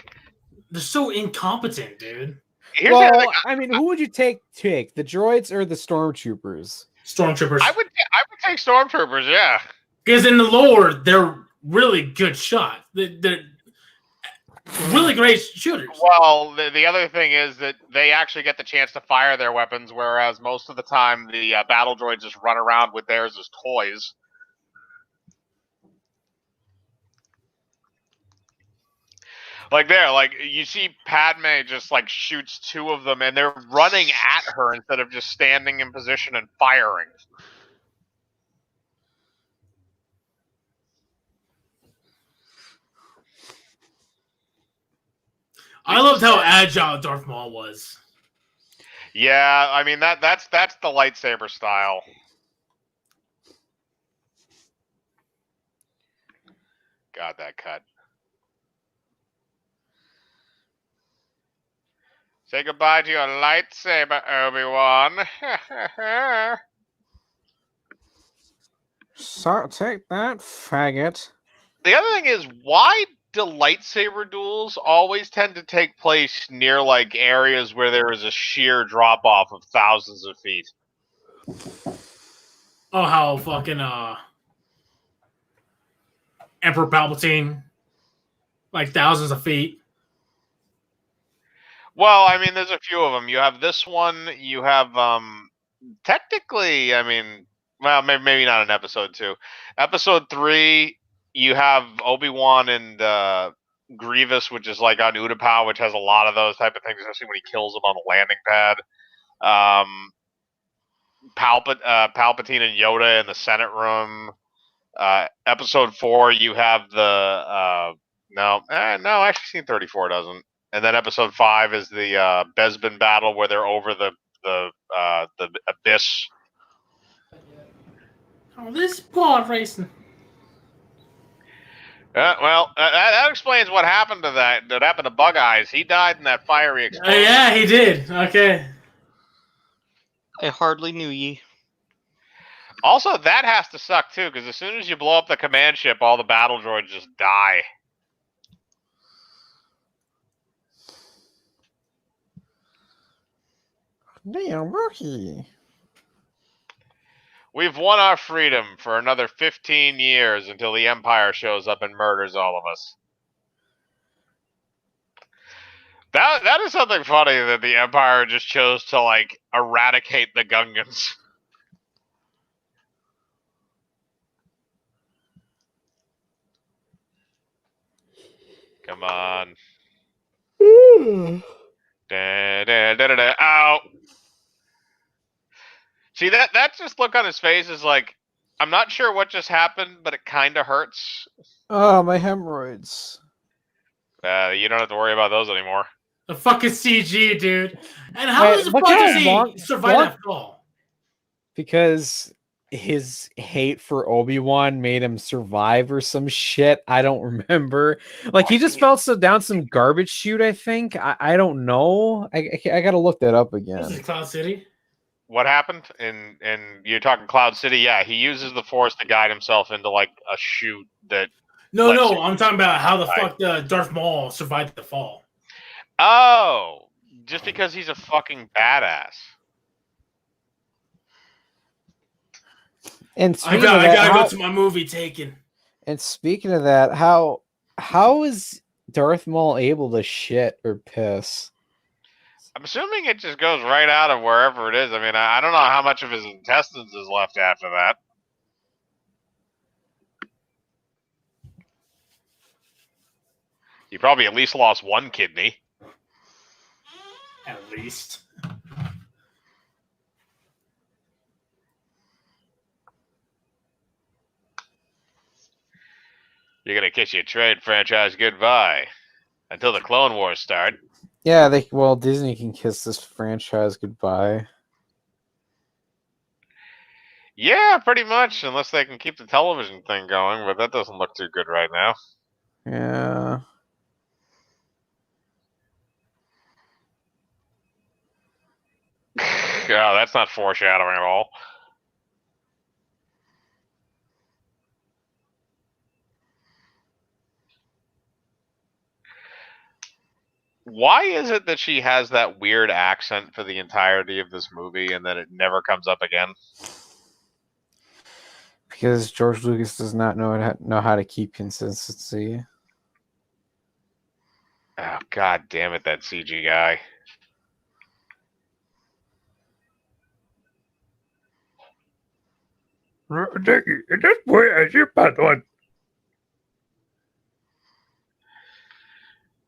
They're so incompetent, dude. Here's the other Well, thing. I mean, who would you take, the droids or the stormtroopers? Stormtroopers. I would take stormtroopers, yeah. Because in the lore, they're really good shots. They're really great shooters. Well, the other thing is that they actually get the chance to fire their weapons, whereas most of the time the battle droids just run around with theirs as toys. Like there, like you see Padme just like shoots 2 of them and they're running at her instead of just standing in position and firing. I loved how agile Darth Maul was. Yeah, I mean that's the lightsaber style. God, that cut. Say goodbye to your lightsaber, Obi-Wan. So, take that, faggot. The other thing is, why do lightsaber duels always tend to take place near like areas where there is a sheer drop off of thousands of feet? Oh, how fucking Emperor Palpatine, like thousands of feet. Well, I mean, there's a few of them. You have this one. You have technically, I mean, well, maybe not in episode 2. Episode 3, you have Obi-Wan and Grievous, which is like on Utapau, which has a lot of those type of things, especially when he kills him on the landing pad. Palpatine and Yoda in the Senate room. Episode 4, you have the no, actually, Scene 34 doesn't. And then episode 5 is the Bespin battle where they're over the abyss. Oh, this pod racing. Well, that explains what happened to that. That happened to Bug Eyes. He died in that fiery explosion. Yeah, he did. Okay. I hardly knew ye. Also, that has to suck too, because as soon as you blow up the command ship, all the battle droids just die. Damn, rookie. We've won our freedom for another 15 years until the Empire shows up and murders all of us. That is something funny that the Empire just chose to, like, eradicate the Gungans. Come on. Da, da, da, da, da. Ow. See, that just look on his face is like, I'm not sure what just happened, but it kind of hurts. Oh, my hemorrhoids. You don't have to worry about those anymore. The fucking CG, dude. And how Wait, does the what fuck kind does of he long- survive long- that fall? Because his hate for Obi-Wan made him survive or some shit. I don't remember. Like, he just fell down some garbage chute, I think. I don't know. I gotta look that up This is again. Cloud City. What happened? And you're talking Cloud City? Yeah, he uses the Force to guide himself into, like, a chute that... No, Let's no, see. I'm talking about how the Right. fuck Darth Maul survived the fall. Oh! Just because he's a fucking badass. And I speaking of that, gotta how, go to my movie Taken. and speaking of that, how is Darth Maul able to shit or piss? I'm assuming it just goes right out of wherever it is. I mean, I don't know how much of his intestines is left after that. He probably at least lost one kidney. At least. You're gonna kiss your trade franchise goodbye until the Clone Wars start. Yeah, Disney can kiss this franchise goodbye. Yeah, pretty much, unless they can keep the television thing going, but that doesn't look too good right now. Yeah. Oh, that's not foreshadowing at all. Why is it that she has that weird accent for the entirety of this movie and then it never comes up again? Because George Lucas does not know how to keep consistency. Oh, god damn it, that CG guy.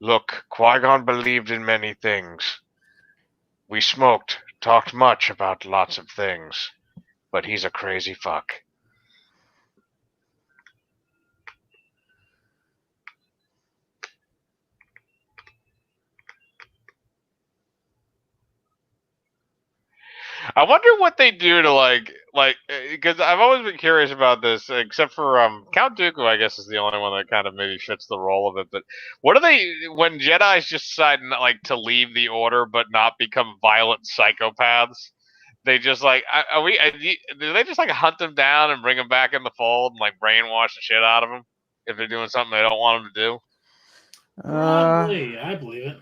Look, Qui-Gon believed in many things. We smoked, talked much about lots of things, but he's a crazy fuck. I wonder what they do to like, because I've always been curious about this, except for Count Dooku, I guess is the only one that kind of maybe fits the role of it. But what do they when Jedi's just decide like to leave the Order but not become violent psychopaths? They just like do they just like hunt them down and bring them back in the fold and like brainwash the shit out of them if they're doing something they don't want them to do? Probably, I believe it.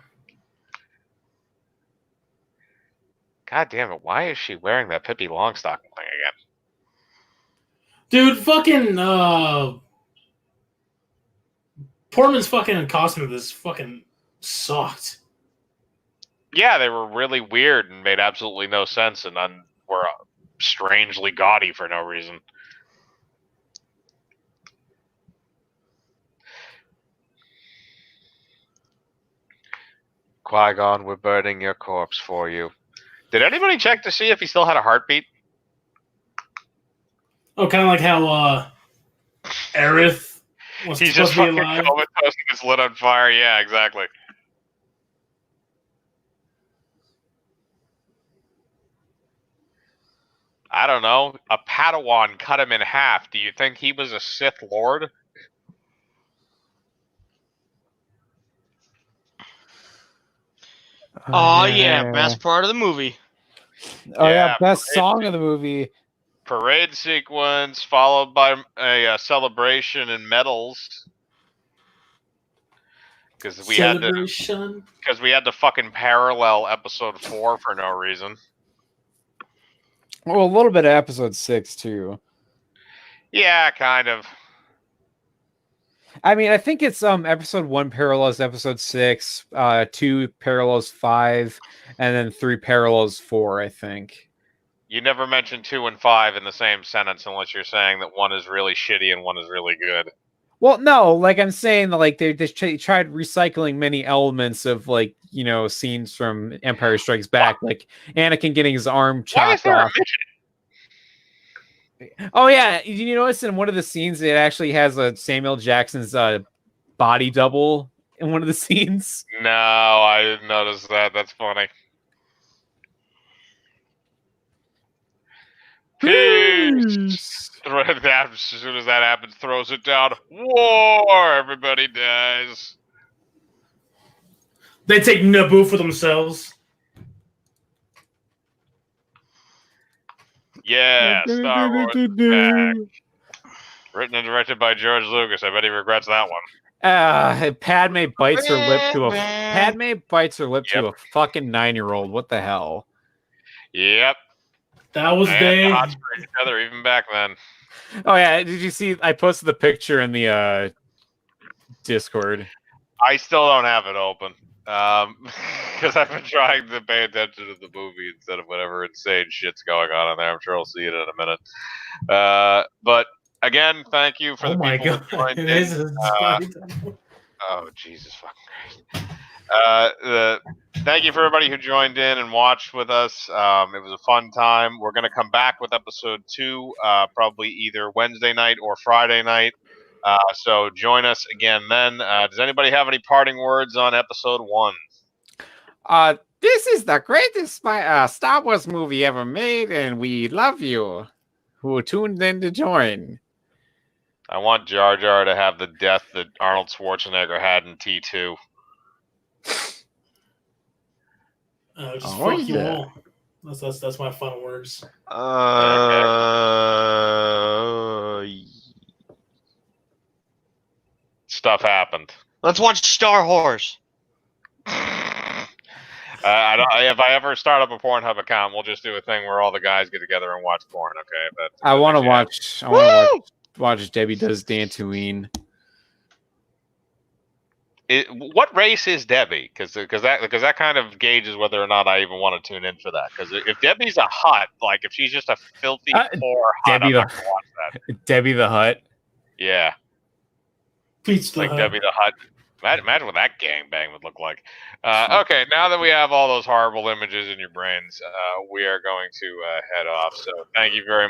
God damn it! Why is she wearing that Pippi Longstocking thing again? Dude, fucking Portman's fucking costume of this fucking sucked. Yeah, they were really weird and made absolutely no sense and were strangely gaudy for no reason. Qui-Gon, we're burning your corpse for you. Did anybody check to see if he still had a heartbeat? Oh, kind of like how Aerith was He's supposed just to be fucking alive. comatose and gets lit on fire. Yeah, exactly. I don't know. A Padawan cut him in half. Do you think he was a Sith Lord? Oh yeah, best part of the movie. Oh yeah, Yeah, best parade song of the movie. Parade sequence followed by a celebration and medals. Because we had to fucking parallel episode 4 for no reason. Well, a little bit of episode 6 too. Yeah, kind of. I mean, I think it's episode 1 parallels episode 6, 2 parallels 5, and then 3 parallels 4, I think. You never mention 2 and 5 in the same sentence unless you're saying that one is really shitty and one is really good. Well, no, like I'm saying, like they just tried recycling many elements of, like, you know, scenes from Empire Strikes Back, like Anakin getting his arm Why is chopped there off. a midget? Oh yeah, you notice in one of the scenes it actually has a Samuel Jackson's body double in one of the scenes. No, I didn't notice that. That's funny. Peace. As soon as that happens, throws it down. War! Everybody dies. They take Naboo for themselves. Yeah, Star Wars is back. Written and directed by George Lucas. I bet he regrets that one. Padme bites her lip to a a fucking 9-year-old. What the hell? Yep. That was They had hot for each other even back then. Oh yeah, did you see? I posted the picture in the Discord. I still don't have it open because I've been trying to pay attention to the movie instead of whatever insane shit's going on in there. I'm sure I'll see it in a minute. But again, thank you for the people who joined in. Oh, Jesus fucking Christ. Thank you for everybody who joined in and watched with us. It was a fun time. We're going to come back with episode 2, probably either Wednesday night or Friday night. So join us again then. Does anybody have any parting words on episode 1? This is the greatest Star Wars movie ever made, and we love you who tuned in to join. I want Jar Jar to have the death that Arnold Schwarzenegger had in T2. Just fuck you all. That's my final words. Stuff happened. Let's watch Star Wars. If I ever start up a Pornhub account, we'll just do a thing where all the guys get together and watch porn. Okay? I want to watch Debbie Does Dantooine. What race is Debbie? Because that kind of gauges whether or not I even want to tune in for that. Because if Debbie's a Hutt, like if she's just a filthy poor Hutt, I'm not gonna watch that. Debbie the Hutt. Yeah. Pizza like Hut. Debbie the Hutt. Imagine what that gangbang would look like. Okay, now that we have all those horrible images in your brains, we are going to head off. So thank you very